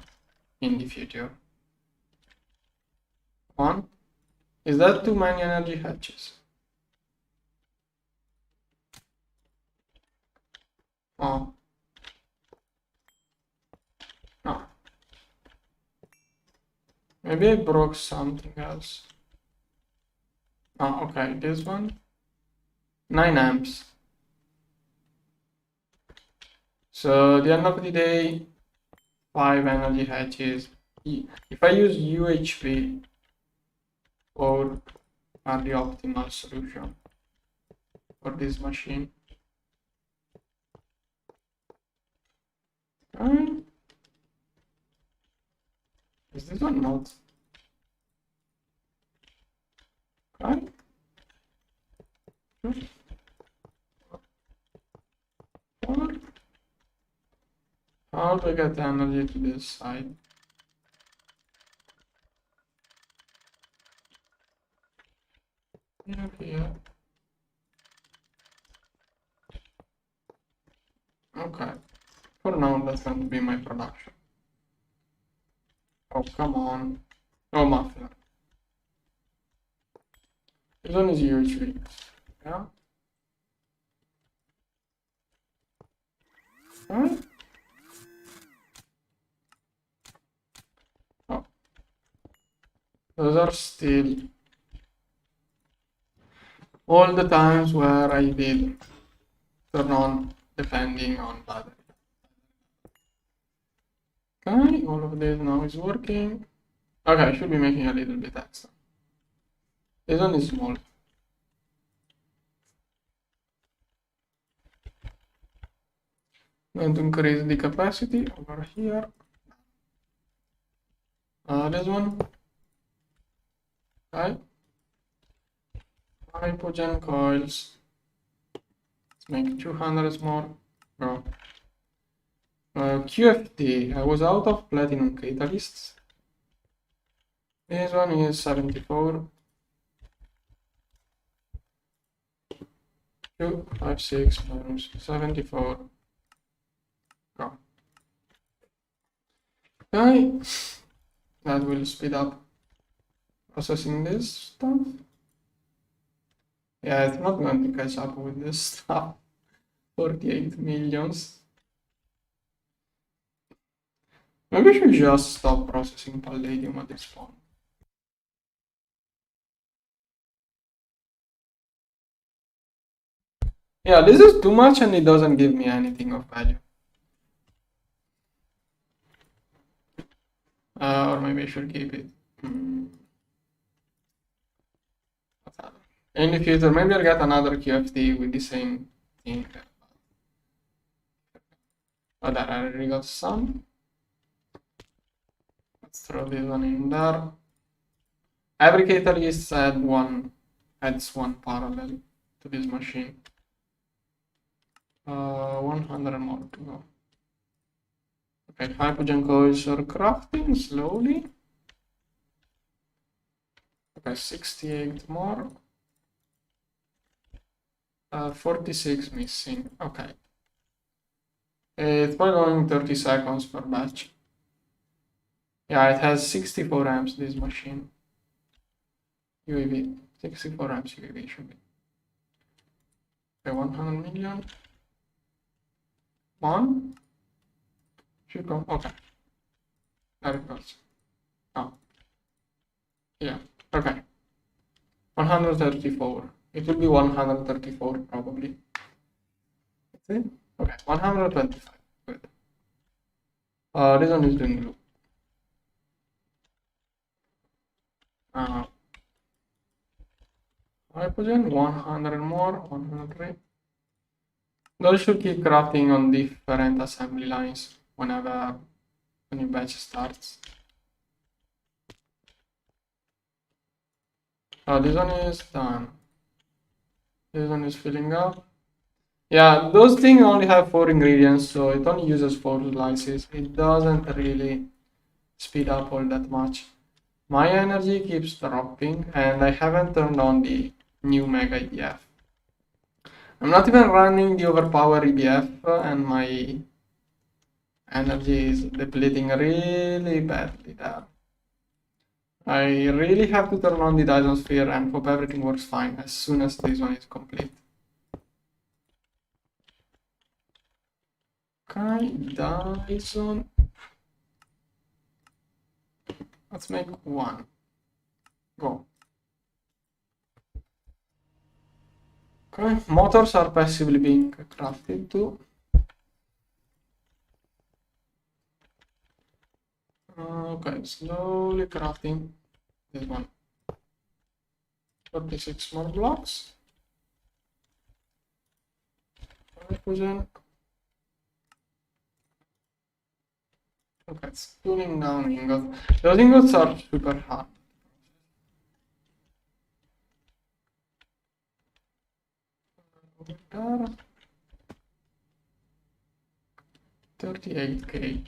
S1: in the future. 1. Is that too many energy hatches? Oh. No. Maybe I broke something else. Oh, okay, this one. 9 amps. So at the end of the day, 5 energy hatches. If I use UHV, 4 are the optimal solution for this machine. Is this one not? Okay. How do I get the energy to this side? Here. Okay. For now, that's going to be my production. Oh, come on. Oh, muffler. This one is UHV. Yeah. Alright. Oh. Those are still all the times where I did turn on depending on battery. Okay, all of this now is working. Okay, I should be making a little bit extra. This one is small. I'm going to increase the capacity over here. this one. Okay. Hypogen coils. Let's make 200 more. Go. QFT. I was out of platinum catalysts. This one is 74. 256 minus 74. Go. Okay. That will speed up processing this stuff. Yeah, it's not going to catch up with this stuff. 48 millions. Maybe we should just stop processing palladium at this point. Yeah, this is too much and it doesn't give me anything of value. Or maybe I should keep it. In the future, maybe I'll get another QFT with the same thing. But I already got some. Let's throw this one in there. Every catalyst adds one parallel to this machine. 100 more to go. Okay, hypogen coils are crafting slowly. Okay, 68 more. 46 missing. Okay. It's probably going 30 seconds per batch. Yeah, it has 64 amps, this machine. UAV. 64 amps UAV should be. Okay, 100 million. One. Should go. Okay. There it goes. Oh. Yeah. Okay. 134. It will be 134 probably. That's it. Okay. 125. Good. This one is doing blue. Hypogen, 100 more, 103. Those should keep crafting on different assembly lines whenever a new batch starts. Oh, this one is done. This one is filling up. Yeah, those things only have 4 ingredients, so it only uses 4 slices. It doesn't really speed up all that much. My energy keeps dropping, and I haven't turned on the new Mega EDF. I'm not even running the overpower EDF, and my energy is depleting really badly there. I really have to turn on the Dyson sphere and hope everything works fine as soon as this one is complete. Okay, Dyson. Let's make one. Go. Okay, motors are passively being crafted too. Okay, slowly crafting this one. 36 more blocks. 5%. Okay, it's tuning down ingots. Those ingots are super hard. There. 38k.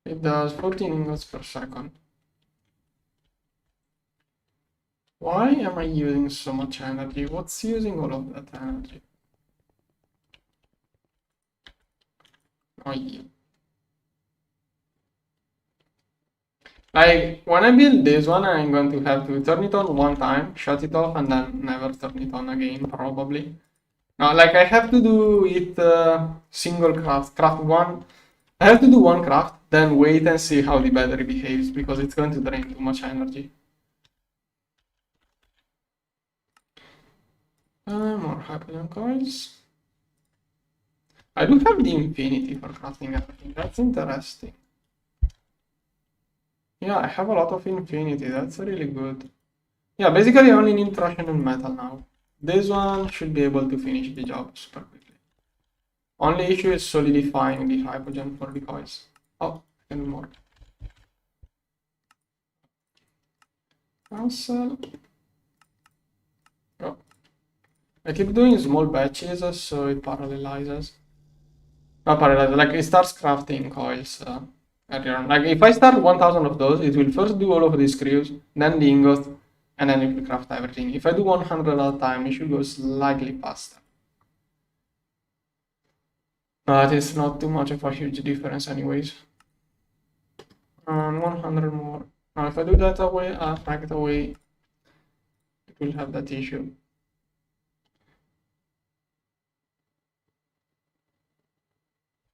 S1: It does 14 ingots per second. Why am I using so much energy? What's using all of that energy? Oh, yeah. Like, when I build this one, I'm going to have to turn it on one time, shut it off, and then never turn it on again, probably. Now, like, I have to do it single craft one. I have to do one craft, then wait and see how the battery behaves, because it's going to drain too much energy. More hypogen coils. I do have the infinity for crafting everything. That's interesting. Yeah, I have a lot of infinity. That's really good. Yeah, basically I only need Russian and metal now. This one should be able to finish the job super quickly. Only issue is solidifying the hypogen for the coils. Oh, I and more. Cancel. Oh. I keep doing small batches so it parallelizes. Not parallelizes, like it starts crafting coils earlier on. Like if I start 1000 of those, it will first do all of these screws, then the ingot, and then it will craft everything. If I do 100 at a time, it should go slightly faster. But it's not too much of a huge difference anyways. And 100 more. Now if I do that away, back it away, it will have that issue.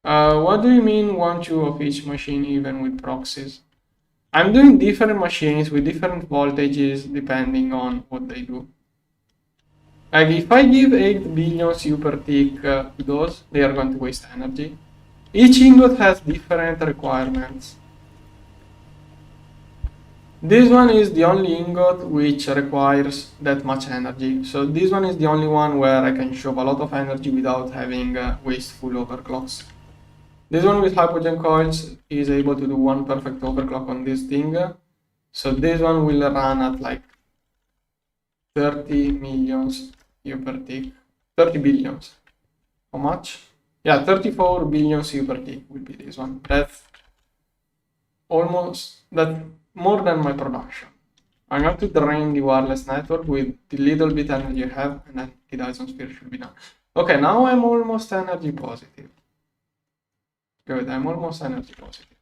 S1: What do you mean 1-2 of each machine even with proxies? I'm doing different machines with different voltages depending on what they do. Like if I give 8 billion U per tick to those, they are going to waste energy. Each ingot has different requirements. This one is the only ingot which requires that much energy. So this one is the only one where I can shove a lot of energy without having wasteful overclocks. This one with hypogen coils is able to do one perfect overclock on this thing. So this one will run at like 30 millions U per tick. 30 billions. How much? Yeah, 34 billion U per tick will be this one. That's more than my production. I'm going to drain the wireless network with the little bit energy I have, and then the dysonsphere should be done. Okay, now I'm almost energy positive. Good, I'm almost energy positive.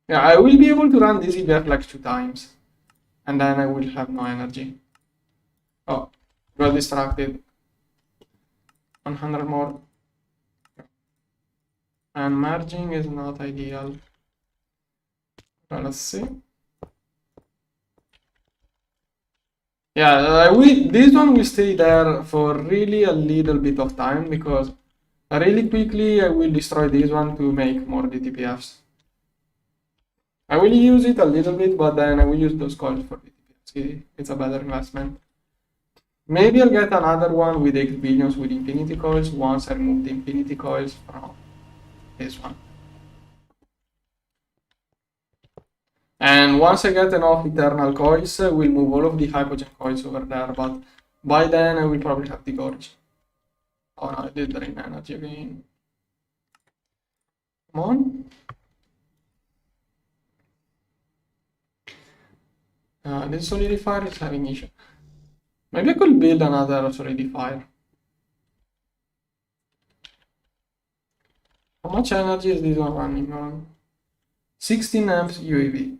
S1: Yeah, I will be able to run this EBF like 2 times, and then I will have no energy. Oh, got distracted. 100 more. And merging is not ideal. Well, let's see. Yeah, this one will stay there for really a little bit of time because really quickly I will destroy this one to make more DTPFs. I will use it a little bit, but then I will use those coils for DTPFs. It's a better investment. Maybe I'll get another one with 8 billions with infinity coils once I remove the infinity coils from this one. And once I get enough eternal coils, we'll move all of the hypogen coils over there, but by then I will probably have the gorge. Oh no, I did drain energy again. Come on. This solidifier is having issue. Maybe I could build another solidifier. How much energy is this one running on? 16 amps UAV.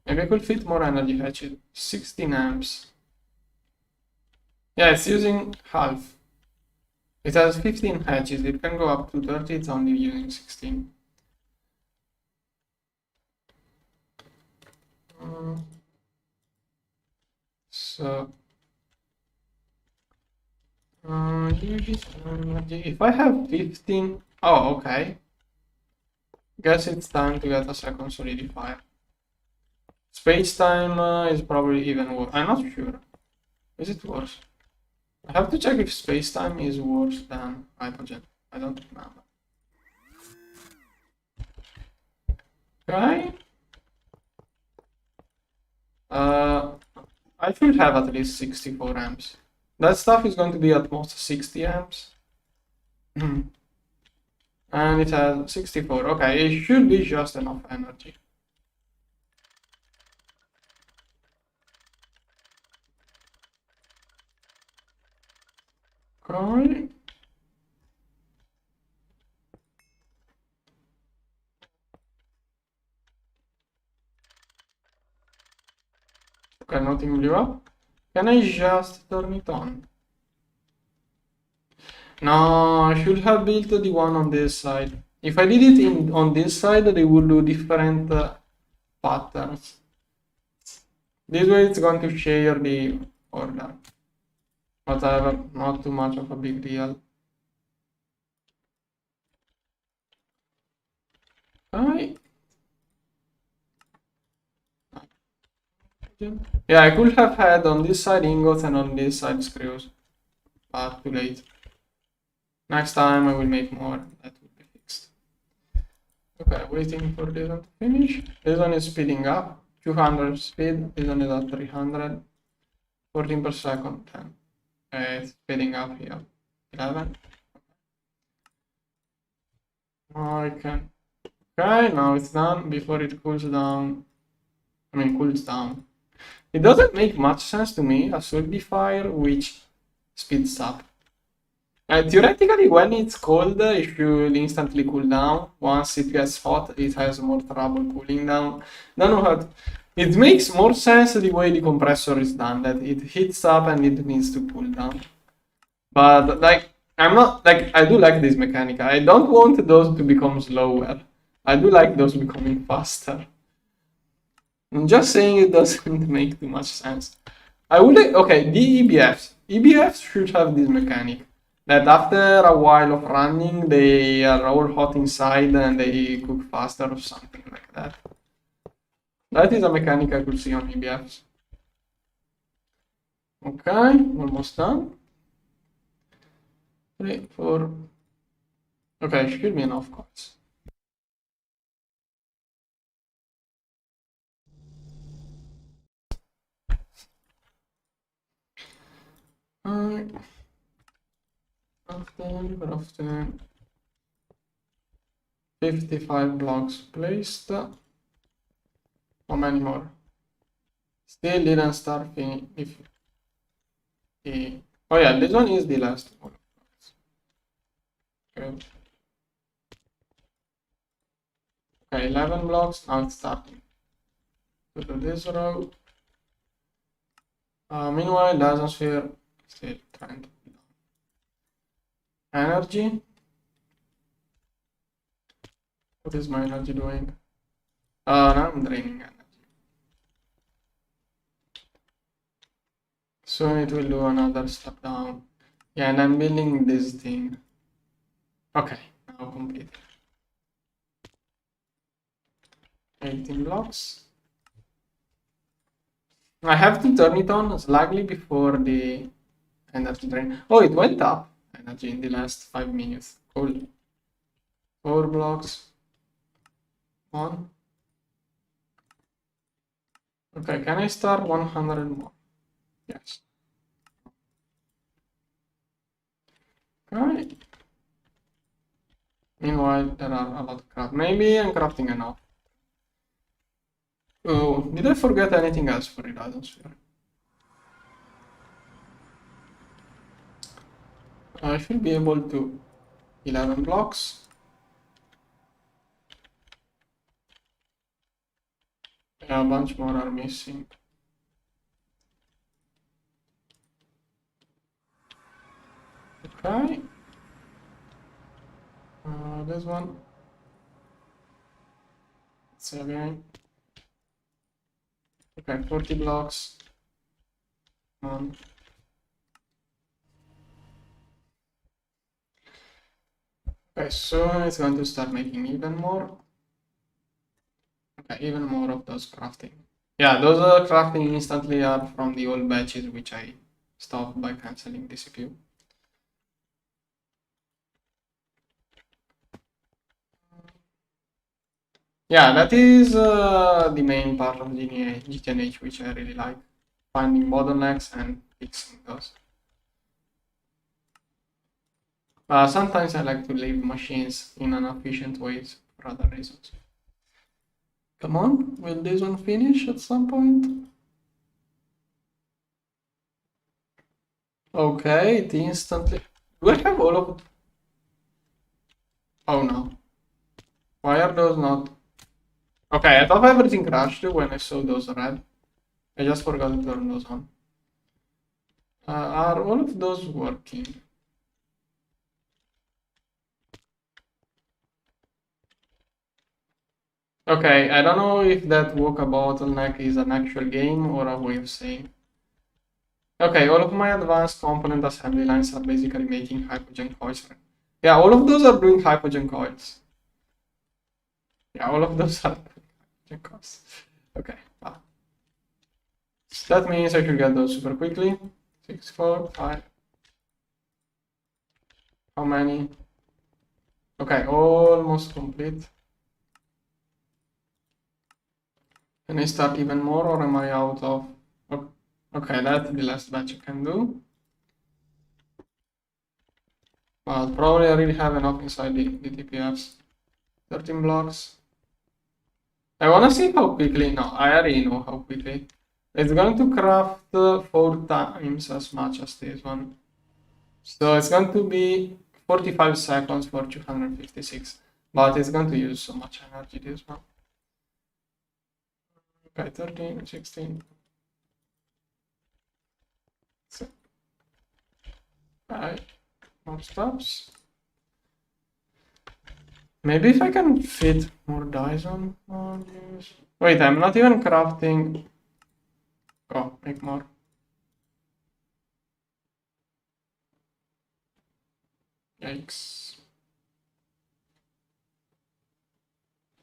S1: Maybe I could fit more energy hatchet. 16 amps. Yeah, it's using half. It has 15 hatches. It can go up to 30. It's only using 16. If I have 15, oh, okay. Guess it's time to get a second solidifier. Space time is probably even worse. I'm not sure. Is it worse? I have to check if space time is worse than hypogen. I don't remember. Okay. I should have at least 64 amps. That stuff is going to be at most 60 amps. And it has 64. Okay, it should be just enough energy. Okay. Okay, nothing blew up. Can I just turn it on? No, I should have built the one on this side. If I did it on this side, they would do different patterns. This way it's going to share the order. Whatever, not too much of a big deal. Okay. Yeah, I could have had on this side ingots and on this side screws, but too late. Next time I will make more, that will be fixed. Okay, waiting for this one to finish. This one is speeding up. 200 speed. This one is at 300. 14 per second. 10. It's speeding up here. 11. I can. Okay, now it's done. Before it cools down. I mean, cools down. It doesn't make much sense to me, a solidifier which speeds up. Theoretically, when it's cold, it should instantly cool down. Once it gets hot, it has more trouble cooling down. Then what? It makes more sense the way the compressor is done, that it heats up and it needs to cool down. But like, I'm not like I do like this mechanic. I don't want those to become slower. I do like those becoming faster. I'm just saying it doesn't make too much sense. I would like, okay, the EBFs. EBFs should have this mechanic that after a while of running, they are all hot inside and they cook faster or something like that. That is a mechanic I could see on EBFs. Okay, almost done. 3, 4. Okay, should be enough coins. After 55 blocks placed. How many more? Still didn't start if oh yeah, this one is the last one. Okay. Okay, 11 blocks, now it's starting. Go to this row. Meanwhile, dysonsphere still trying to be down. Energy. What is my energy doing? Now I'm draining energy. Soon it will do another step down. Yeah, and I'm building this thing. Okay, now complete. 18 blocks. I have to turn it on slightly before the energy drain. Oh, it went up energy in the last 5 minutes. Cool. 4 blocks. 1. Okay, can I start 100 more? Yes. Okay. Meanwhile, there are a lot of crap. Maybe I'm crafting enough. Oh, did I forget anything else for the dysonsphere? I should be able to 11 blocks. Yeah, a bunch more are missing. Okay. This one. Let's see again. Okay, 40 blocks. Okay, so it's going to start making even more. Okay, even more of those crafting. Yeah, those crafting instantly are from the old batches, which I stopped by canceling the CPU. Yeah, that is the main part of GTNH, which I really like. Finding bottlenecks and fixing those. Sometimes I like to leave machines in inefficient ways for other reasons. Come on, will this one finish at some point? Okay, it instantly... Do I have all of... Oh no. Why are those not... Okay, I thought everything crashed when I saw those red. I just forgot to turn those on. Are all of those working? Okay, I don't know if that Woka bottleneck is an actual game or a way of saying. Okay, all of my advanced component assembly lines are basically making hypogen coils. Yeah, all of those are doing hypogen coils. Yeah, all of those are doing hypogen coils. Okay, wow. So that means I should get those super quickly. 6, 4, 5. How many? Okay, almost complete. Can I start even more, or am I out of? Okay, that's the last batch I can do. Well, probably I really have enough inside the TPFs. 13 blocks. I wanna see how quickly. No, I already know how quickly. It's going to craft 4 times as much as this one. So it's going to be 45 seconds for 256. But it's going to use so much energy, this one. Okay, 13, 16. So, right, more stops. Maybe if I can fit more Dyson on this. Wait, I'm not even crafting. Oh, make more. Yikes.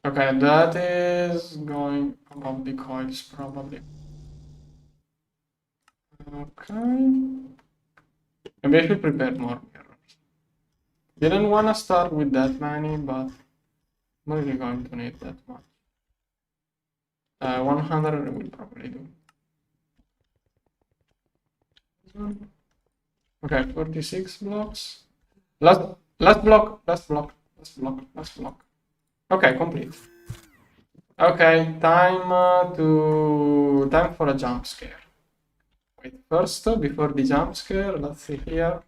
S1: Okay, that is going above the coils probably. Okay. Maybe I should prepare more mirrors. Didn't want to start with that many, but I'm really going to need that much. 100 will probably do. Okay, 46 blocks. Last block. Okay, complete. Okay, time for a jump scare. Wait, first, before the jump scare, let's see here.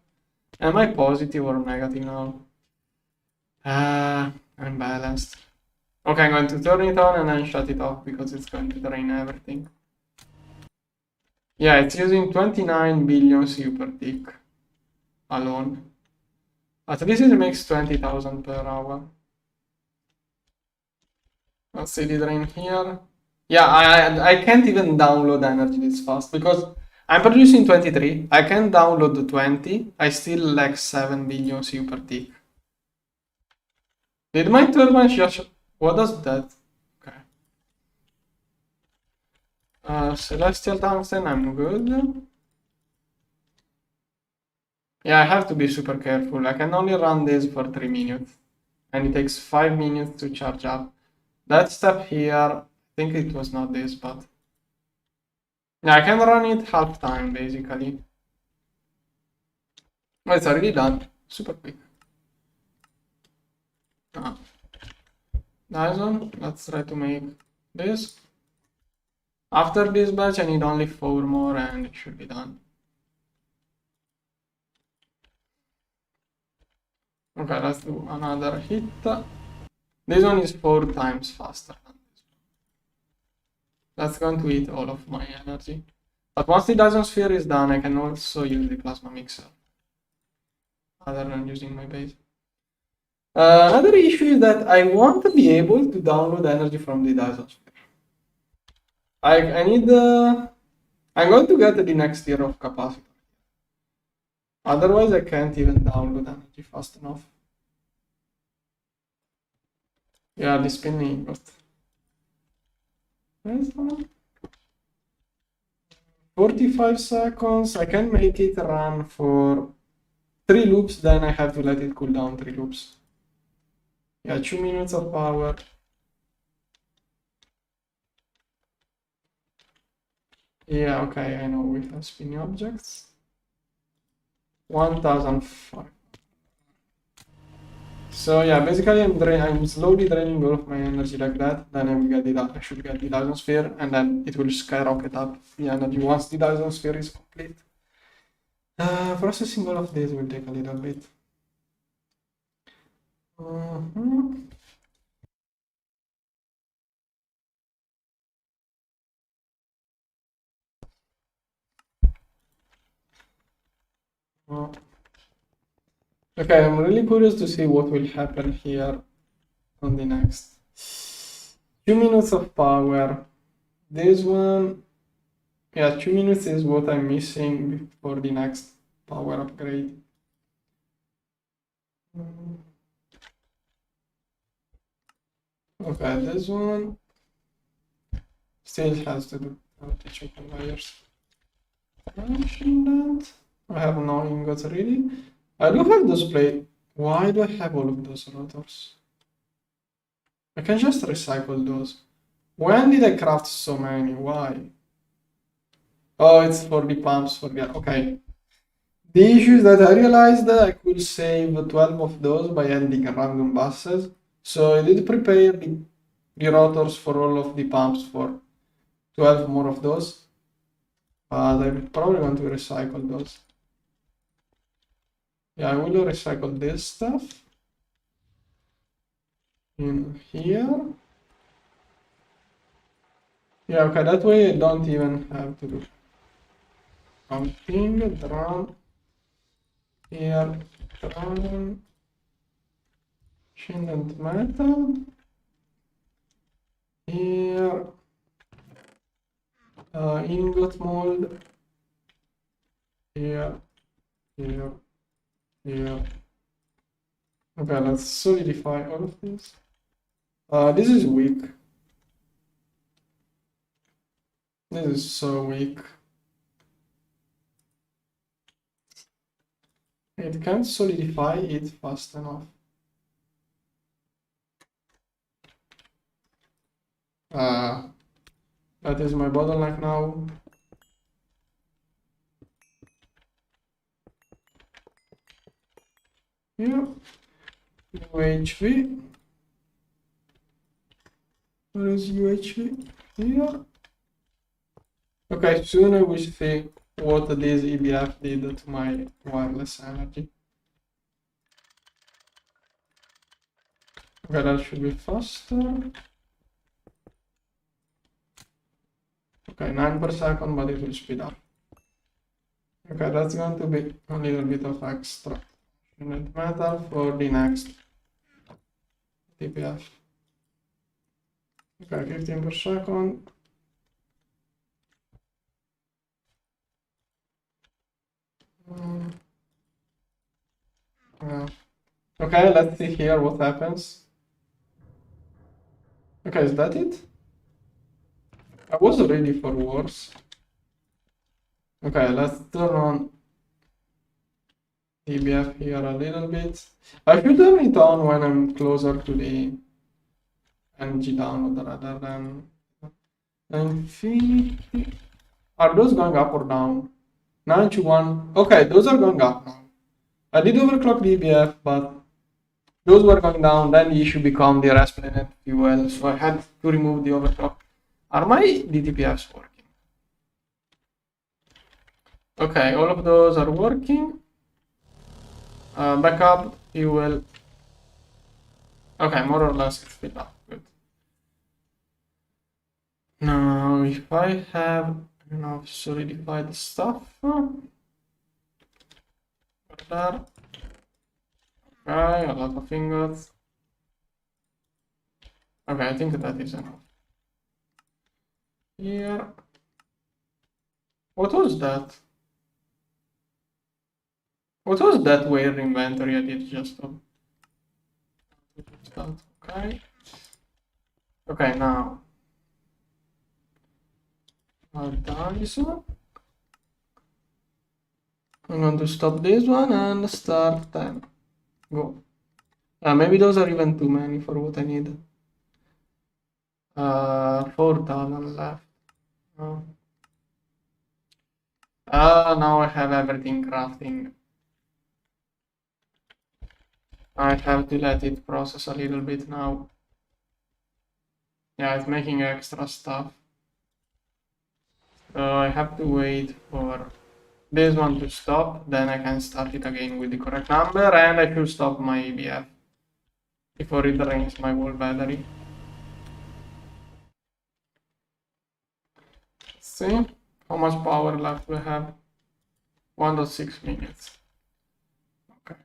S1: Am I positive or negative now? I'm balanced. Okay, I'm going to turn it on and then shut it off because it's going to drain everything. Yeah, it's using 29 billion CU per tick alone. At least it makes 20,000 per hour. Let's see the drain here. Yeah, I can't even download energy this fast because I'm producing 23. I can download the 20. I still lack 7 billion CU per tick. Did my turbine just... What does that? Okay. Celestial tungsten, I'm good. Yeah, I have to be super careful. I can only run this for 3 minutes. And it takes 5 minutes to charge up. That step here, I think it was not this, but... Yeah, I can run it half time, basically. Oh, it's already done. Super quick. Dyson, let's try to make this. After this batch, I need only 4 more and it should be done. Okay, let's do another hit. This one is 4 times faster than this one. That's going to eat all of my energy. But once the Dyson sphere is done, I can also use the plasma mixer, other than using my base. Another issue is that I want to be able to download energy from the Dyson sphere. I need I'm going to get the next tier of capacitor. Otherwise, I can't even download energy fast enough. Yeah, the spinning got 45 seconds. I can make it run for 3 loops, then I have to let it cool down 3 loops. Yeah, 2 minutes of power. Yeah, okay, I know we have spinning objects. 1005. So yeah, basically I'm slowly draining all of my energy like that. Then I should get the Dyson sphere, and then it will skyrocket up the energy once the Dyson sphere is complete. Processing all of this will take a little bit. Okay, I'm really curious to see what will happen here on the next. 2 minutes of power. This one, yeah, 2 minutes is what I'm missing for the next power upgrade. Okay, this one still has to do rotation conveyors. That. I have no ingots really. I do have those plates. Why do I have all of those rotors? I can just recycle those. When did I craft so many? Why? Oh, it's for the pumps for the... Okay. The issue is that I realized that I could save 12 of those by adding random buses. So I did prepare the rotors for all of the pumps for 12 more of those. But I'm probably going to recycle those. Yeah, I will recycle this stuff in here. Yeah, okay, that way I don't even have to do something. Drum here, drum, shingent metal here, ingot mold here, here, here. Okay, let's solidify all of this. This is weak. This is so weak. It can't solidify it fast enough. That is my bottleneck now. Here, UHV. Where is UHV? Here. Okay, soon I will see what this EBF did to my wireless energy. Okay, that should be faster. Okay, 9 per second, but it will speed up. Okay, that's going to be a little bit of extra metal for the next TPF. Okay, 15 per second. Okay, let's see here what happens. Okay, is that it? I was ready for worse. Okay, let's turn on TBF here a little bit. I should turn it on when I'm closer to the energy download rather than infinity. Are those going up or down? 9 to 1. Okay, those are going up now. I did overclock the EBF, but those were going down. Then the issue became the Raspberry fuel, so I had to remove the overclock. Are my DTPFs working? Okay, all of those are working. Backup, fuel. Okay, more or less it's filled up. Good. Now, if I have enough solidified stuff, there. Okay, a lot of ingots. Okay, I think that is enough. Here. What was that? What was that weird inventory I did just of? Okay. Okay, now. Dyson. I'm going to stop this one and start 10. Go. Maybe those are even too many for what I need. 4,000 left. Now I have everything crafting. I have to let it process a little bit now. Yeah, it's making extra stuff. So I have to wait for this one to stop, then I can start it again with the correct number, and I should stop my EBF before it drains my whole battery. Let's see how much power left we have. 1.6 minutes. Okay.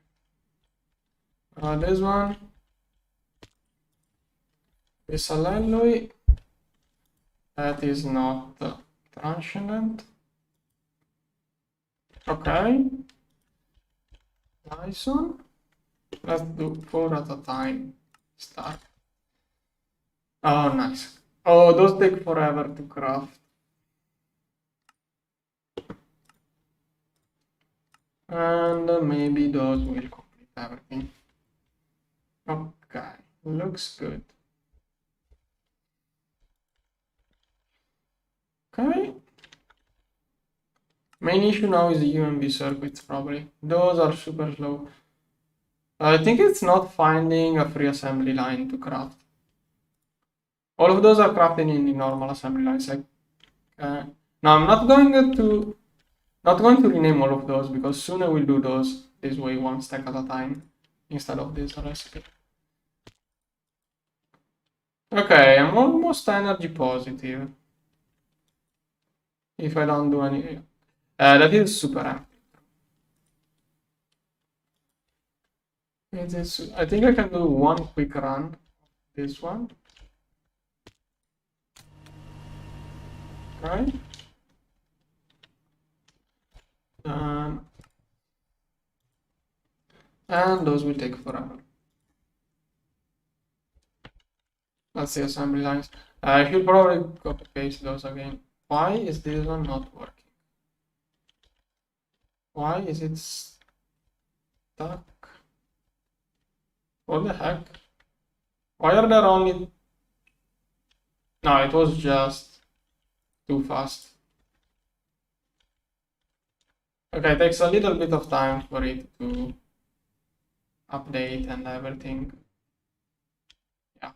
S1: This one is a alloy. That is not transient. Okay. Dyson. Let's do 4 at a time. Start. Oh, nice. Oh, those take forever to craft. And maybe those will complete everything. Okay, looks good. Main issue now is the UMB circuits, probably. Those are super slow. I think it's not finding a free assembly line to craft. All of those are crafted in the normal assembly lines. Like, now I'm not going to rename all of those because soon I will do those this way, one stack at a time, instead of this recipe. Okay, I'm almost energy positive. If I don't do any, that is super empty. I think I can do one quick run. This one. Right. And those will take forever. Let's see assembly lines. I should probably copy paste those again. Why is this one not working? Why is it stuck? What the heck? Why are there only... No, it was just too fast. Okay, it takes a little bit of time for it to update and everything. Yeah.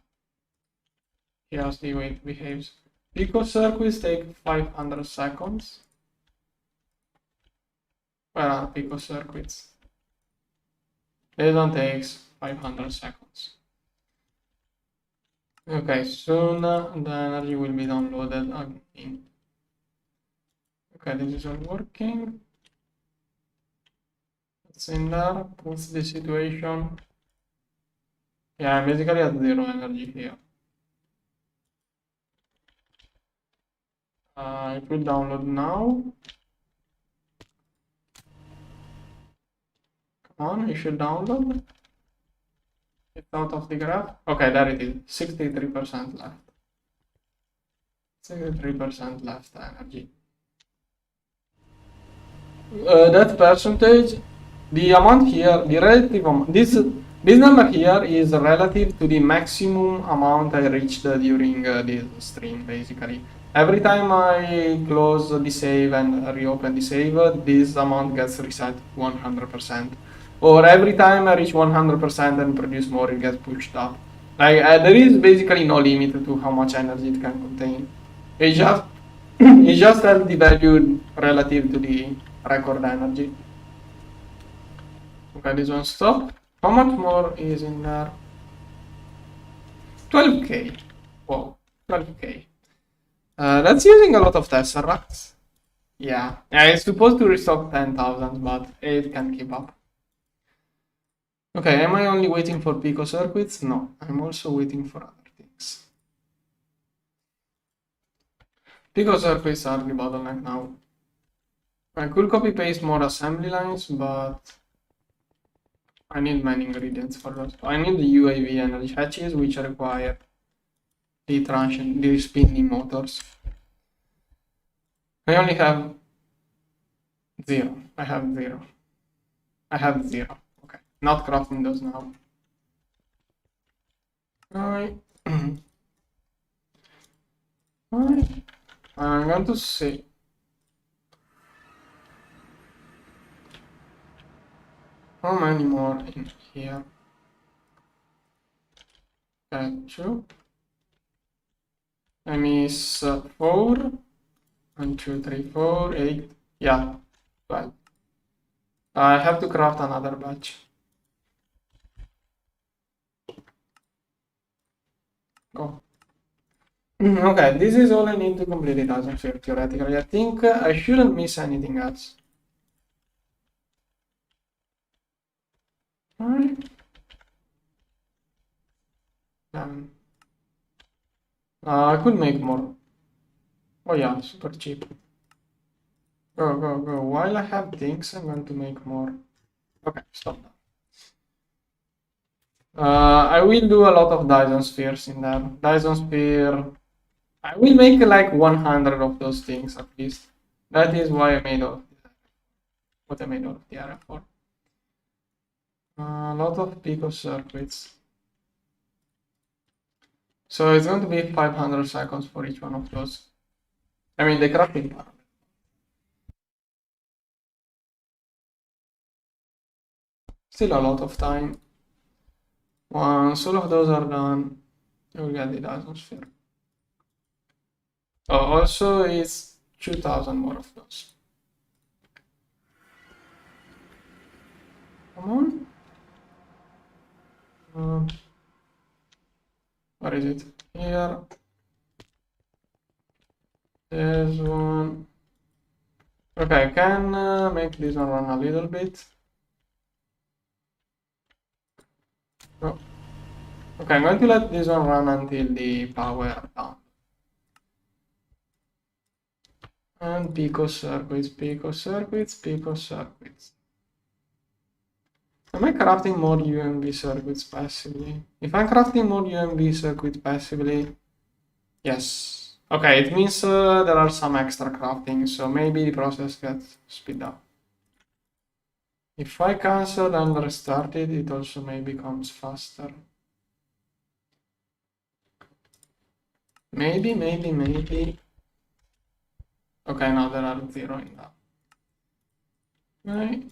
S1: Here's the way it behaves. Pico circuits take 500 seconds. Where are Pico circuits? This one takes 500 seconds. Okay, soon the energy will be downloaded again. Okay, this is all working. It's in there. What's the situation? Yeah, I'm basically at 0 energy here. It will download now. Come on, it should download. It's out of the graph. Okay, there it is. 63% left. 63% left energy. That percentage, the amount here, the relative amount, this number here is relative to the maximum amount I reached during this stream, basically. Every time I close the save and reopen the save, this amount gets reset 100%. Or every time I reach 100% and produce more, it gets pushed up. Like, there is basically no limit to how much energy it can contain. It just has the value relative to the record energy. Okay, this one stop. How much more is in there? 12k. Whoa, 12k. That's using a lot of tesseracts. Yeah, it's supposed to restock 10,000, but it can't keep up. Okay, am I only waiting for Pico circuits? No, I'm also waiting for other things. Pico circuits are the bottleneck now. I could copy paste more assembly lines, but I need many ingredients for those. I need the UAV energy hatches, which require the spinning motors. I only have 0. I have 0. I have 0. Okay, not crafting those now. Alright. Alright. I'm going to see. How many more in here? Okay, 2. I miss 4. 1, 2, 3, 4, 8. Yeah, 12. I have to craft another batch. Go. Okay, this is all I need to complete the dysonsphere theoretically. I think I shouldn't miss anything else. Alright. I could make more. Oh yeah, super cheap. Go, go, go. While I have things, I'm going to make more. Okay, stop now. I will do a lot of Dyson spheres in there. Dyson sphere. I will make like 100 of those things at least. That is why I made all what I made all of the area for. A lot of Pico circuits. So it's going to be 500 seconds for each one of those. I mean, the crafting part. still a lot of time. Once all of those are done, you'll get the dysonsphere. Oh, also it's 2000 more of those. Come on. Where is it? Here. This one. Okay, I can make this one run a little bit. Oh. Okay, I'm going to let this one run until the power down. And pico circuits, pico circuits, pico circuits. Am I crafting more UMB circuits passively? If I'm crafting more UMB circuits passively, yes. Okay, it means there are some extra crafting, so maybe the process gets speed up. If I cancel and restart it, it also may becomes faster. Maybe. Okay, now there are 0 in that. Right,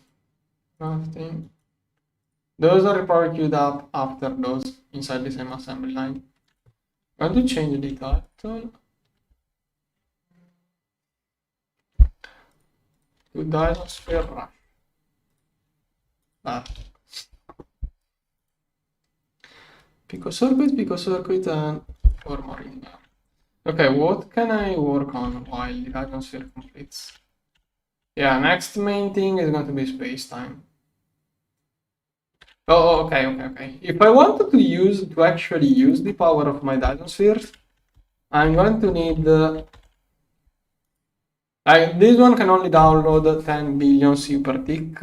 S1: crafting. Those are probably queued up after those inside the same assembly line. I'm going to change the title to dysonsphere rush. Pico circuit, and 4 more in there. Okay, what can I work on while the dysonsphere completes? Yeah, next main thing is going to be space-time. Oh, okay. If I wanted to actually use the power of my dysonsphere, I'm going to need this one can only download 10 billion C per tick.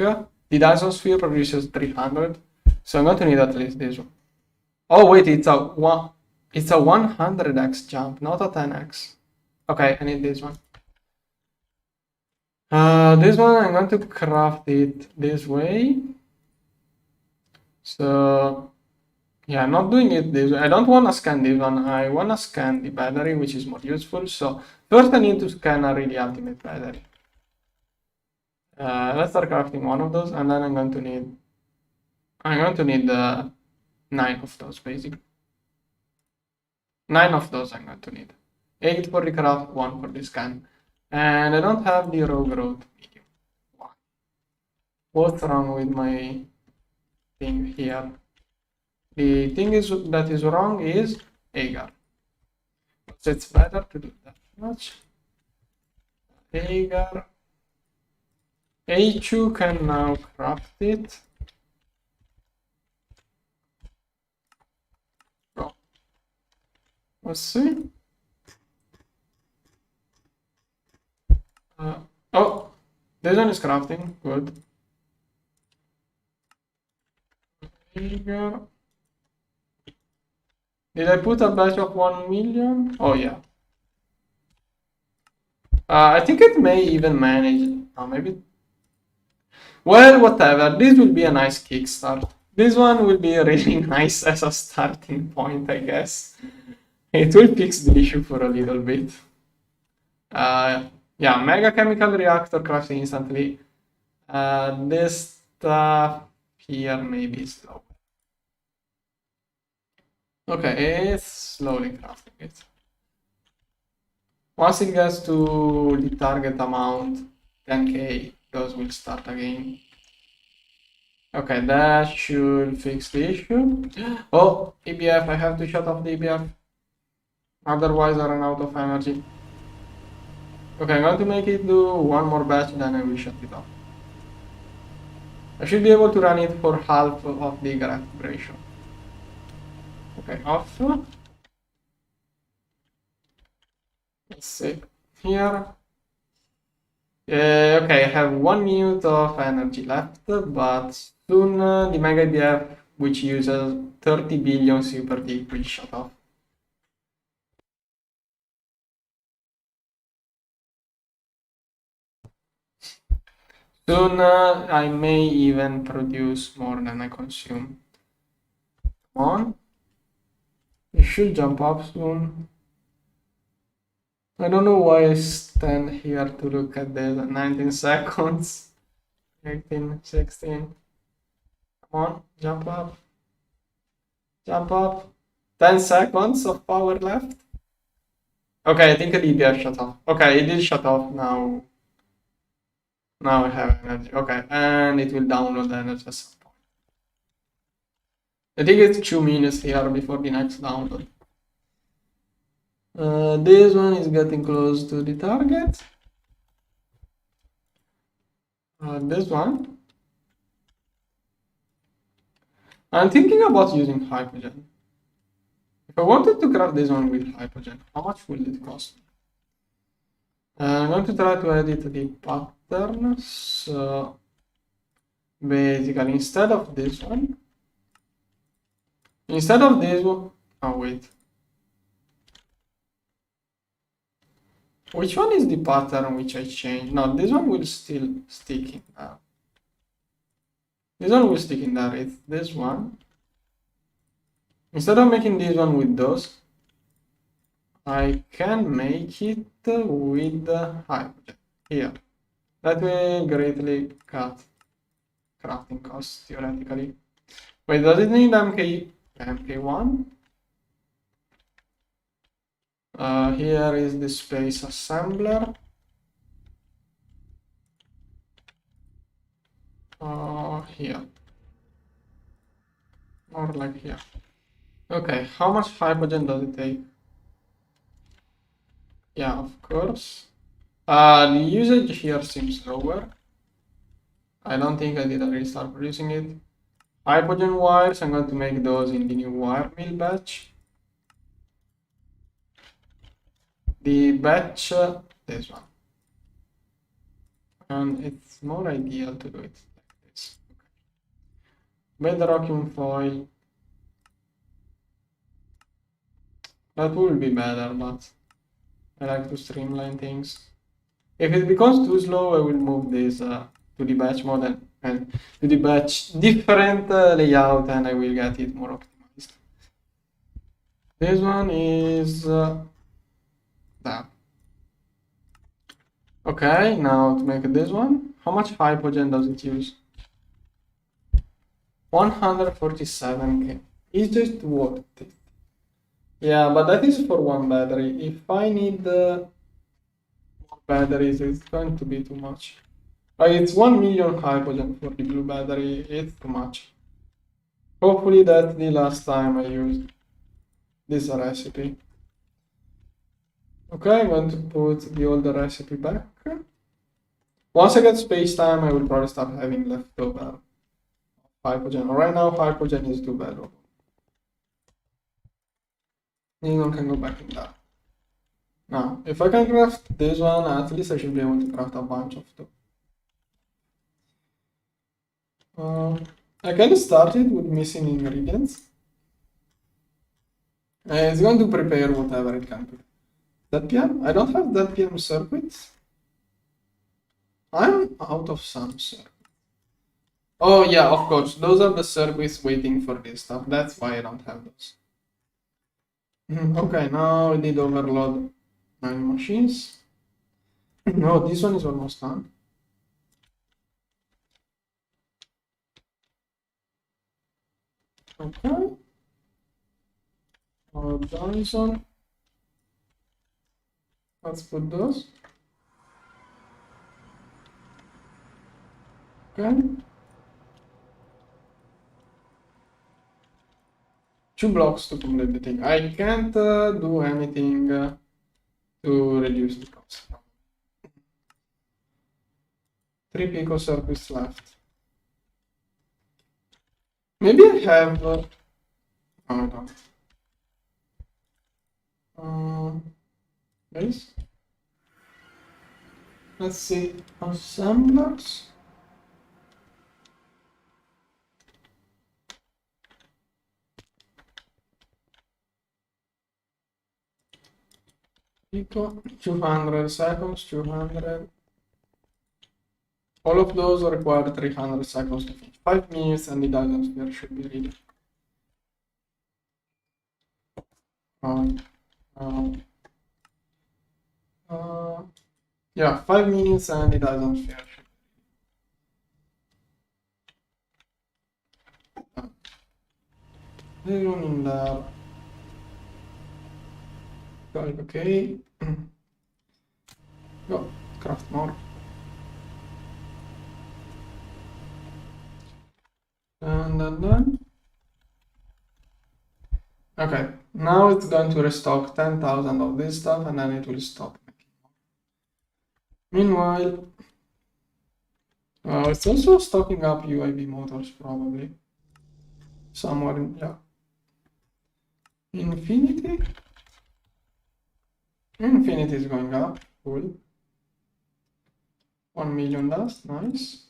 S1: The dysonsphere produces 300, so I'm going to need at least this one. Oh wait, it's a 100x jump, not a 10x. Okay, I need this one. This one I'm going to craft it this way. So yeah, I'm not doing it this way. I don't want to scan this one. I want to scan the battery, which is more useful. So first I need to scan a really ultimate battery. Let's start crafting one of those, and then I'm going to need 9 of those basically. 9 of those I'm going to need. 8 for the craft, 1 for the scan. And I don't have the rogue road medium. Why? What's wrong with my thing here? The thing that is wrong is agar. So it's better to do that much. Agar. A2 can now craft it. Oh. Let's see. Oh, this one is crafting. Good. Agar. Did I put a batch of 1 million? Oh yeah. I think it may even manage. Oh, maybe. Well, whatever. This will be a nice kickstart. This one will be really nice as a starting point, I guess. It will fix the issue for a little bit. Yeah, mega chemical reactor crafting instantly. This stuff here may be slow. Okay, it's slowly crafting it. Once it gets to the target amount, 10k, those will start again. Okay, that should fix the issue. Oh, EBF, I have to shut off the EBF. Otherwise, I run out of energy. Okay, I'm going to make it do one more batch, then I will shut it off. I should be able to run it for half of the graph ratio. Okay, off. Let's see here. Okay, I have 1 minute of energy left, but soon the Mega IBF, which uses 30 billion super tick, will shut off. Soon I may even produce more than I consume. Come on. It should jump up soon. I don't know why I stand here to look at the 19 seconds. 18, 16. Come on, jump up. Jump up. 10 seconds of power left. Okay, I think the DPI shut off. Okay, it did shut off now. Now I have energy. Okay, and it will download energy at some point. I think it's 2 minutes here before the next download. This one is getting close to the target. This one. I'm thinking about using Hypogen. If I wanted to craft this one with Hypogen, how much will it cost me? I'm going to try to edit the pattern. So basically, instead of this one, oh wait. Which one is the pattern which I changed? No, this one will still stick in there. This one will stick in there. It's this one. Instead of making this one with those, I can make it with Hypogen here. That will greatly cut crafting costs theoretically. Wait, does it need MK1? Here is the space assembler. Here. Or like here. Okay, how much Hypogen does it take? Yeah, of course. The usage here seems lower. I don't think I did already start producing it. Hypogen wires, I'm going to make those in the new wire mill batch. The batch, this one. And it's more ideal to do it like this. Okay. Bedrocking foil. That will be better, but I like to streamline things. If it becomes too slow, I will move this to the batch mode and to the batch different layout, and I will get it more optimized. This one is that. Okay, now to make this one, how much Hypogen does it use? 147k. It's just worth it. Yeah, but that is for one battery. If I need more batteries, it's going to be too much. It's 1 million Hypogen for the blue battery. It's too much. Hopefully that's the last time I used this recipe. Okay, I'm going to put the older recipe back. Once I get space time, I will probably start having leftover Hypogen. Right now, Hypogen is too valuable. Neon can go back in there. Now, if I can craft this one, at least I should be able to craft a bunch of them. I kind of started with missing ingredients. It's going to prepare whatever it can prepare. ZPM? I don't have ZPM circuits. I'm out of some circuits. Oh yeah, of course. Those are the circuits waiting for this stuff. That's why I don't have those. Okay, now I did overload my machines. No, this one is almost done. Okay. Dyson. Let's put those. Okay. 2 blocks to complete the thing. I can't do anything to reduce the cost. 3 picocircuits left. Maybe I have. Oh, I don't. Guys, let's see. Assemblers. Pico, 200 seconds, 200. All of those require 300 seconds to finish. 5 minutes and the dysonsphere should be ready. Yeah, 5 minutes and the dysonsphere should be ready. This one in there. Okay. Go, craft more. And then. Okay, now it's going to restock 10,000 of this stuff and then it will stop making more. Meanwhile, it's also stocking up UAV motors probably. Somewhere in, yeah. Infinity? Infinity is going up, cool. 1 million dust, nice.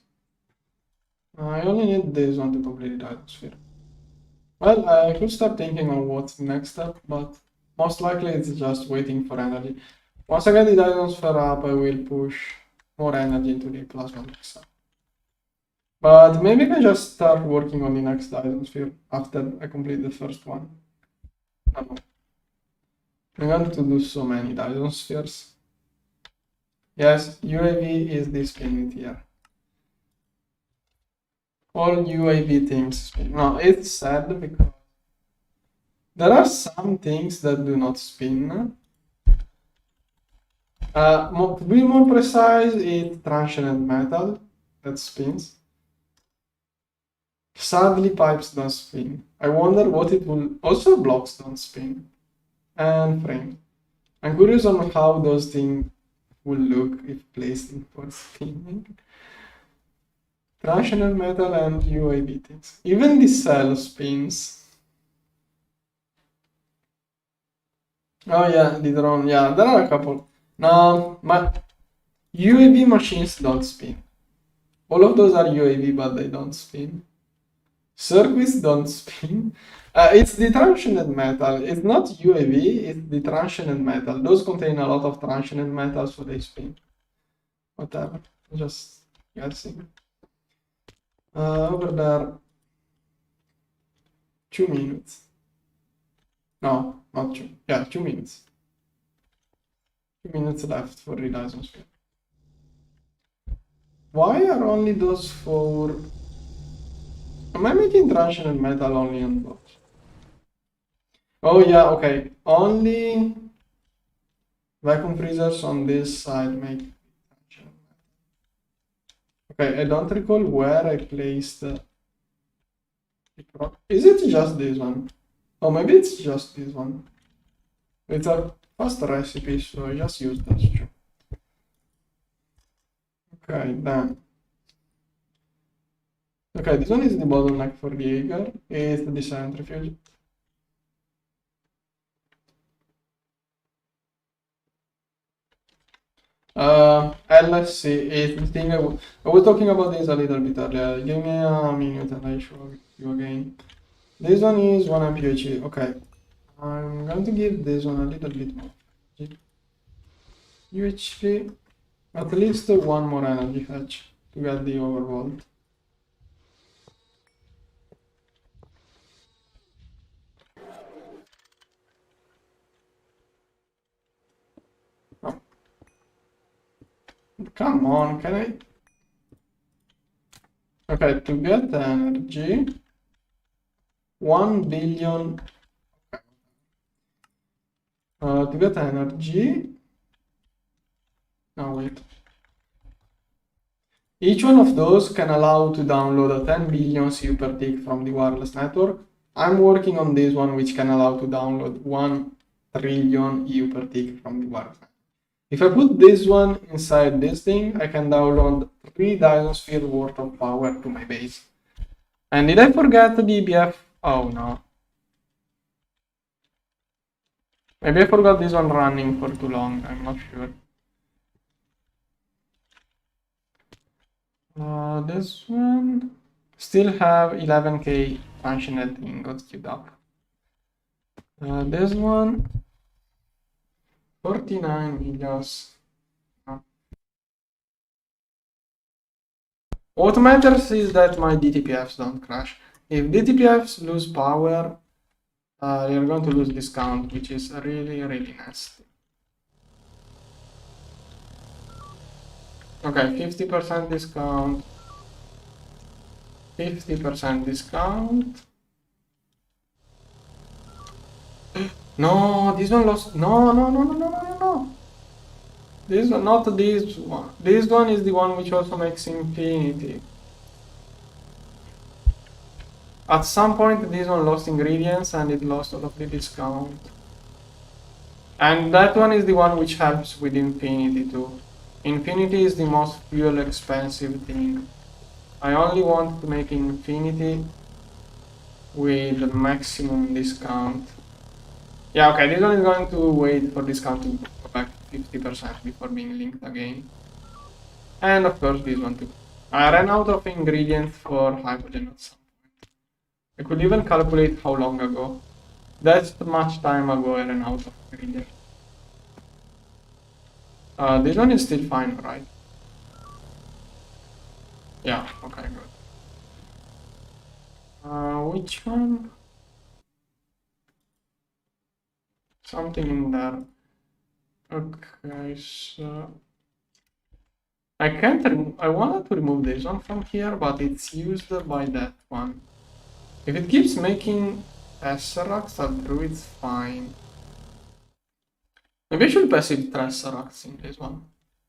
S1: I only need this one to complete the dinosphere. Well, I could start thinking on what's the next step, but most likely it's just waiting for energy. Once I get the dinosphere up, I will push more energy into the plasma mixer. But maybe I can just start working on the next dinosphere after I complete the first one. I don't know. I'm going to do so many dinospheres. Yes, UAV is this pin here. All UAV things spin. No, it's sad because there are some things that do not spin. To be more precise, it's transient metal that spins. Sadly, pipes don't spin. I wonder what it will. Also, blocks don't spin. And frames. I'm curious on how those things will look if placed in for spinning. Transient metal and UAV things. Even the cell spins. Oh yeah, the drone. Yeah, there are a couple. Now, my UAV machines don't spin. All of those are UAV, but they don't spin. Circuits don't spin. It's the transient metal. It's not UAV, it's the transient metal. Those contain a lot of transient metal, so they spin. Whatever. Just guessing. Over there. 2 minutes. No, not 2. Yeah, 2 minutes. 2 minutes left for the dysonsphere. Why are only those 4? Am I making transient metal only on those? Oh yeah, okay. Only vacuum freezers on this side make transient metal. Okay, I don't recall where I placed the Is it just this one? Oh, maybe it's just this one. It's a fast recipe, so I just use those two. Okay, then. Okay, this one is the bottleneck for the Jaeger. It's the centrifuge. LSC is the thing I was talking about this a little bit earlier. Give me a minute and I show you again. This one is 1 amp UHD. Okay, I'm going to give this one a little bit more UHD, at least one more energy hedge to get the overvolt. Oh. Come on, can I? Okay, to get the energy, 1 billion. To get energy. No, wait. Each one of those can allow to download a 10 billion CU per tick from the wireless network. I'm working on this one, which can allow to download 1 trillion EU per tick from the wireless network. If I put this one inside this thing, I can download 3 dinosphere worth of power to my base. And did I forget the BF? Oh no. Maybe I forgot this one running for too long, I'm not sure. This one still have 11k transient ingots queued up. This one 49 millions. What matters is that my DTPFs don't crash. If DTPFs lose power, you're going to lose discount, which is really, really nasty. Okay, 50% discount. 50% discount. No, this one lost. No, no, no, no, no, no, no, no. This one, not this one. This one is the one which also makes infinity. At some point, this one lost ingredients and it lost all of the discount. And that one is the one which helps with infinity too. Infinity is the most fuel expensive thing. I only want to make infinity with the maximum discount. Yeah, okay, this one is going to wait for discount to go back 50% before being linked again. And of course this one too. I ran out of ingredients for hydrogen at some point. I could even calculate how long ago. That's much time ago I ran out of ingredients. This one is still fine, right? Yeah, okay, good. Which one? Something in there. Okay, so I can't. I wanted to remove this one from here, but it's used by that one. If it keeps making tesseracts, I'll do it's fine. Maybe I should passive tesseracts in this one.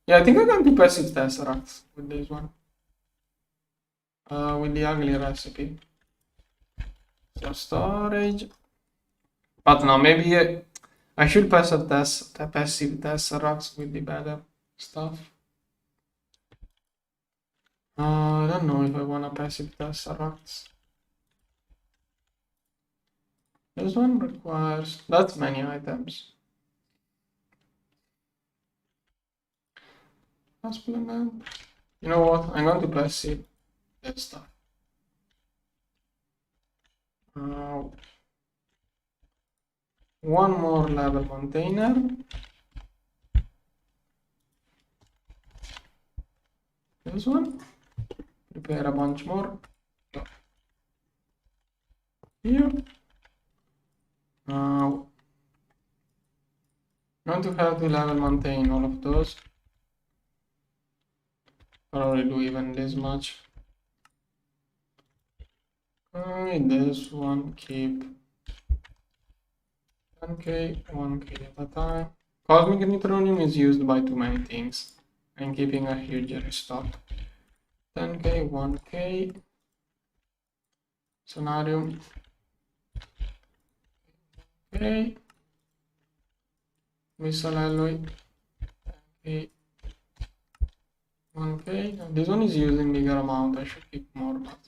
S1: Yeah, I think I can do passive tesseracts with this one. With the ugly recipe. So storage. But no, maybe I should passive tesseracts with the better stuff. I don't know if I want to passive tesseracts. This one requires, that's many items. Supplement. You know what? I'm going to passive that stuff. One more level container. This one. Prepare a bunch more. Here. Now, I'm going to have to level maintain all of those. Probably do even this much. This one keep 10k, 1k at a time. Cosmic neutronium is used by too many things. I'm keeping a huge restock. 10k, 1k. Scenario. Okay. Missile alloy. 10k. 1k. Now, this one is using bigger amount. I should keep more, but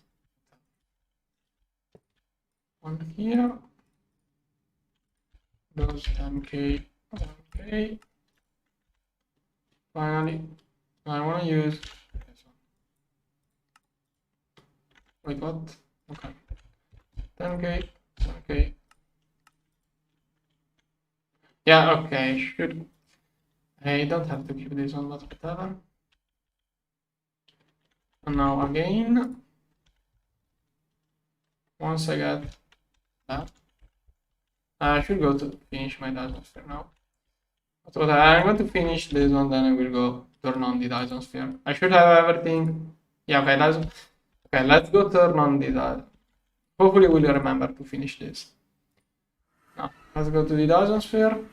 S1: one here. Those 10k, 1k. Finally, I want to use this one. Wait, what? Okay. 10k, 10k. Yeah, okay, should. I don't have to keep this one, but whatever. And now again, once I get that, I should go to finish my dysonsphere now. So I'm going to finish this one, then I will go turn on the dysonsphere. I should have everything. Yeah, okay, okay, let's go turn on the Dyson. Hopefully we'll remember to finish this. Now, let's go to the dysonsphere.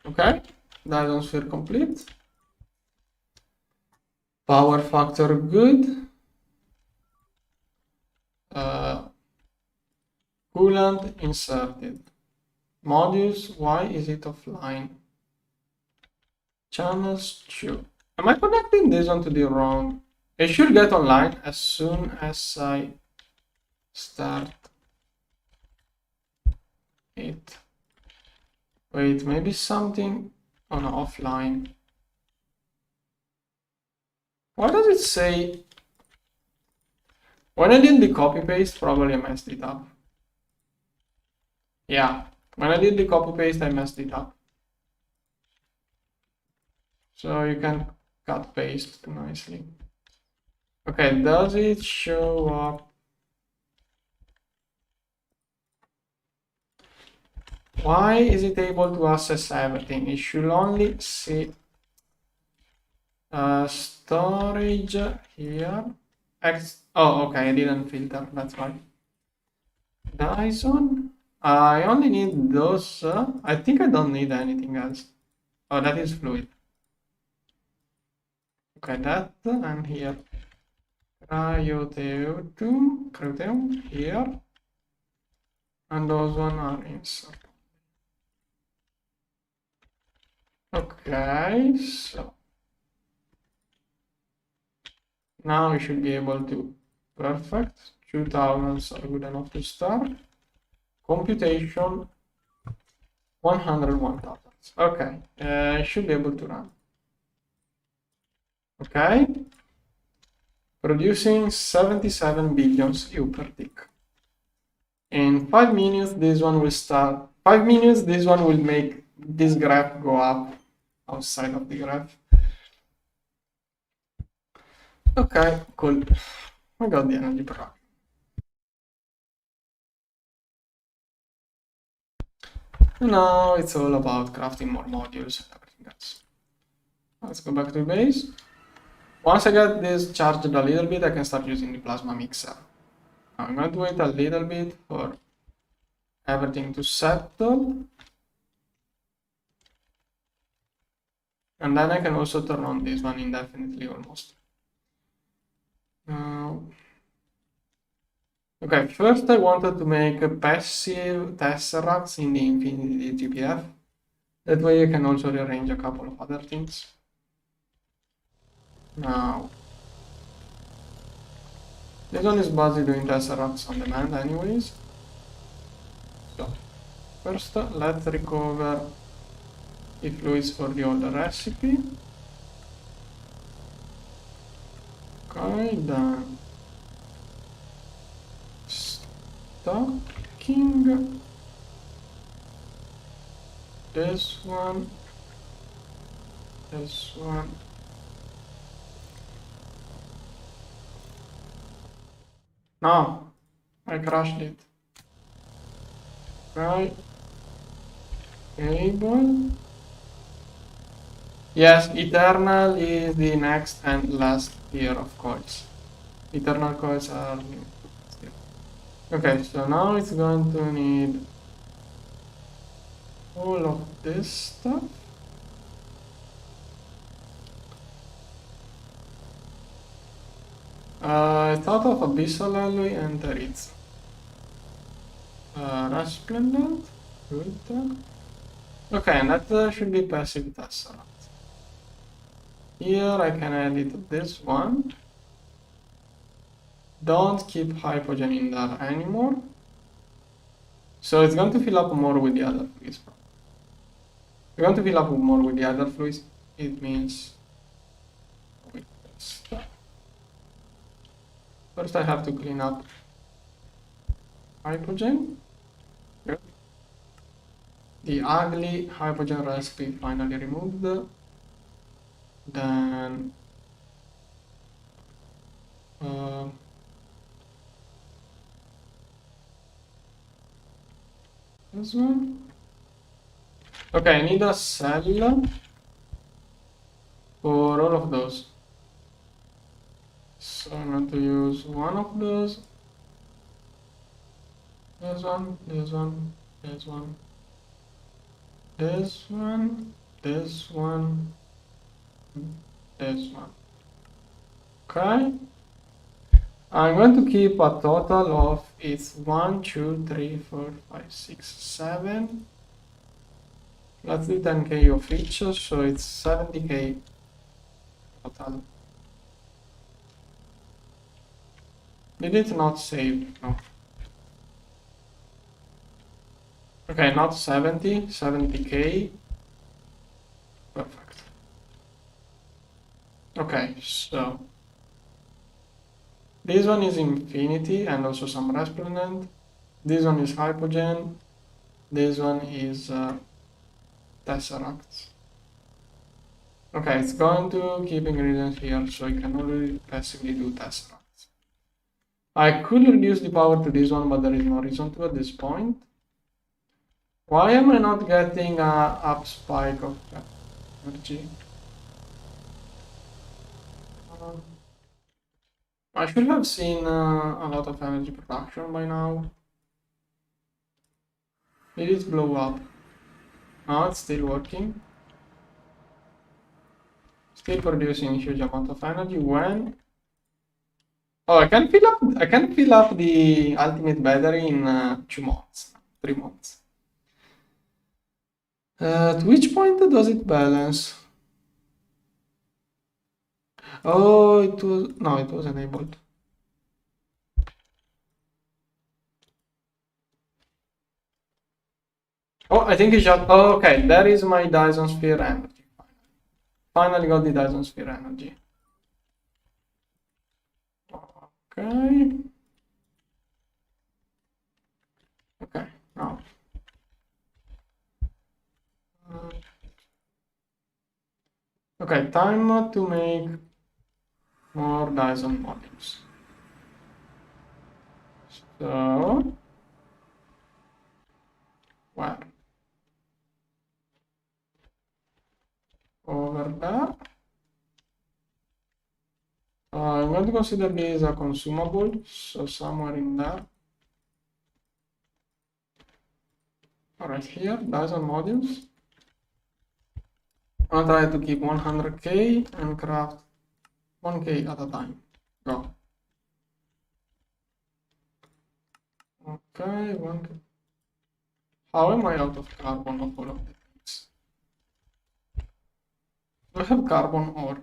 S1: Okay, dysonsphere complete. Power factor good. Coolant inserted. Modules, why is it offline? Channels 2. Am I connecting this one to the wrong? It should get online as soon as I start it. Wait, maybe something on offline. Why does it say? When I did the copy paste, probably I messed it up. Yeah, when I did the copy paste, I messed it up. So you can cut paste nicely. Okay, does it show up? Why is it able to access everything? It should only see storage here Oh, okay, I didn't filter, that's why. Dyson. I only need those. I think I don't need anything else. Oh, that is fluid. Okay, that and here. Cryoteum here. And those one are insert. Okay, so now we should be able to. Perfect. 2000 are good enough to start. Computation 101,000. Okay, I should be able to run. Okay, producing 77 billion U per tick. In 5 minutes, this one will start. 5 minutes, this one will make this graph go up outside of the graph. Okay, cool. We got the energy production. Now it's all about crafting more modules and everything else. Let's go back to base. Once I get this charged a little bit, I can start using the plasma mixer. Now I'm going to wait a little bit for everything to settle. And then I can also turn on this one indefinitely almost. Okay, first I wanted to make a passive tesseracts in the Infinity GPF. That way I can also rearrange a couple of other things. Now, this one is busy doing tesseracts on demand anyways. So, first let's recover the fluids for the older recipe. Okay, then stocking this one. No, I crashed it. Right. Cable. Yes, Eternal is the next and last tier of coils. Eternal coils are limited. Okay, so now it's going to need all of this stuff. I thought of Abyssal Alloy and Terit. Resplendent. Good. Okay, and that should be passive tesseract. Here I can edit this one. Don't keep hypogen in there anymore. So it's going to fill up more with the other fluids. We're going to fill up more with the other fluids. It means with stuff. First I have to clean up hypogen. Good. The ugly hypogen recipe finally removed. Then this one. Okay, I need a cell for all of those. So I'm going to use one of those. This one, this one, this one, this one, this one, this one. Okay. I'm going to keep a total of it's 1, 2, 3, 4, 5, 6, 7. Let's do 10k of each, so it's 70k total. Did it not save? No. Okay, not 70, 70k. Perfect. Okay, so this one is infinity and also some resplendent. This one is hypogen. This one is tesseract. Okay, it's going to keep ingredients here, so I can only passively do tesseract. I could reduce the power to this one, but there is no reason to at this point. Why am I not getting a up spike of energy? I should have seen a lot of energy production by now. Did it blow up? Now it's still working. Still producing a huge amount of energy. When? Oh, I can fill up the ultimate battery in 2 months, 3 months. At which point does it balance? Oh, it was enabled. Oh, I think it's just, oh, okay, there is my Dyson sphere energy. Finally got the Dyson sphere energy. Okay. Okay, now. Okay, time to make more Dyson modules. So, where? Over there. I'm going to consider this a consumable, so somewhere in there. Alright, here, Dyson modules. I'll try to keep 100k and craft 1k at a time. Go. Okay, 1k. How am I out of carbon of all of the things? Do I have carbon ore?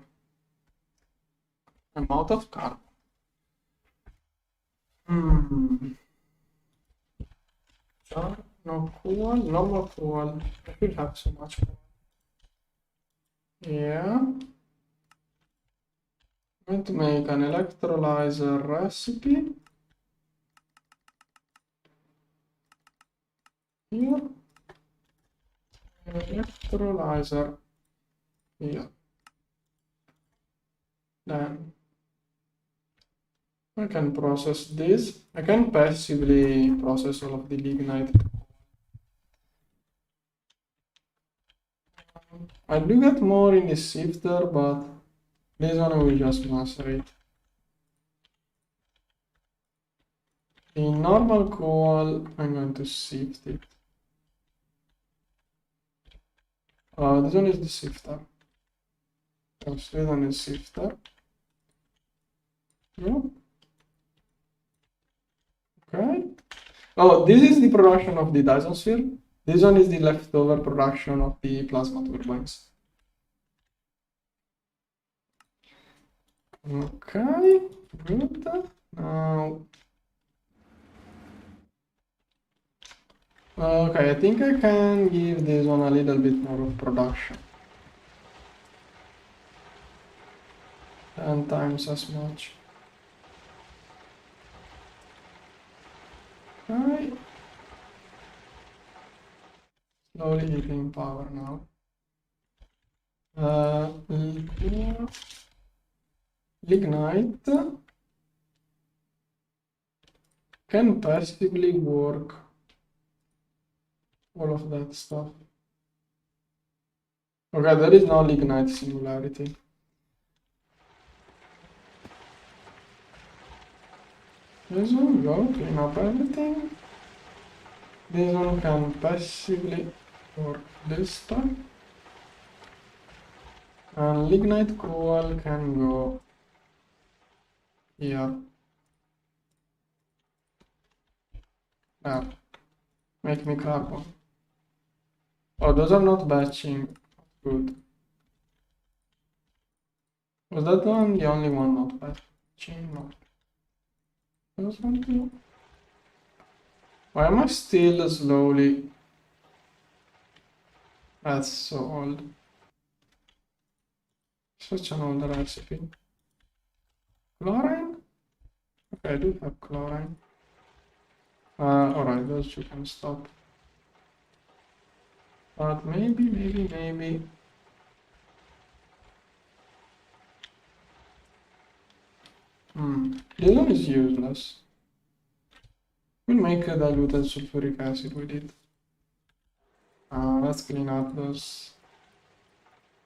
S1: I'm out of carbon. No cool, no more cool. I should have so much more. Yeah. I'm going to make an electrolyzer recipe. Here. Electrolyzer here. Then I can process this. I can passively process all of the lignite. I do get more in the sifter, but this one I will just macerate. The normal coal, I'm going to sift it. This one is the sifter. This one is sifter. Yeah. Okay. Oh, this is the production of the Dyson sphere. This one is the leftover production of the plasma turbines. Okay, good. Now, okay, I think I can give this one a little bit more of production. 10 times as much. Okay. Slowly eating power now. Lignite can passively work all of that stuff. Okay, there is no lignite singularity. This one go clean up everything. This one can passively work this stuff. And lignite coal can go here. There. Make me carbon. Oh, those are not batching. Good. Was that one the only one not batching? No. Those one too. Why am I still slowly? That's so old. Such an old recipe. Chlorine? Okay, I do have chlorine. Alright, those two can stop. But maybe. This one is useless. We'll make a diluted sulfuric acid with it. Let's clean up those.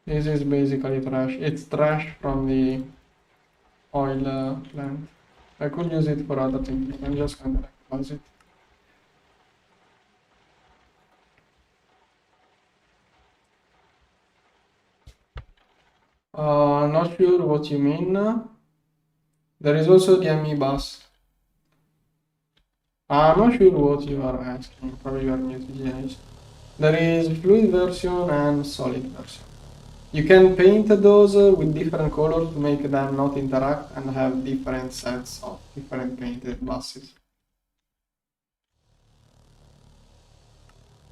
S1: This is basically trash. It's trash from the oil plant. I could use it for other things, but I'm just gonna like close it. Not sure what you mean. There is also the ME bus. I'm not sure what you are asking. Probably you are new to GTNH. There is fluid version and solid version. You can paint those with different colors to make them not interact and have different sets of different painted buses.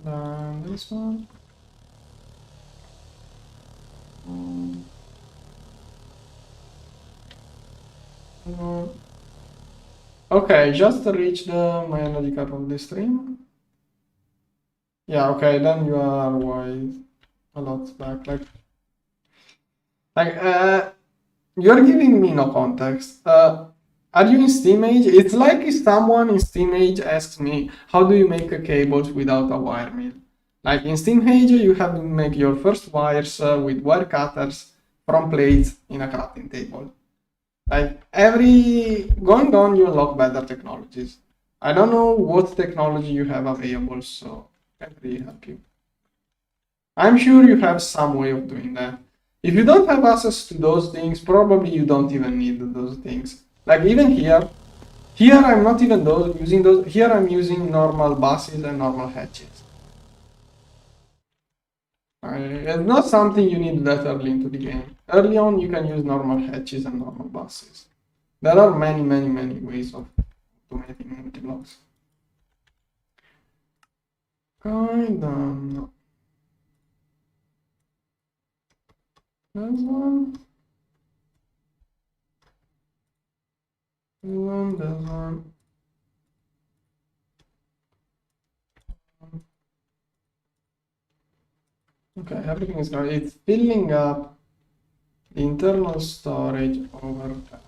S1: Then this one. Okay, just reached my energy cap of the stream. Yeah, okay, then you are wide a lot back. You're giving me no context. Are you in SteamAge? It's like if someone in SteamAge asks me, how do you make cables without a wire mill? Like in SteamAge, you have to make your first wires with wire cutters from plates in a crafting table. Like going on, you unlock better technologies. I don't know what technology you have available, so I can't really help you. I'm sure you have some way of doing that. If you don't have access to those things, probably you don't even need those things. Like even here I'm not even using those. Here I'm using normal buses and normal hatches. It's not something you need that early into the game. Early on, you can use normal hatches and normal buses. There are many ways of automating empty blocks. Kind of. There's one. There's one. Okay, everything is going. It's filling up the internal storage over there.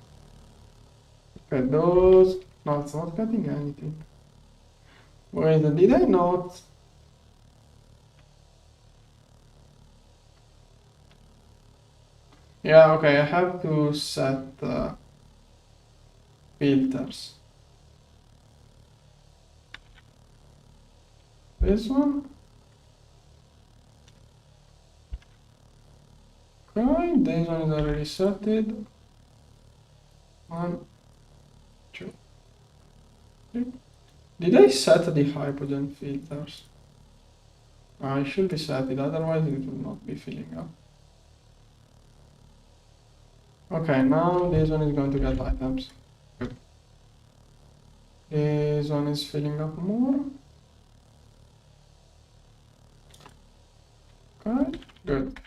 S1: Okay, those. No, it's not cutting anything. Wait, did I not? Yeah, okay, I have to set filters. This one. Okay, this one is already setted. 1, 2, 3. Did I set the hydrogen filters? I should be set it, otherwise it will not be filling up. Okay, now this one is going to get items. Good. This one is filling up more. Okay, good.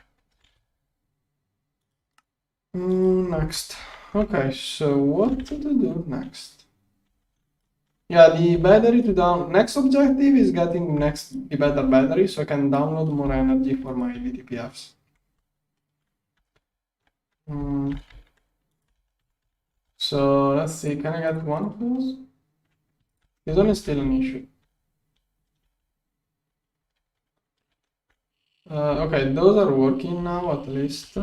S1: Next. Okay, so what to do next? Yeah, the battery to down. Next objective is getting the better battery so I can download more energy for my VTPFs. So let's see, can I get one of those? This one is still an issue. Okay, those are working now at least.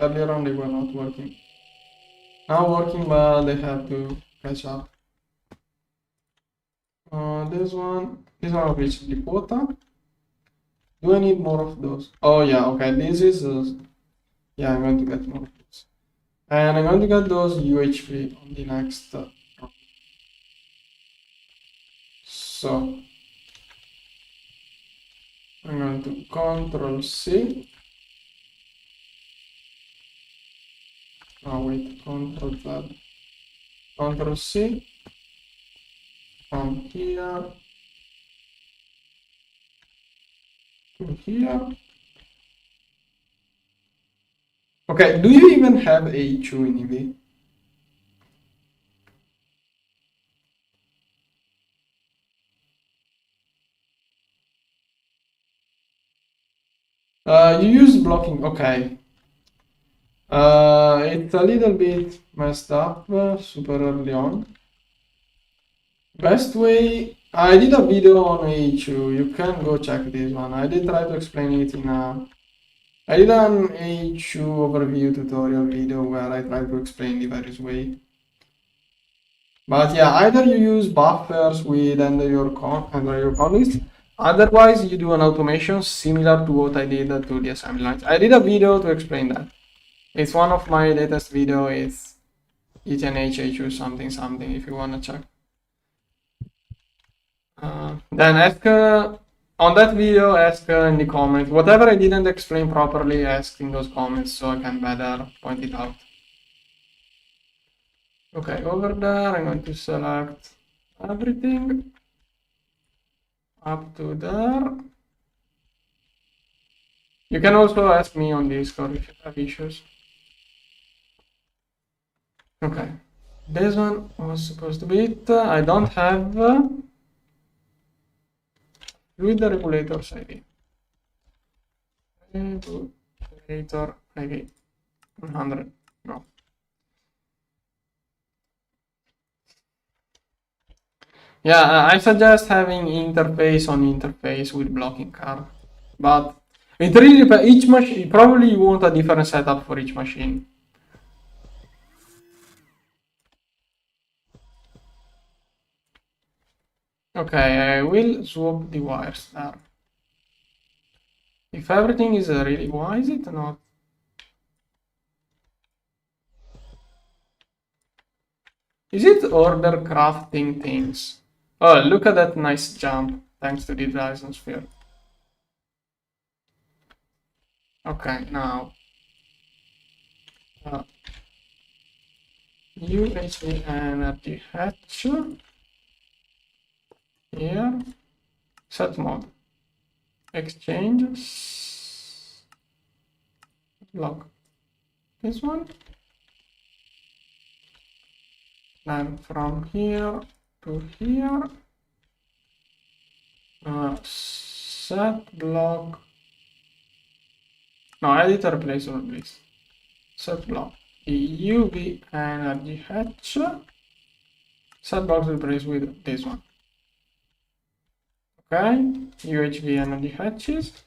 S1: Earlier on they were not working. Now working, but they have to catch up. This one will reach the quota. Do I need more of those? Oh yeah, okay, this is, yeah, I'm going to get more of those. And I'm going to get those UHV on the next round. So, I'm going to Control C. Oh wait, Control Z. Control C. From here to here. Okay, do you even have A2 in EV? You use blocking, okay. It's a little bit messed up super early on. Best way, I did a video on A2, you can go check this one. I did try to explain it in a I did an A2 overview tutorial video where I tried to explain the various way. But yeah, either you use buffers with under your context, otherwise you do an automation similar to what I did to the assembly lines. I did a video to explain that. It's one of my latest video. It's GTNH S03 something something if you wanna check. Then ask on that video, ask in the comments whatever I didn't explain properly. Ask in those comments so I can better point it out. Okay, over there I'm going to select everything up to there. You can also ask me on Discord if you have issues. Okay, this one was supposed to be it. I don't have with the regulator's ID. Regulator ID 100. No. Yeah, I suggest having interface on interface with blocking card, but it really depends. Each machine probably you want a different setup for each machine. Okay, I will swap the wires there. If everything is really, why is it not? Is it order crafting things? Oh, look at that nice jump, thanks to the dysonsphere. Okay, now UHV energy hatch here, set mode, exchange, log, this one, then from here to here, set block, no, editor placeholder please, set block, UV energy hatch, set block replace with this one. Okay, UHV energy hatches.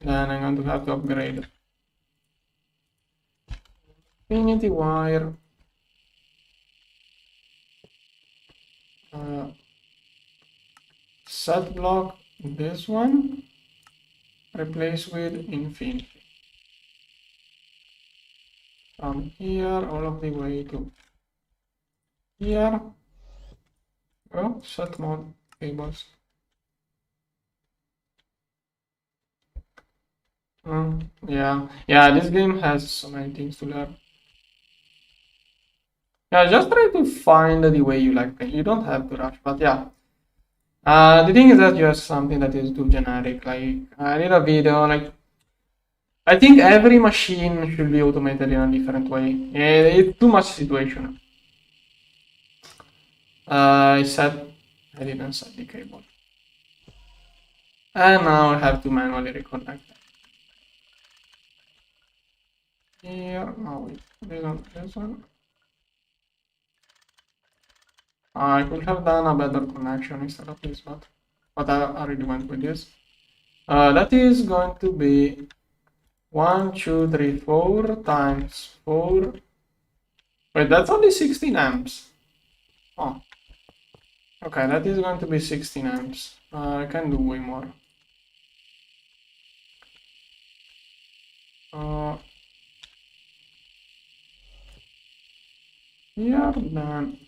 S1: Then I'm going to have to upgrade infinity wire, set block, this one, replace with infinity. From here all of the way to here. Oh, set mode cables. Yeah, this game has so many things to learn. Yeah, just try to find the way you like it. You don't have to rush, but yeah. The thing is that you have something that is too generic. Like I did a video, like I think every machine should be automated in a different way. It's too much situation. I didn't set the cable. And now I have to manually reconnect. Here, now this one. I could have done a better connection instead of this, but I already went with this. That is going to be 1, 2, 3, 4 times 4. Wait, that's only 16 amps. Oh. Okay, that is going to be 16 amps. I can do way more. Here, then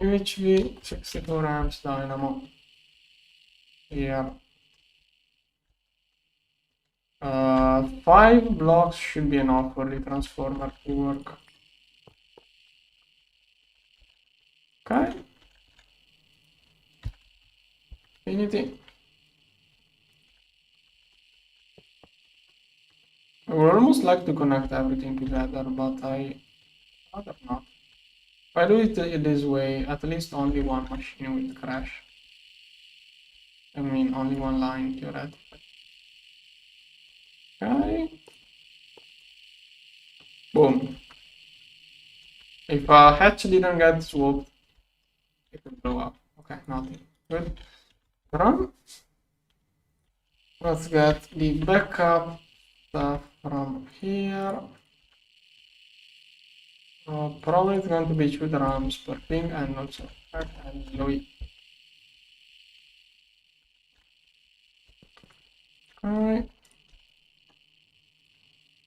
S1: UHV 64 amps dynamo. Here. 5 blocks should be enough for the transformer to work. Okay. Infinity. I would almost like to connect everything together, but I rather not. If I do it this way, at least only one machine will crash. I mean, only one line theoretically. Okay. Boom. If a hatch didn't get swapped, it will blow up. Okay, nothing. Good. Run. Let's get the backup stuff from here. Probably it's going to be 2 drums per thing and also and Louis. Alright.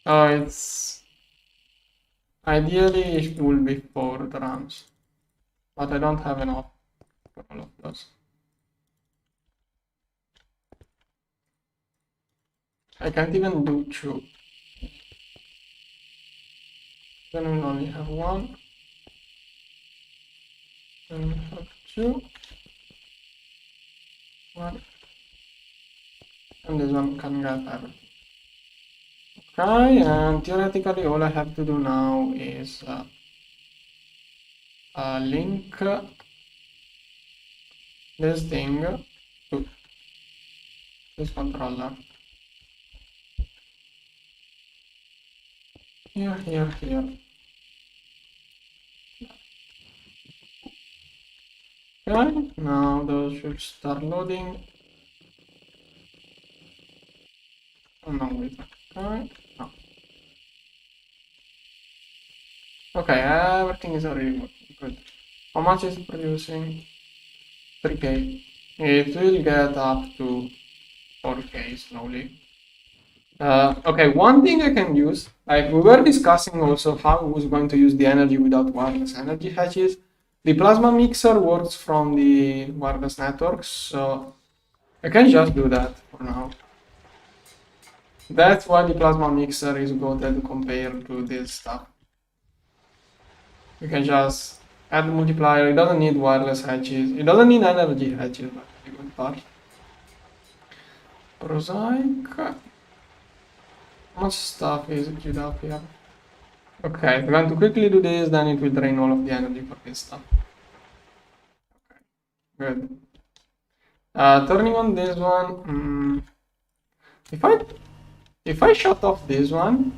S1: It's ideally it will be 4 drums, but I don't have enough for all of those. I can't even do 2. Then we'll only have 1. Then we have 2. 1. And this one can get everything. Okay, and theoretically all I have to do now is link this thing to this controller. Here. Okay, now those should start loading. Oh no, wait. Okay, no. Okay, everything is already working. Good. How much is it producing? 3K. It will get up to 4K slowly. Okay, one thing I can use, like we were discussing also how I was going to use the energy without wireless energy hatches. The plasma mixer works from the wireless network, so I can just do that for now. That's why the plasma mixer is good compared to this stuff. You can just add the multiplier, it doesn't need wireless hatches, it doesn't need energy hatches, but the good part. Prosaic. How much stuff is queued up here? Okay, if we're going to quickly do this, then it will drain all of the energy for this stuff. Okay, good. Turning on this one, if I shut off this one,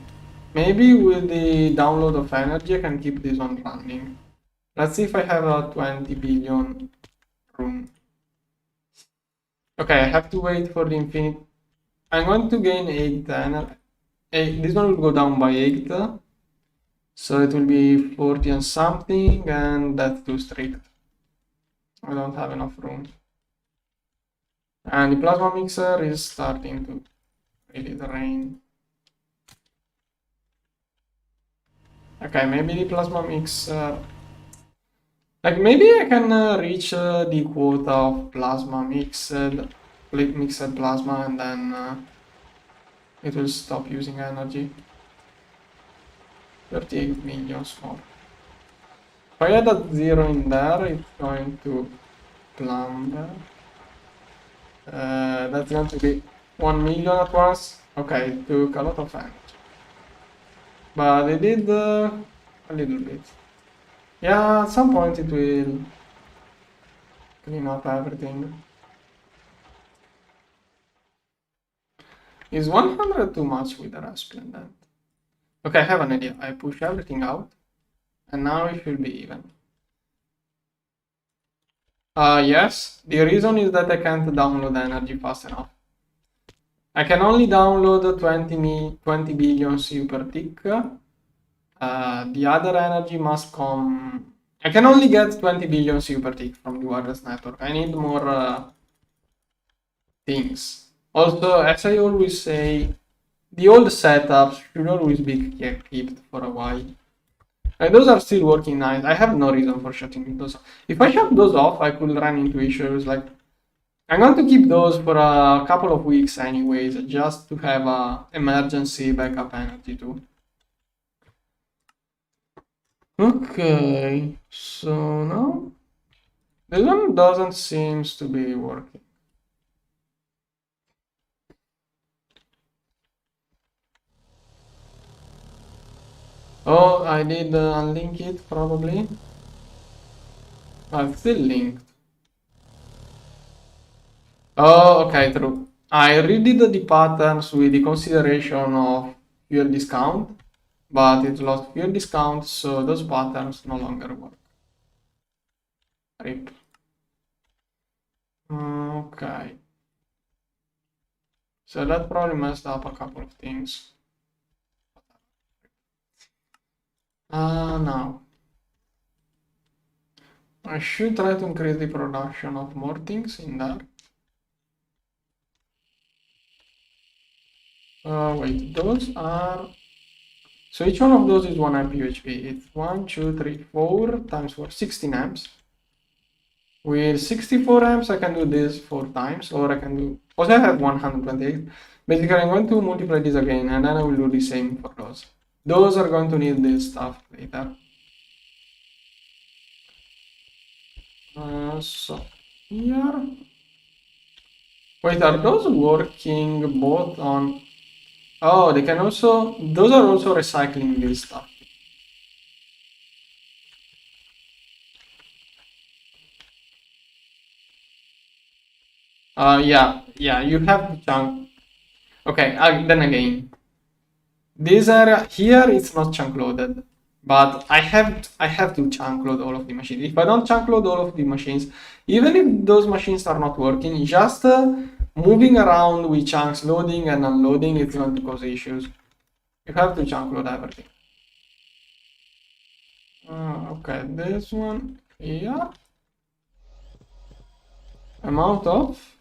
S1: maybe with the download of energy I can keep this one running. Let's see if I have a 20 billion room. Okay, I have to wait for the infinite. I'm going to gain 8 energy. This one will go down by 8. So it will be 40 and something, and that's too strict. I don't have enough room. And the plasma mixer is starting to really drain. Okay, maybe the plasma mixer... Like, maybe I can reach the quota of plasma mixed plasma, and then it will stop using energy. 38 million more. If I add a 0 in there, it's going to plumber. That's going to be 1 million at once. Okay, it took a lot of energy. But it did a little bit. Yeah, at some point it will clean up everything. Is 100 too much with the resplendent? Okay, I have an idea. I push everything out, and now it should be even. Yes, the reason is that I can't download energy fast enough. I can only download 20 billion CU per tick. The other energy must come... I can only get 20 billion CU per tick from the wireless network. I need more things. Also, as I always say, the old setups should always be kept for a while. And those are still working nice. I have no reason for shutting those off. If I shut those off, I could run into issues. Like, I'm going to keep those for a couple of weeks anyways, just to have a emergency backup energy too. Okay, so now this one doesn't seem to be working. Oh, I did unlink it probably. It's still linked. Oh, okay, true. I redid the patterns with the consideration of fuel discount, but it lost fuel discount, so those patterns no longer work. RIP. Okay. So that probably messed up a couple of things. Now I should try to increase the production of more things in there. Wait, those are... So each one of those is 1 amp UHV. It's 1, 2, 3, 4 times 4, 16 amps. With 64 amps, I can do this 4 times, or I can do... Also, I have 128. Basically, I'm going to multiply this again, and then I will do the same for those. Those are going to need this stuff later. So, here... Wait, are those working both on... Oh, they can also... Those are also recycling this stuff. Yeah, you have to chunk. Okay, then again, this area here it's not chunk loaded, but I have to chunk load all of the machines. If I don't chunk load all of the machines, even if those machines are not working, just moving around with chunks loading and unloading, it's going to cause issues. You have to chunk load everything. Okay, this one here. Amount of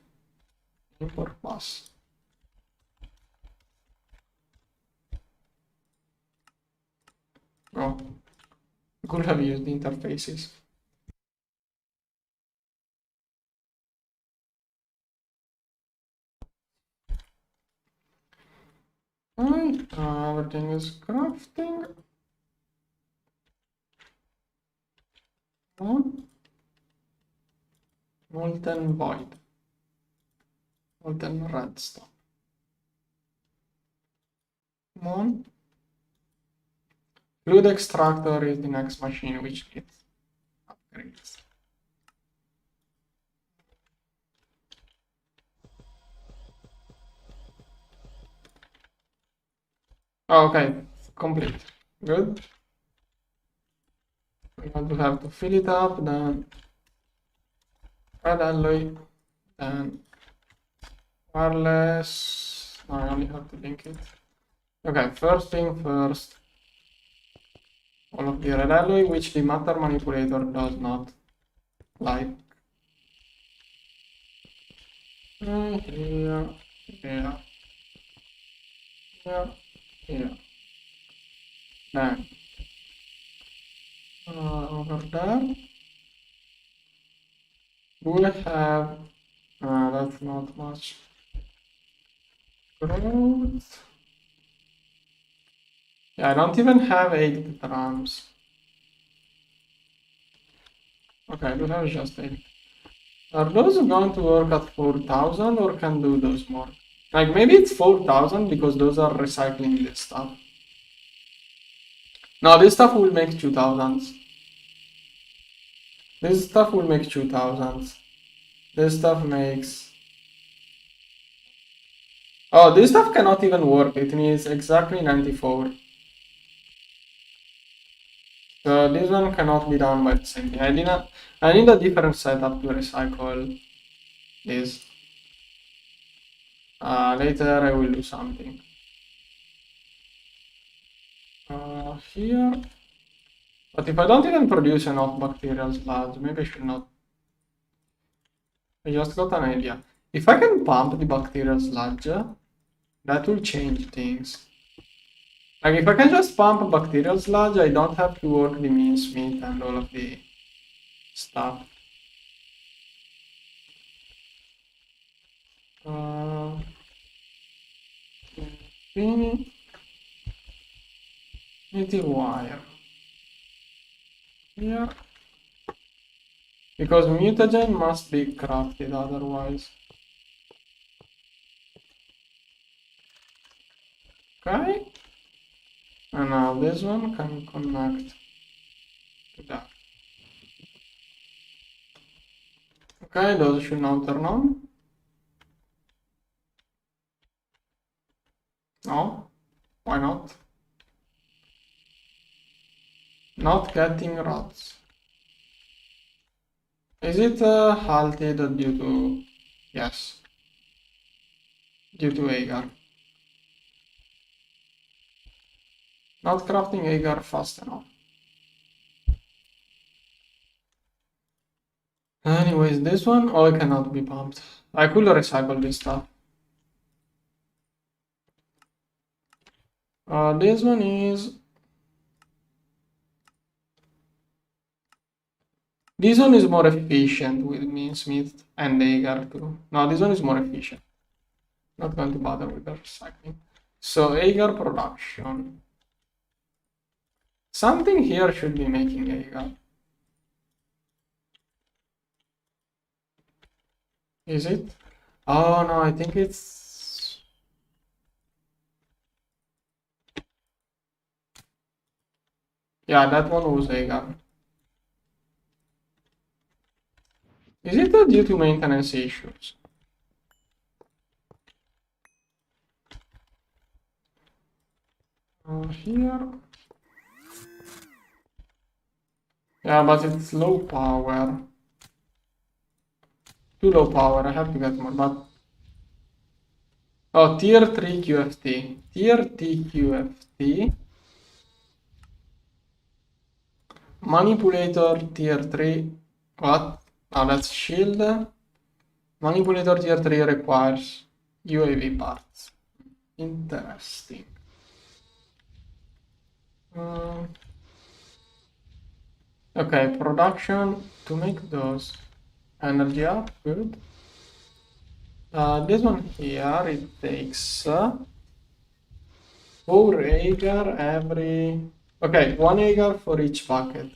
S1: import pass. Oh, could have used the interfaces. Alright, everything is crafting. Molten void. Molten redstone. Come on. Fluid extractor is the next machine which needs upgrades. Okay, complete. Good. We're going to have to fill it up, then red alloy, then wireless. No, I only have to link it. Okay, first thing first. All of the red alloy, which the matter manipulator does not like. Here, here, here, here. Then over there we have that's not much growth. Yeah, I don't even have 8 drums. Okay, I do have just 8. Are those going to work at 4,000 or can do those more? Like maybe it's 4,000 because those are recycling this stuff. No, this stuff will make 2,000s. This stuff will make 2,000s. This stuff makes... Oh, this stuff cannot even work. It needs exactly 94. So this one cannot be done by the same thing. I need a different setup to recycle this. Later I will do something. Here. But if I don't even produce enough bacterial sludge, maybe I should not. I just got an idea. If I can pump the bacterial sludge, that will change things. Like if I can just pump bacterial sludge, I don't have to work the mincemeat and all of the stuff. Infinity wire. Here. Because mutagen must be crafted otherwise. Okay. And now this one can connect to that. Okay, those should now turn on. No? Why not? Not getting rods. Is it halted due to... Yes. due to agar. Not crafting agar fast enough. Anyways, this one, oh, it cannot be pumped. I could recycle this stuff. This one is... This one is more efficient with Smith and agar too. No, this one is more efficient. Not going to bother with the recycling. So agar production. Something here should be making agar. Is it? Oh no, I think it's... Yeah, that one was agar. Is it due to maintenance issues? Here. Yeah, but it's low power. Too low power, I have to get more, but... Oh, tier 3 QFT. Tier T QFT. Manipulator tier 3. What? Oh, that's shield. Manipulator tier 3 requires UAV parts. Interesting. Okay, production to make those. Energy up, good. This one here, it takes 4 agar every... Okay, 1 agar for each bucket.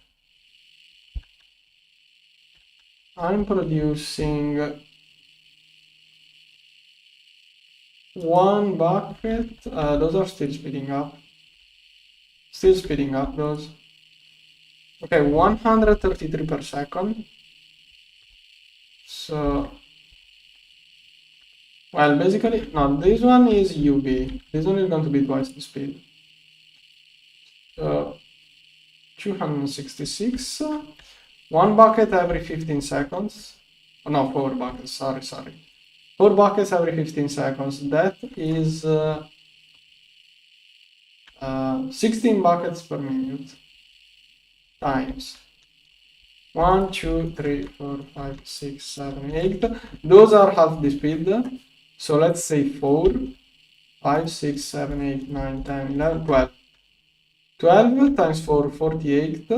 S1: I'm producing 1 bucket. Those are still speeding up. Still speeding up those. Okay, 133 per second. So, well, basically, no, this one is UV. This one is going to be twice the speed. So, 266. 1 bucket every 15 seconds. Oh, no, 4 buckets, sorry. 4 buckets every 15 seconds. That is 16 buckets per minute. Times 1, 2, 3, 4, 5, 6, 7, 8. Those are half the speed. So let's say 4, 5, 6, 7, 8, 9, 10, 11, 12. 12 times 4, 48.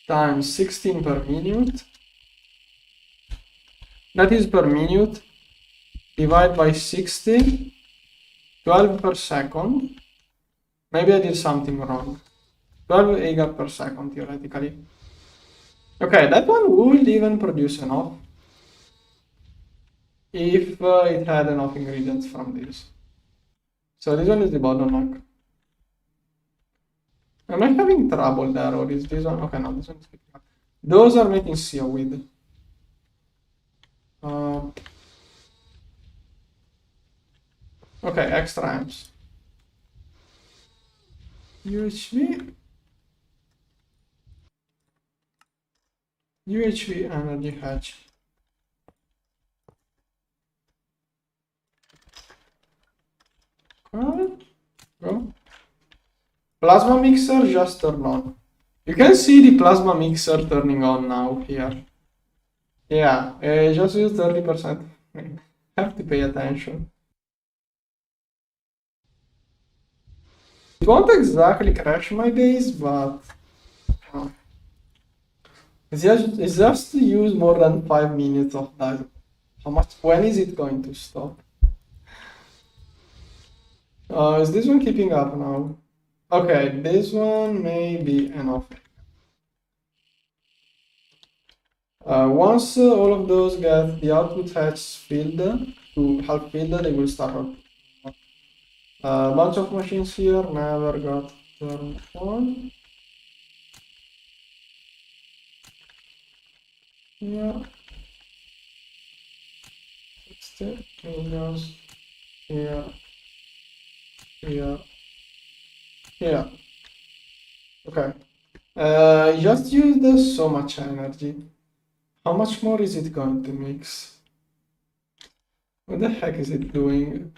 S1: Times 16 per minute. That is per minute. Divide by 60. 12 per second. Maybe I did something wrong. 12 agar per second, theoretically. Okay, that one would even produce enough if it had enough ingredients from this. So this one is the bottleneck. Am I having trouble there, or is this one? Okay, no, this one is picking up. Those are making seaweed. Okay, extra amps. UHV. UHV energy hatch. Go. Plasma mixer just turned on. You can see the plasma mixer turning on now here. Yeah, just use 30%. Have to pay attention. It won't exactly crash my base, but it's just to use more than 5 minutes of that. How much? When is it going to stop? Is this one keeping up now? Okay, this one may be enough. Once all of those get the output hatch filled to half filled, they will start up. A bunch of machines here never got turned on. Yeah. 60 windows here. Okay. Just used so much energy. How much more is it going to mix? What the heck is it doing?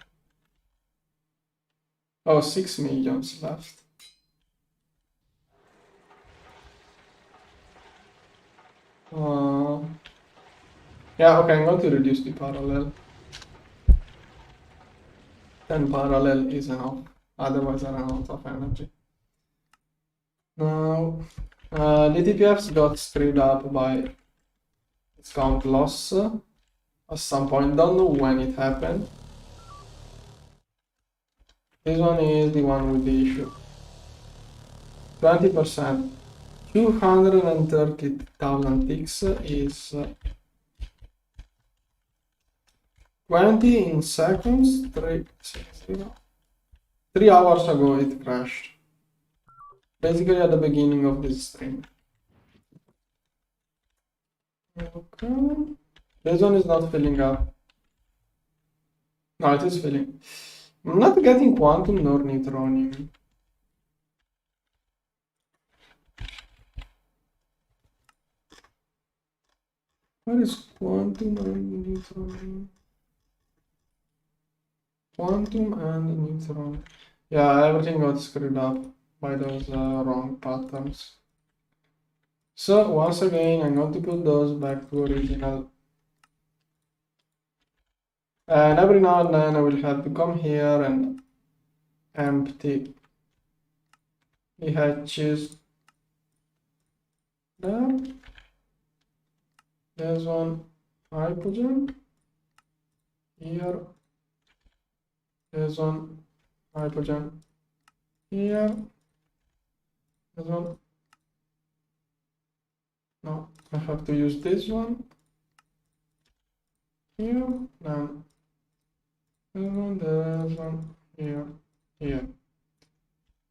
S1: Oh, 6 millions left. Yeah, okay, I'm going to reduce the parallel. 10 parallel is enough, otherwise I run out of energy. Now, DTPFs got screwed up by its count loss at some point. Don't know when it happened. This one is the one with the issue. 20%. 230,000 ticks is 20 in seconds. 3 hours ago it crashed. Basically at the beginning of this stream. Okay. This one is not filling up. No, it is filling. I'm not getting quantum nor neutronium. Where is quantum and neutron? Quantum and neutron. Yeah, everything got screwed up by those wrong patterns. So once again, I'm going to put those back to original. And every now and then I will have to come here and empty the hatches. There. There's one hydrogen. Here. There's one hydrogen. Here. There's one. No, I have to use this one. Here. Then there's one. Here. Here.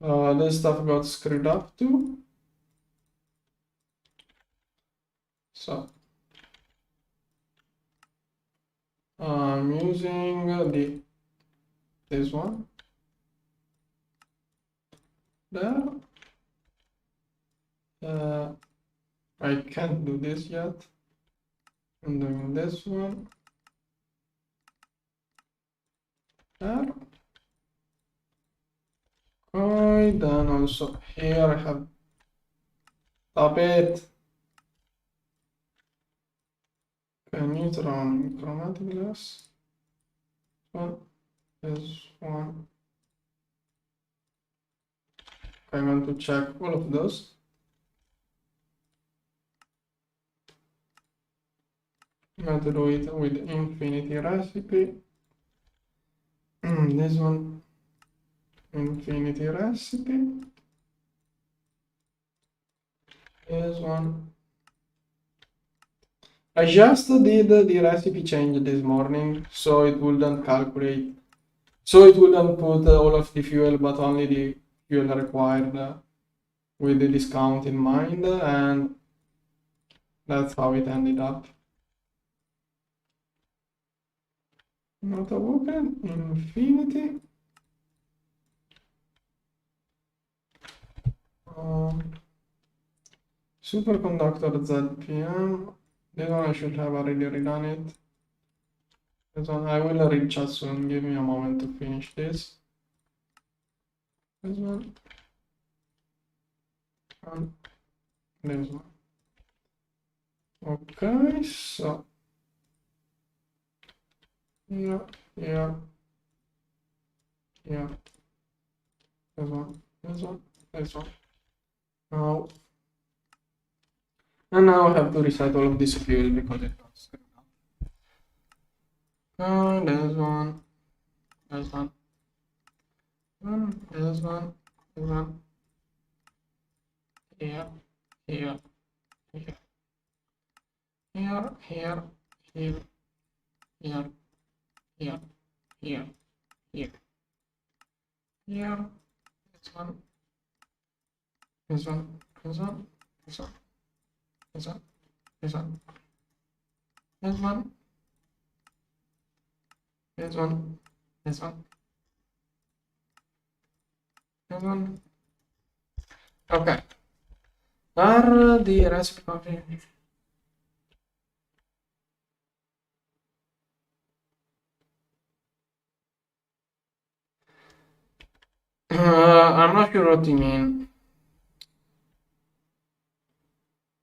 S1: This stuff got screwed up too. So I'm using this one there. I can't do this yet. I'm doing this one there. Okay, then also here I have, stop it. Okay, neutron chromatic glass. One is one. I'm going to check all of those. I'm going to do it with infinity recipe. This one, infinity recipe. This one. I just did the recipe change this morning, so it wouldn't calculate. So it wouldn't put all of the fuel, but only the fuel required with the discount in mind, and that's how it ended up. Not awoken, infinity. Superconductor ZPM. This one I should have already redone it. This one I will read chat soon. Give me a moment to finish this. This one. And this one. Okay, so here. This one. Now, and now I have to reset all of this fuel because it was screwed up. There's one. There's one. There's one. There's one. Here. Here. Here. Here. Here. Here. Here. Here. Here. Here. Here. This one. This one. This one. This one. This one. This one. This one. This one. This one. This one. Okay. Are the recipe copy? I'm not sure what you mean.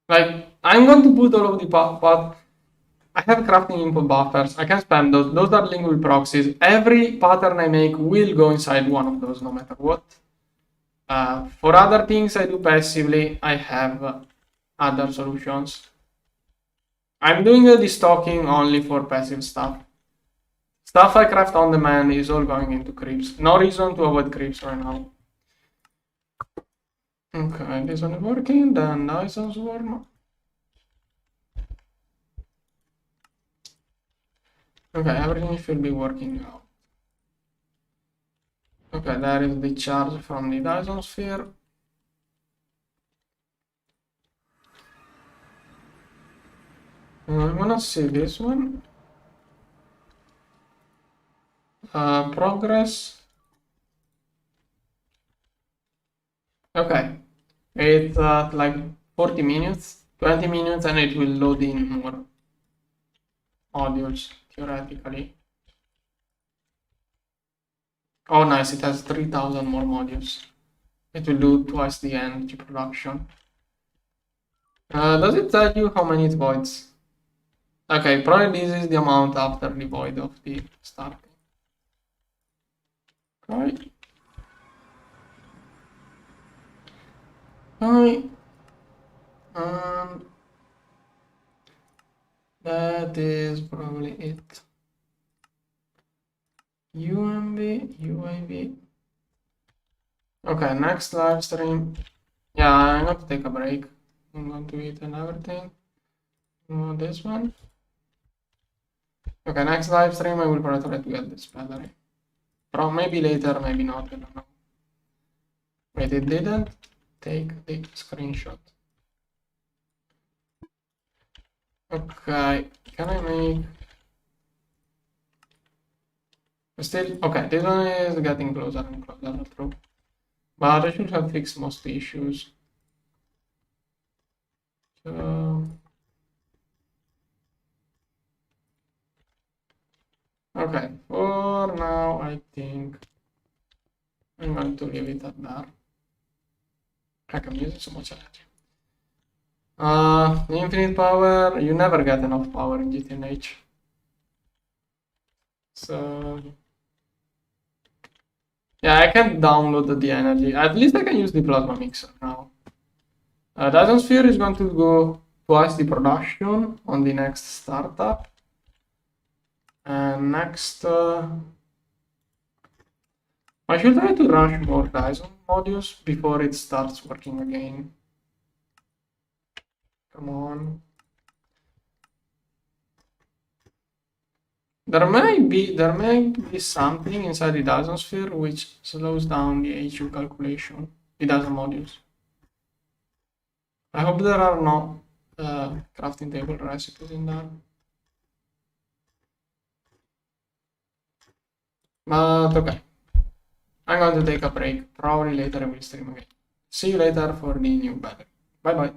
S1: Like, I'm going to put all of the path. I have crafting input buffers. I can spam those. Those are linked with proxies. Every pattern I make will go inside one of those, no matter what. For other things I do passively, I have other solutions. I'm doing the stocking only for passive stuff. Stuff I craft on demand is all going into creeps. No reason to avoid creeps right now. Okay, this one is working, then Dyson swarm. Okay, everything should be working now. Okay, there is the charge from the Dyson sphere. I'm gonna see this one. Progress. Okay, it's like 40 minutes, 20 minutes, and it will load in more modules, theoretically. Oh, nice, it has 3,000 more modules. It will do twice the energy production. Does it tell you how many it voids? Okay, probably this is the amount after the void of the starting. Okay. Okay. That is probably it. UAV. Okay, next live stream. Yeah, I'm going to take a break. I'm going to eat and everything. This one. Okay, next live stream I will probably try to get this battery. Maybe later, maybe not, I don't know. Wait, it didn't take the screenshot. Okay, can I make... Still, okay, this one is getting closer and closer through. But I should have fixed most issues. So... Okay, for now I think I'm going to leave it at that. Heck, I'm using so much energy. Infinite power, you never get enough power in GTNH. So... yeah, I can download the energy. At least I can use the plasma mixer now. dysonsphere is going to go twice the production on the next startup. And next, I should try to rush more Dyson modules before it starts working again. Come on. There may be something inside the Dyson sphere which slows down the HU calculation, the Dyson modules. I hope there are no crafting table recipes in there. But okay. I'm going to take a break. Probably later I will stream again. See you later for the new battle. Bye bye.